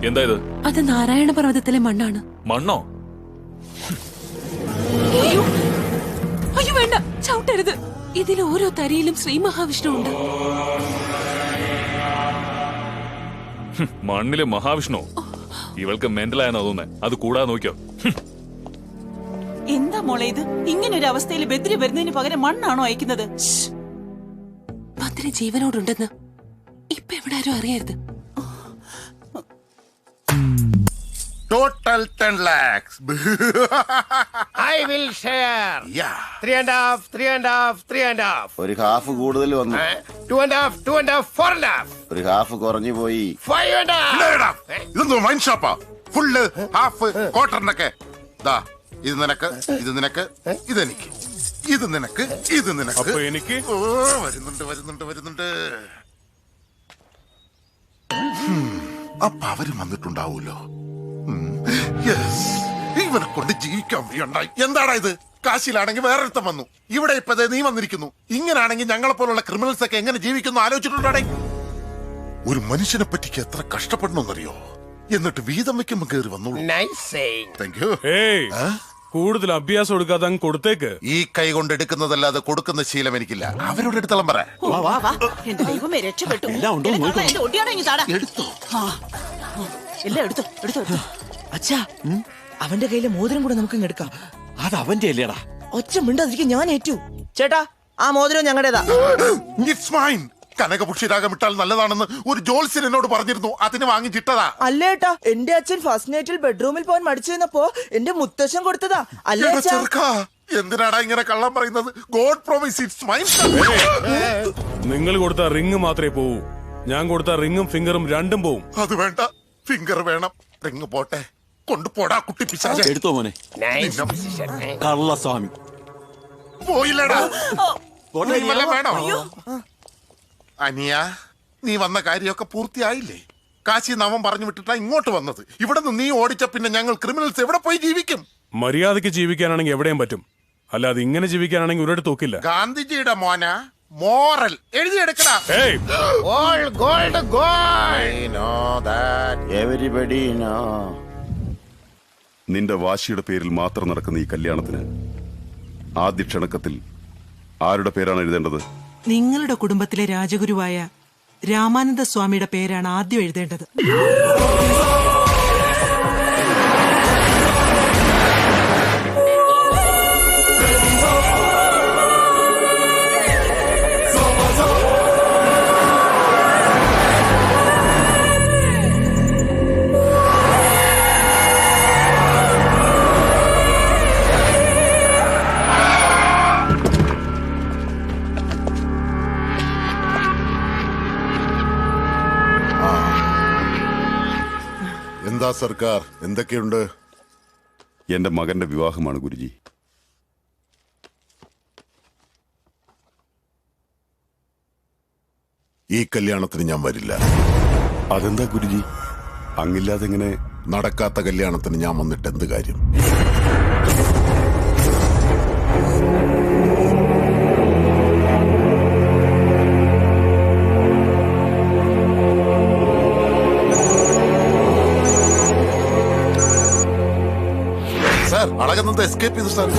എന്താ ഇത്? അത് നാരായണ പർവ്വതത്തിലെ മണ്ണാണ്. മണ്ണോ? അയ്യോ അയ്യോ വേണ്ട, ചവിട്ടരുത്. ഇതിൽ ഓരോ തരിയിലും ശ്രീ മഹാവിഷ്ണു ഉണ്ട്. മണ്ണിലെ മഹാവിഷ്ണു? ഇവൾക്ക് മെന്റലായെന്നാ തോന്നുന്നത്. അത് കൂടാതെ നോക്കിയോ. എന്താ മോളെ ഇത്? ഇങ്ങനെ ഒരു അവസ്ഥയിൽ ബദ്രി വരുന്നതിന് പകരം മണ്ണാണോ അയക്കുന്നത്? ബദ്രി ജീവനോടുണ്ടെന്ന് ഇപ്പൊ എവിടെ ആരും അറിയരുത്. Total 10 lakhs. I will share. Yeah. 3.5, 3.5, 3.5. ഒരു ഹാഫ് കൂടുതൽ വന്നു. 2.5, 2.5, 4.5. ഒരു ഹാഫ് കുറഞ്ഞു പോയി. 5.5. ഇതൊന്നും വൈൻ ഷോപ്പാ? ഫുള്ള് ഹാഫ് ക്വാർട്ടറിനൊക്കെ. ദാ ഇത് നിനക്ക്, ഇത് നിനക്ക്, ഇതെനിക്ക്, ഇത് നിനക്ക്, ഇത് നിനക്ക്. അപ്പൊ എനിക്ക് വരുന്നുണ്ട് വരുന്നുണ്ട് വരുന്നുണ്ട്. അപ്പൊ അവരും വന്നിട്ടുണ്ടാവൂലോ. ഇവനെ കൊണ്ട് ജീവിക്കാൻ വയ്യണ്ടായി. എന്താടാ ഇത്? കാശിയിലാണെങ്കിൽ വേറൊരുത്തം വന്നു, ഇവിടെ ഇപ്പൊ നീ വന്നിരിക്കുന്നു. ഇങ്ങനാണെങ്കിൽ ഞങ്ങളെ പോലുള്ള ക്രിമിനൽസ് ഒക്കെ എങ്ങനെ ജീവിക്കുന്നു ആലോചിച്ചിട്ടുണ്ടാടേ? ഒരു മനുഷ്യനെ പറ്റിക്ക് എത്ര കഷ്ടപ്പെടണമെന്നറിയോ? എന്നിട്ട് വീതം വെക്കുമ്പോ കയറി വന്നോളൂ. Thank you. കൂടുതൽ അഭ്യാസം എടുക്കാതെ അങ്ങ് കൊടുത്തേക്ക്. ഈ കൈ കൊണ്ട് എടുക്കുന്നതല്ലാതെ കൊടുക്കുന്ന ശീലം എനിക്കില്ല. അവരോട് എടുത്തോളം പറ. എന്റെ ദൈവമേ, രക്ഷപ്പെട്ടു. എടുത്തോ, എല്ലാം എടുത്തോ, എടുത്തോ. അച്ഛാ, അവന്റെ കയ്യിലെ മോതിരം കൂടെ നമുക്ക് എടുക്കാം. അത് അവന്റെ അല്ലേടാ. ഒച്ച മിണ്ടാതിരിക്കും, ഞാൻ ഏറ്റു. ചേട്ടാ, ആ മോതിരം ഞങ്ങളുടേതാ. It's mine. കനകപുഷിരാഗം ഇട്ടാൽ നല്ലതാണെന്ന് ഒരു ജോത്സ്യൻ എന്നോട് പറഞ്ഞിരുന്നു. അതിന് വാങ്ങിച്ചിട്ടതാ. അല്ലേട്ടാ, എന്റെ അച്ഛൻ ഫസ്റ്റ് നൈറ്റിൽ ബെഡ്റൂമിൽ പോകാൻ മടിച്ചു നിന്നപ്പോ എന്റെ മുത്തശ്ശൻ കൊടുത്തതാ. അല്ലേ എന്തിനാടാ ഇങ്ങനെ കള്ളം പറയുന്നത്? God promise it's mine. നിങ്ങൾ കൊടുത്ത റിങ് മാത്രമേ പോവൂ. ഞാൻ കൊടുത്ത റിങ്ങും ഫിംഗറും രണ്ടും പോവും. അത് വേണ്ട, ഫിംഗർ വേണം. റിങ് പോട്ടെ, കൊണ്ടുപോടാ കുട്ടി പിശാചേ. എടുത്തോ മോനെ. കള്ളസ്വാമി പോയില്ലടാ. വേണോ? അനിയ, നീ വന്ന കാര്യമൊക്കെ പൂർത്തിയായില്ലേ? കാശി നാമം പറഞ്ഞു വിട്ടിട്ടാ ഇങ്ങോട്ട് വന്നത്. ഇവിടെ നിന്ന് നീ ഓടിച്ച പിന്നെ ഞങ്ങൾ ക്രിമിനൽസ് എവിടെ പോയി ജീവിക്കും? മര്യാദക്ക് ജീവിക്കാനാണെങ്കിൽ എവിടെയും പറ്റും, അല്ലാതെ ഇങ്ങനെ ജീവിക്കാനാണെങ്കിൽ ഒരിടത്ത് നോക്കില്ല. ഗാന്ധിജിയുടെ മോന moral എഴുതിയെടുക്കടാ. All gold, gold. I know that. Everybody know. നിന്റെ വാശിയുടെ പേരിൽ മാത്രം നടക്കുന്ന ഈ കല്യാണത്തിന് ആദ്യ ക്ഷണക്കത്തിൽ ആരുടെ പേരാണ് എഴുതേണ്ടത്? നിങ്ങളുടെ കുടുംബത്തിലെ രാജഗുരുവായ രാമാനന്ദ സ്വാമിയുടെ പേരാണ് ആദ്യം എഴുതേണ്ടത്. എന്താ സർക്കാർ, എന്തൊക്കെയുണ്ട്? എന്റെ മകന്റെ വിവാഹമാണ് ഗുരുജി. ഈ കല്യാണത്തിന് ഞാൻ വരില്ല. അതെന്താ ഗുരുജി? അങ്ങില്ലാതെ എങ്ങനെ? നടക്കാത്ത കല്യാണത്തിന് ഞാൻ വന്നിട്ട് എന്ത് കാര്യം? സാർ അളകുന്നത് എസ്കേപ്പ് ചെയ്തു സാർ.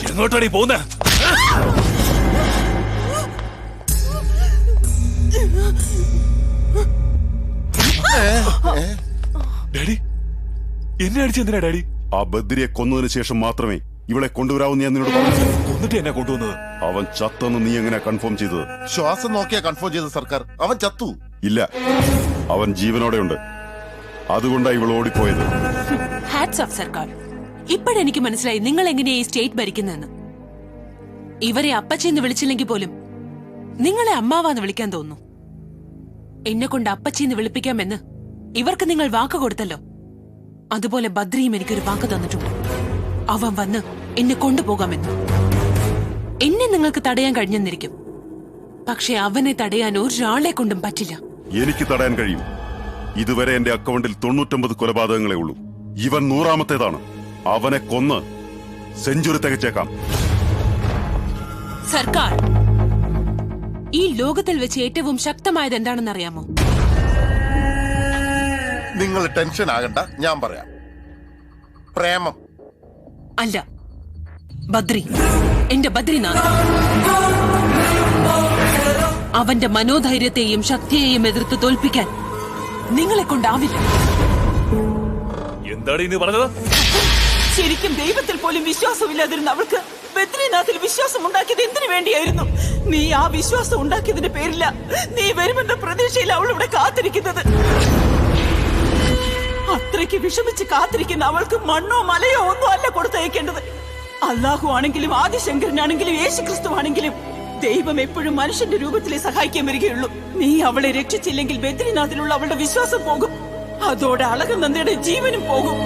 എങ്ങോട്ടാണ് ഈ പോകുന്നത്? ഡാഡി എന്നെ അടിച്ചെന്തിനാ ഡാഡി? ആ ബദ്രിയെ കൊന്നതിന് ശേഷം മാത്രമേ ഇവളെ കൊണ്ടുവരാമെന്ന് ഞാൻ നിന്നോട് പറഞ്ഞു. എന്നിട്ട് എന്നെ കൊണ്ടുവന്നത്? അവൻ ചത്തെന്ന് നീ എങ്ങനെ കൺഫേം ചെയ്തത്? ശ്വാസം നോക്കിയാ കൺഫേം ചെയ്ത സർക്കാർ. അവൻ ചത്തു. ഇല്ല, അവൻ ജീവനോടെയുണ്ട്. അതുകൊണ്ടാണ് ഇവൾ ഓടിപ്പോയത്. ഹാറ്റ്സ് ഓഫ് സർക്കാർ. ഇപ്പോഴെനിക്ക് മനസ്സിലായി നിങ്ങൾ എങ്ങനെയാ ഈ സ്റ്റേറ്റ് ഭരിക്കുന്നതെന്ന്. ഇവരെ അപ്പച്ചിന്ന് വിളിച്ചില്ലെങ്കിൽ പോലും നിങ്ങളെ അമ്മാവാന്ന് വിളിക്കാൻ തോന്നുന്നു. എന്നെ കൊണ്ട് അപ്പച്ചിന്ന് വിളിപ്പിക്കാമെന്ന് ഇവർക്ക് നിങ്ങൾ വാക്ക് കൊടുത്തല്ലോ. അതുപോലെ ബദ്രിയും എനിക്കൊരു വാക്ക് തന്നിട്ടുണ്ട്. അവൻ വന്ന് എന്നെ കൊണ്ടുപോകാമെന്ന്. എന്നെ നിങ്ങൾക്ക് തടയാൻ കഴിഞ്ഞെന്നിരിക്കും, പക്ഷെ അവനെ തടയാൻ ഒരാളെ കൊണ്ടും പറ്റില്ല. എനിക്ക് തടയാൻ കഴിയും. ഇതുവരെ എന്റെ അക്കൗണ്ടിൽ 99 കൊലപാതകങ്ങളേ ഉള്ളൂ. ഇവൻ 100ാമത്തേതാണ്. അവനെ കൊന്ന് സെഞ്ചുറി തികച്ചേക്കാം. സർക്കാർ, ഈ ലോകത്തിൽ വെച്ച് ഏറ്റവും ശക്തമായത് എന്താണെന്ന് അറിയാമോ? നിങ്ങൾ ടെൻഷൻ ആകണ്ട, ഞാൻ പറയാം. പ്രേമം അല്ല, ബദ്രി. എന്റെ ബദ്രിനാഥ്. അവന്റെ മനോധൈര്യത്തെയും ശക്തിയെയും എതിർത്ത് തോൽപ്പിക്കാൻ നിങ്ങളെ കൊണ്ടാവില്ല. എന്താണ് ഇന്ന് പറഞ്ഞത്? ശരിക്കും ദൈവത്തിൽ പോലും വിശ്വാസമില്ലാതിരുന്ന അവൾക്ക് ബദ്രിനാഥിൽ വിശ്വാസം ഉണ്ടാക്കിയത് എന്തിനു വേണ്ടിയായിരുന്നു? നീ ആ വിശ്വാസം ഉണ്ടാക്കിയതിന്റെ പേരില്ല നീ വരുമെന്ന പ്രതീക്ഷയിൽ അവൾ ഇവിടെ കാത്തിരിക്കുന്നത്. അത്രയ്ക്ക് വിഷമിച്ച് കാത്തിരിക്കുന്ന അവൾക്ക് മണ്ണോ മലയോ ഒന്നും അല്ല കൊടുത്തയക്കേണ്ടത്. അല്ലാഹു ആണെങ്കിലും ആദിശങ്കരനാണെങ്കിലും യേശുക്രിസ്തു ആണെങ്കിലും ദൈവം എപ്പോഴും മനുഷ്യന്റെ രൂപത്തിലെ സഹായിക്കാൻ വരികയുള്ളൂ. നീ അവളെ രക്ഷിച്ചില്ലെങ്കിൽ ബദ്രിനാഥിലുള്ള അവളുടെ വിശ്വാസം പോകും. അതോടെ അളകനന്ദയുടെ ജീവനും പോകും.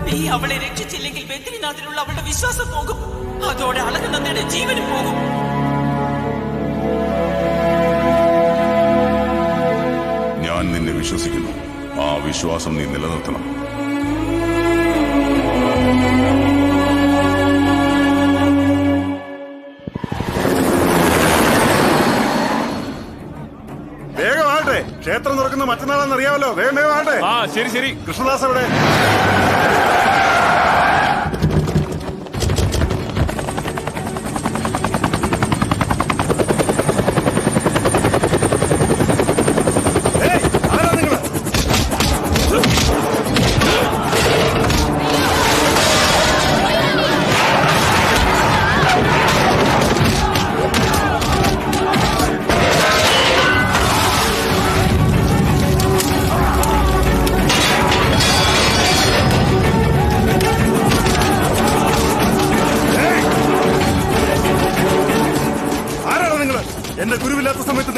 നീ അവളെ രക്ഷിച്ചില്ലെങ്കിൽ ബദ്രിനാഥിലുള്ള അവളുടെ വിശ്വാസം പോകും. അതോടെ അളകനന്ദയുടെ ജീവനും പോകും. ഞാൻ നിന്നെ വിശ്വസിക്കുന്നു. ആ വിശ്വാസം നീ നിലനിർത്തണം. വേഗമാകട്ടെ, ക്ഷേത്രം തുറക്കുന്ന മറ്റന്നാളെന്ന് അറിയാമല്ലോ. വേഗം വേഗമാകട്ടെ. ആ ശരി ശരി. കൃഷ്ണദാസ് എവിടെ?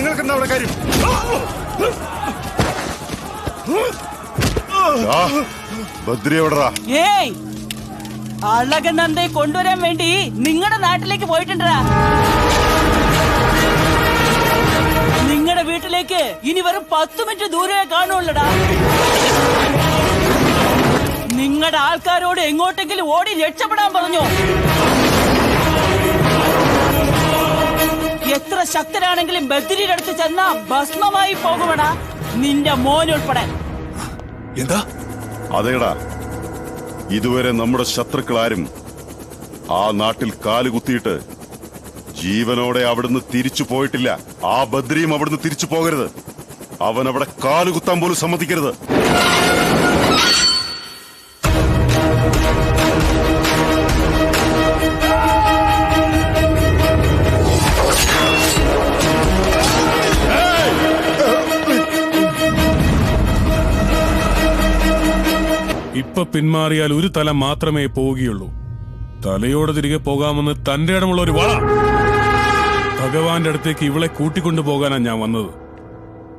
നിങ്ങൾക്ക് എന്താ അവിടെ കാര്യം? ബദ്രി എവിടെടാ? ഏയ്, അളകനന്ദയെ കൊണ്ടുവരാൻ വേണ്ടി നിങ്ങളുടെ നാട്ടിലേക്ക് പോയിട്ടുണ്ടാ. നിങ്ങളുടെ വീട്ടിലേക്ക് ഇനി വെറും 10 മിനിറ്റ് ദൂരെ കാണുള്ളടാ. നിങ്ങളുടെ ആൾക്കാരോട് എങ്ങോട്ടെങ്കിലും ഓടി രക്ഷപ്പെടാൻ പറഞ്ഞു. എത്ര ശക്തരാണെങ്കിലും ബദ്രിയുടെ അടുത്ത് ചെന്നാ ഭസ്മമായി പോകുമടാ, നിന്റെ മോനുൾപ്പെടെ. എന്താ? അതേടാ, ഇതുവരെ നമ്മുടെ ശത്രുക്കളാരും ആ നാട്ടിൽ കാലുകുത്തിയിട്ട് ജീവനോടെ അവിടുന്ന് തിരിച്ചു പോയിട്ടില്ല. ആ ബദ്രിയും അവിടുന്ന് തിരിച്ചു പോകരുത്. അവൻ അവിടെ കാലുകുത്താൻ പോലും സമ്മതിക്കരുത്. ഇപ്പൊ പിന്മാറിയാൽ ഒരു തല മാത്രമേ പോവുകയുള്ളൂ. തലയോടെ തിരികെ പോകാമെന്ന് തന്റെ ഇടമുള്ള ഒരു വള. ഭഗവാന്റെ അടുത്തേക്ക് ഇവളെ കൂട്ടിക്കൊണ്ടു പോകാനാ ഞാൻ വന്നത്.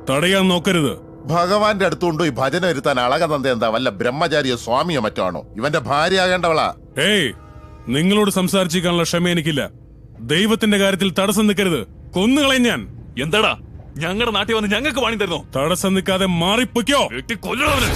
തടയാൻ നോക്കരുത്. ഭഗവാന്റെ അടുത്തുകൊണ്ടു ഈ ഭജന വരുത്താൻ അളകനന്ദ എന്താ വല്ല ബ്രഹ്മചാരിയോ സ്വാമിയോ മറ്റോ ആണോ? ഇവന്റെ ഭാര്യയാകേണ്ടവളാ. ഏയ്, നിങ്ങളോട് സംസാരിച്ചിരിക്കാനുള്ള ക്ഷമ എനിക്കില്ല. ദൈവത്തിന്റെ കാര്യത്തിൽ തടസ്സം നിൽക്കരുത്. കൊന്നുകളയും ഞാൻ. എന്താടാ, ഞങ്ങളുടെ നാട്ടിൽ വന്ന് ഞങ്ങൾക്ക് പണി തരുന്നോ? തടസ്സം നിൽക്കാതെ മാറിപ്പൊയ്ക്കോ. കൊല്ലണവന്.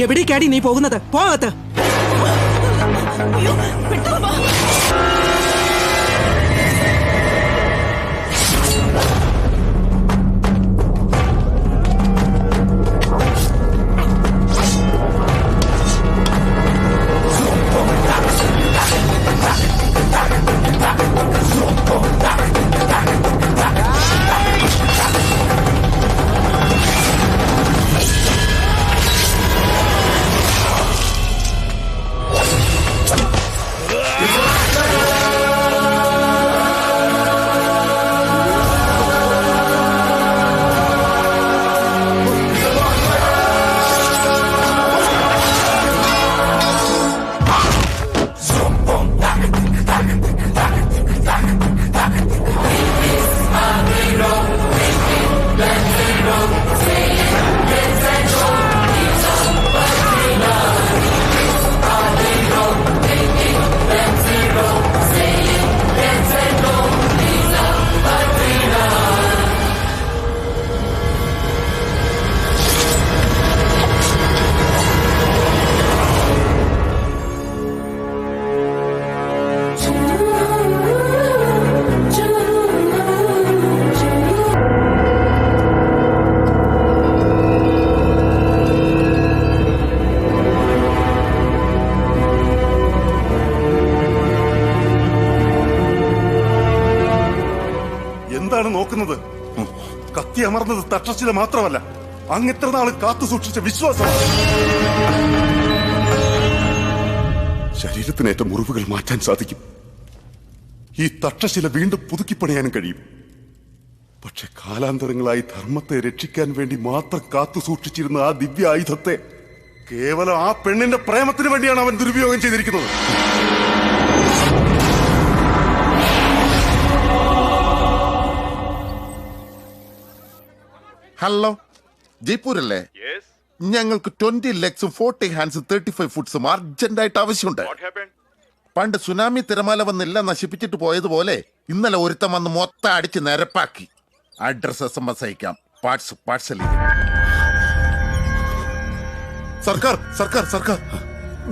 എവിടേക്കാടി നീ പോകുന്നത്? പോകത്ത്. എന്താണ് നോക്കുന്നത്? കത്തി അമർന്നത് തക്ഷശില മാത്രമല്ല, അങ്ങിത്ര നാൾ കാത്തു സൂക്ഷിച്ച വിശ്വാസം. ശരീരത്തിനേറ്റ മുറിവുകൾ മാറ്റാൻ സാധിക്കും. ഈ തക്ഷശില വീണ്ടും പുതുക്കിപ്പണിയാനും കഴിയും. പക്ഷെ കാലാന്തരങ്ങളായി ധർമ്മത്തെ രക്ഷിക്കാൻ വേണ്ടി മാത്രം കാത്തു സൂക്ഷിച്ചിരുന്ന ആ ദിവ്യ ആയുധത്തെ കേവലം ആ പെണ്ണിന്റെ പ്രേമത്തിന് വേണ്ടിയാണ് അവൻ ദുരുപയോഗം ചെയ്തിരിക്കുന്നത്. ഹലോ, ജയ്പൂരല്ലേ? ഞങ്ങൾക്ക് 20 legs 40 hands 35 foots അർജന്റായിട്ട് ആവശ്യമുണ്ട്. പണ്ട് സുനാമി തിരമാല വന്നില്ല നശിപ്പിച്ചിട്ട് പോയതുപോലെ ഇന്നലെ ഒരുത്തം വന്ന് മൊത്തം അടിച്ച് നിരപ്പാക്കി. അഡ്രസ് SMS അയക്കാം, പാഴ്സൽ. സർക്കാർ സർക്കാർ സർക്കാർ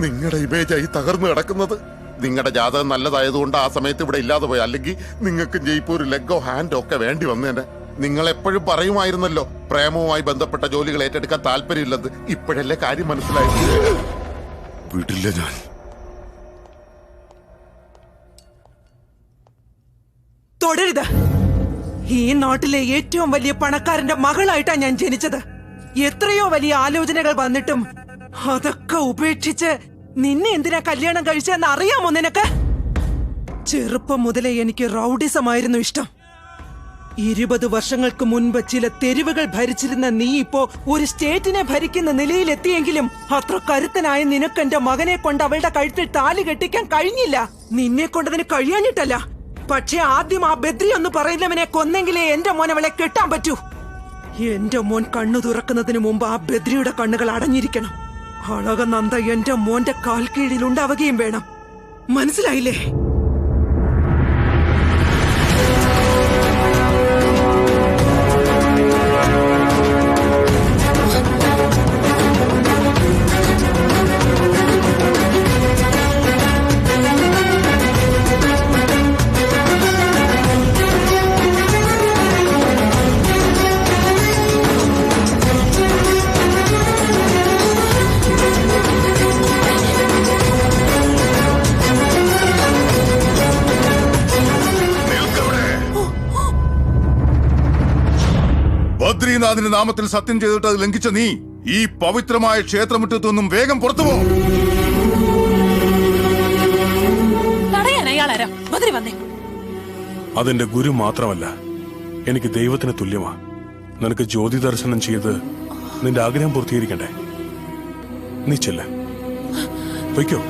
നിങ്ങളുടെ ഇമേജായി തകർന്നു കിടക്കുന്നത്. നിങ്ങളുടെ ജാതകം നല്ലതായതുകൊണ്ട് ആ സമയത്ത് ഇവിടെ ഇല്ലാതെ പോയി, അല്ലെങ്കിൽ നിങ്ങൾക്ക് ജയ്പൂർ ലെഗോ ഹാൻഡോ ഒക്കെ വേണ്ടി വന്നേനെ. നിങ്ങൾ എപ്പോഴും പറയുമായിരുന്നല്ലോ പ്രേമവുമായി ബന്ധപ്പെട്ട ജോലികൾ ഏറ്റെടുക്കാൻ താല്പര്യമില്ലെന്ന്. ഇപ്പോഴല്ലേ കാര്യം മനസ്സിലായി. വിടില്ല ഞാൻ. തുടരുത്. ഈ നാട്ടിലെ ഏറ്റവും വലിയ പണക്കാരന്റെ മകളായിട്ടാ ഞാൻ ജനിച്ചത്. എത്രയോ വലിയ ആലോചനകൾ വന്നിട്ടും അതൊക്കെ ഉപേക്ഷിച്ച് നിന്നെ എന്തിനാ കല്യാണം കഴിച്ചെന്ന് അറിയാമോ നിനക്ക്? ചെറുപ്പം മുതലേ എനിക്ക് റൗഡിസമായിരുന്നു ഇഷ്ടം. 20 വർഷങ്ങൾക്ക് മുൻപ് ചില തെരുവുകൾ ഭരിച്ചിരുന്ന നീ ഇപ്പോ ഒരു സ്റ്റേറ്റിനെ ഭരിക്കുന്ന നിലയിലെത്തിയെങ്കിലും അത്ര കരുത്തനായ നിനക്ക് എന്റെ മകനെ കൊണ്ട് അവളുടെ കഴുത്തിൽ താലി കെട്ടിക്കാൻ കഴിഞ്ഞില്ല. നിന്നെ കൊണ്ടതിന് കഴിയാഞ്ഞിട്ടല്ല, പക്ഷെ ആദ്യം ആ ബദ്രി എന്ന് പറയുന്നവനെ കൊന്നെങ്കിലേ എന്റെ മോൻ അവളെ കെട്ടാൻ പറ്റൂ. എന്റെ മോൻ കണ്ണു തുറക്കുന്നതിന് മുമ്പ് ആ ബദ്രിയുടെ കണ്ണുകൾ അടഞ്ഞിരിക്കണം. അളകനന്ദ എന്റെ മോന്റെ കാൽ കീഴിൽ ഉണ്ടാവുകയും വേണം. മനസ്സിലായില്ലേ? ബദ്രീനാഥിന്റെ നാമത്തിൽ സത്യം ചെയ്തിട്ട് അത് ലംഘിച്ച നീ ഈ പവിത്രമായ ക്ഷേത്രമുറ്റത്തൊന്നും വേഗം പുറത്തു പോകും. അതെന്റെ ഗുരു മാത്രമല്ല, എനിക്ക് ദൈവത്തിന് തുല്യമാ. നിനക്ക് ജ്യോതി ദർശനം ചെയ്ത് നിന്റെ ആഗ്രഹം പൂർത്തീകരിക്കണ്ടേ? നീ ചെല്ല, പൊയ്ക്കോ.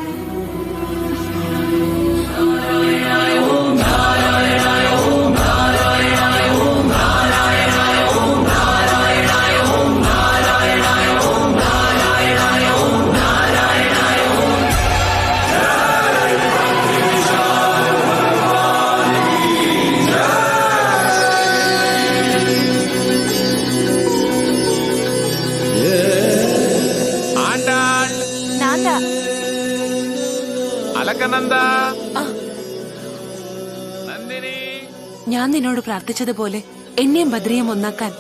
ഞാൻ നിന്നോട് പ്രാർത്ഥിച്ചതുപോലെ എന്നെയും ബദ്രിയും ഒന്നാക്കാൻ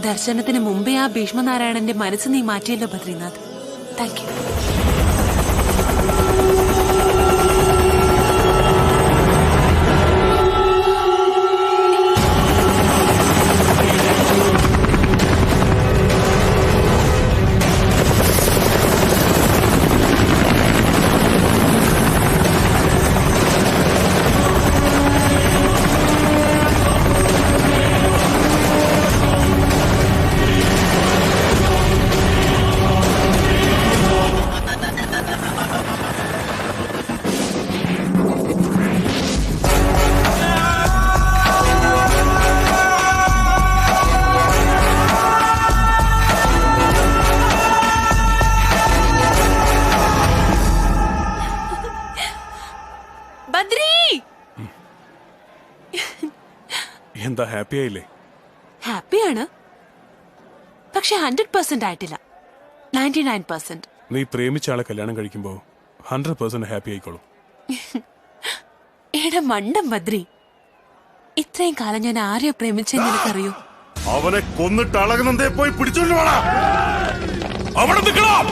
ദർശനത്തിന് മുമ്പേ ആ ഭീഷ്മനാരായണന്റെ മനസ്സ് നീ മാറ്റിയല്ലോ ബദ്രിനാഥ്. Thank you. എന്താ ഹാപ്പി ആയില്ലേ? ഹാപ്പിയാണ്, പക്ഷെ 100% ആയിട്ടില്ല. 99%. നീ പ്രേമിച്ച ആളെ കല്യാണം കഴിക്കുമ്പോ 100% ഹാപ്പി ആയിക്കോളും. എടാ മണ്ടം ബദ്രി, ഇത്രയും കാലം ഞാൻ ആരെയോ പ്രേമിച്ചെന്ന് നിനക്കറിയോ? അവനെ കൊന്നിട്ട് അളകനന്ദയെ പോയി പിടിച്ചോണ്ട് വേണം അവിടെ നിൽക്കണം.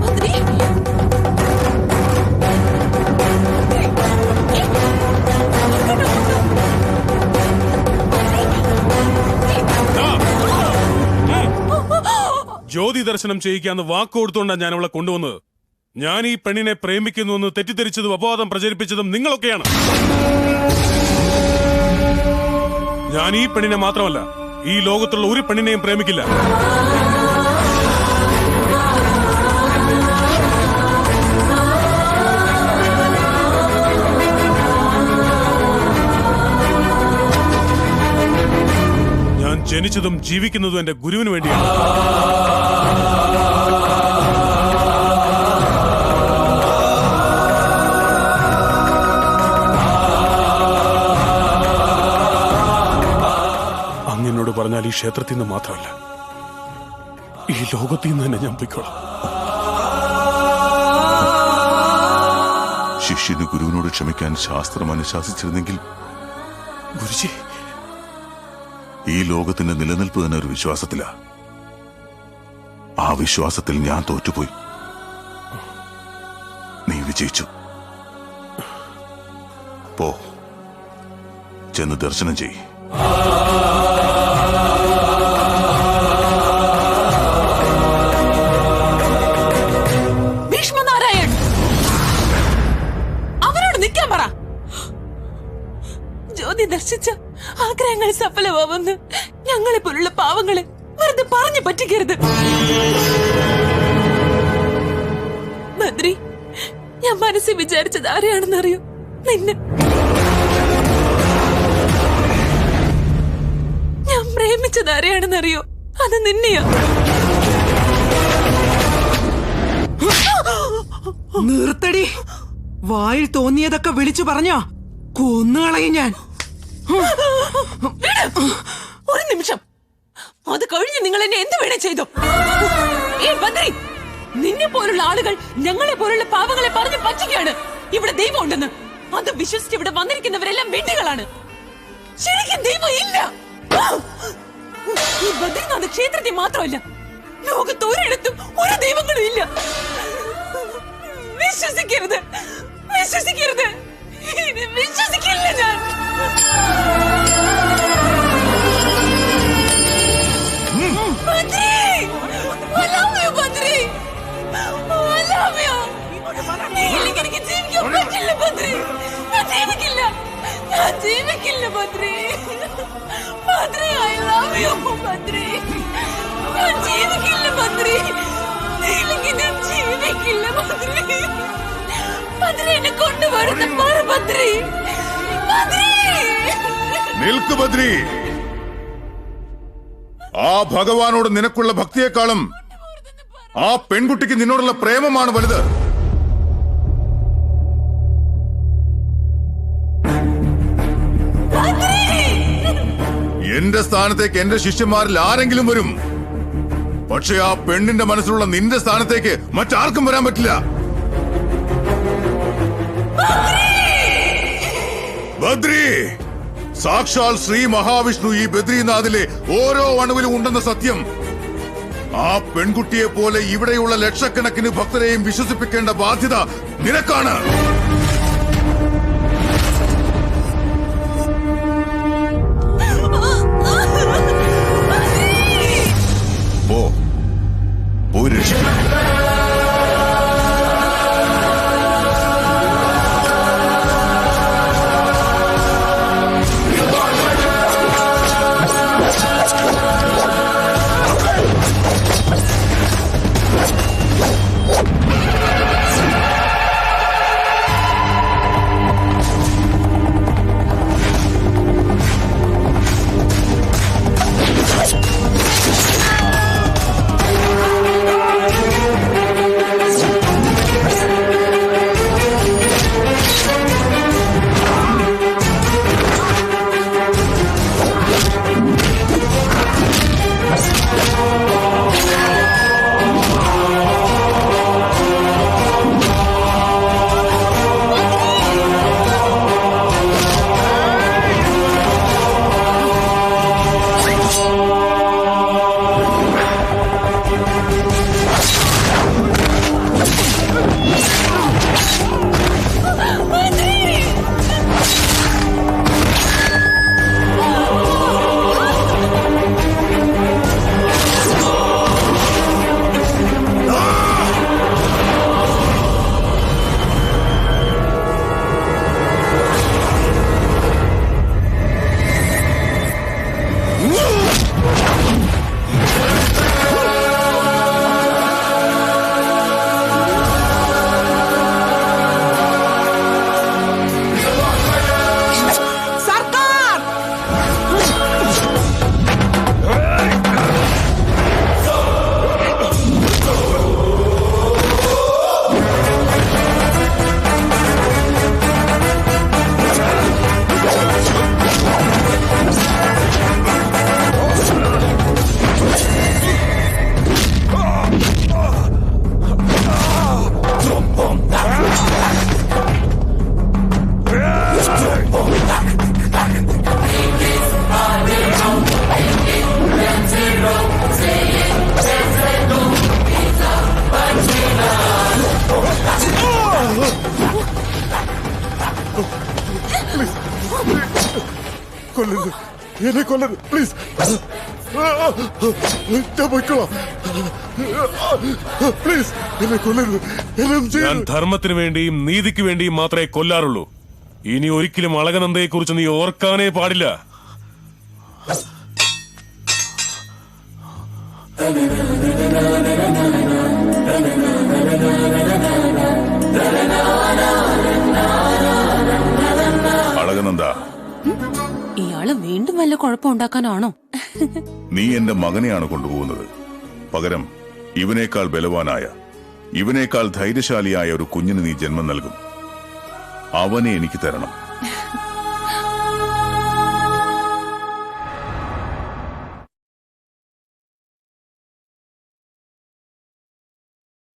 ബദ്രി ജ്യോതി ദർശനം ചെയ്യിക്കാന്ന് വാക്ക് കൊടുത്തുകൊണ്ടാണ് ഞാൻ അവളെ കൊണ്ടുവന്നത്. ഞാൻ ഈ പെണ്ണിനെ പ്രേമിക്കുന്നുവെന്ന് തെറ്റിദ്ധരിച്ചതും അപവാദം പ്രചരിപ്പിച്ചതും നിങ്ങളൊക്കെയാണ്. ഞാൻ ഈ പെണ്ണിനെ മാത്രമല്ല, ഈ ലോകത്തുള്ള ഒരു പെണ്ണിനെയും പ്രേമിക്കില്ല. ഞാൻ ജനിച്ചതും ജീവിക്കുന്നതും എന്റെ ഗുരുവിന് വേണ്ടിയാണ്. അങ്ങനോട് പറഞ്ഞാൽ ഈ ക്ഷേത്രത്തിൽ നിന്ന് മാത്രമല്ല, ഈ ലോകത്തിൽ നിന്ന് തന്നെ ഞാൻ പൊയ്ക്കോളാം. ശിഷ്യന് ഗുരുവിനോട് ക്ഷമിക്കാൻ ശാസ്ത്രം അനുശാസിച്ചിരുന്നെങ്കിൽ ഗുരുജി, ഈ ലോകത്തിന്റെ നിലനിൽപ്പ് തന്നെ ഒരു വിശ്വാസത്തിലാ. ആ വിശ്വാസത്തിൽ ഞാൻ തോറ്റുപോയി, നീ വിജയിച്ചു. പോ, ചെന്ന് ദർശനം ചെയ്. ഭീഷ്മനാരായൺ, അവരോട് നിൽക്കാൻ പറ. ജ്യോതി ദർശിച്ച ആഗ്രഹങ്ങൾ സഫലമാവുന്നു. ഞങ്ങളെ പോലുള്ള പാവങ്ങളെ വെറുതെ പറഞ്ഞു പറ്റിക്കരുത്. ബദ്രി, ഞാൻ മനസ്സിൽ വിചാരിച്ചത് ആരെയാണെന്നറിയോ? നിന്നെ. ഞാൻ പ്രേമിച്ചത് ആരെയാണെന്നറിയോ? അത് നിന്നെയാ. നിർത്തടി. വായിൽ തോന്നിയതൊക്കെ വിളിച്ചു പറഞ്ഞോ കൊന്നുകളയും ഞാൻ. ഒരു നിമിഷം, അത് കഴിഞ്ഞ് നിങ്ങൾ എന്നെ എന്ത് വേണേ ചെയ്തു. ബദ്രി, നിന്നെ പോലുള്ള ആളുകൾ ഞങ്ങളെ പോലുള്ള പാവങ്ങളെ പറഞ്ഞു പറ്റിക്കുകയാണ്. ഇവിടെ ദൈവം ഉണ്ടെന്ന് അത് വിശ്വസിച്ച് ഇവിടെ വന്നിരിക്കുന്നവരെല്ലാം വെണ്ടികളാണ്. ശരിക്കും ദൈവം ഇല്ല. ഈ ബദ്രിനാഥ് ക്ഷേത്രത്തിൽ മാത്രമല്ല, ലോകത്ത് ഒരിടത്തും ഒരു ദൈവങ്ങളും ഇല്ല. വിശ്വസിക്കരുത്, വിശ്വസിക്കരുത്, വിശ്വസിക്കില്ല ഞാൻ. Badri, I love you, Badri. I love you. നീയില്ലെങ്കിൽ എനിക്ക് ജീവിക്കാൻ പറ്റില്ല ബദ്രി. ഞാൻ ജീവിക്കില്ല, ഞാൻ ജീവിക്കില്ല Badri. Badri, I love you, Badri. ഞാൻ ജീവിക്കില്ല ബദ്രി. നീയില്ലെങ്കിൽ ഞാൻ ജീവിക്കില്ല ബദ്രി. ബദ്രി, എന്നെ കൊണ്ടുവരുന്ന പറ ബദ്രി. ബദ്രി, നിൽക്ക് ബദ്രി. ആ ഭഗവാനോട് നിനക്കുള്ള ഭക്തിയെക്കാളും ആ പെൺകുട്ടിക്ക് നിന്നോടുള്ള പ്രേമമാണ് വലുത്. എന്റെ സ്ഥാനത്തേക്ക് എന്റെ ശിഷ്യന്മാരിൽ ആരെങ്കിലും വരും. പക്ഷെ ആ പെണ്ണിന്റെ മനസ്സിലുള്ള നിന്റെ സ്ഥാനത്തേക്ക് മറ്റാർക്കും വരാൻ പറ്റില്ല. ബദ്രി, സാക്ഷാൽ ശ്രീ മഹാവിഷ്ണു ഈ ബദ്രീനാഥിലെ ഓരോ അണുവിലും ഉണ്ടെന്ന സത്യം ആ പെൺകുട്ടിയെ പോലെ ഇവിടെയുള്ള ലക്ഷക്കണക്കിന് ഭക്തരെയും വിശ്വസിപ്പിക്കേണ്ട ബാധ്യത നിനക്കാണ്. പോയി രക്ഷിക്കണം. എന്നെ കൊല്ലരുത് പ്ലീസ്. ഞാൻ പോയിക്കോളാം. പ്ലീസ് എന്നെ കൊല്ലരുത്. ഞാൻ ധർമ്മത്തിന് വേണ്ടിയും നീതിക്ക് വേണ്ടിയും മാത്രമേ കൊല്ലാറുള്ളൂ. ഇനി ഒരിക്കലും അളകനന്ദയെ കുറിച്ച് നീ ഓർക്കാനേ പാടില്ല. അളകനന്ദ, ഇയാള് വീണ്ടും വല്ല കുഴപ്പമുണ്ടാക്കാനാണോ? നീ എന്റെ മകനെയാണ് കൊണ്ടുപോകുന്നത്. പകരം ഇവനേക്കാൾ ബലവാനായ, ഇവനേക്കാൾ ധൈര്യശാലിയായ ഒരു കുഞ്ഞിന് നീ ജന്മം നൽകും. അവനെ എനിക്ക് തരണം.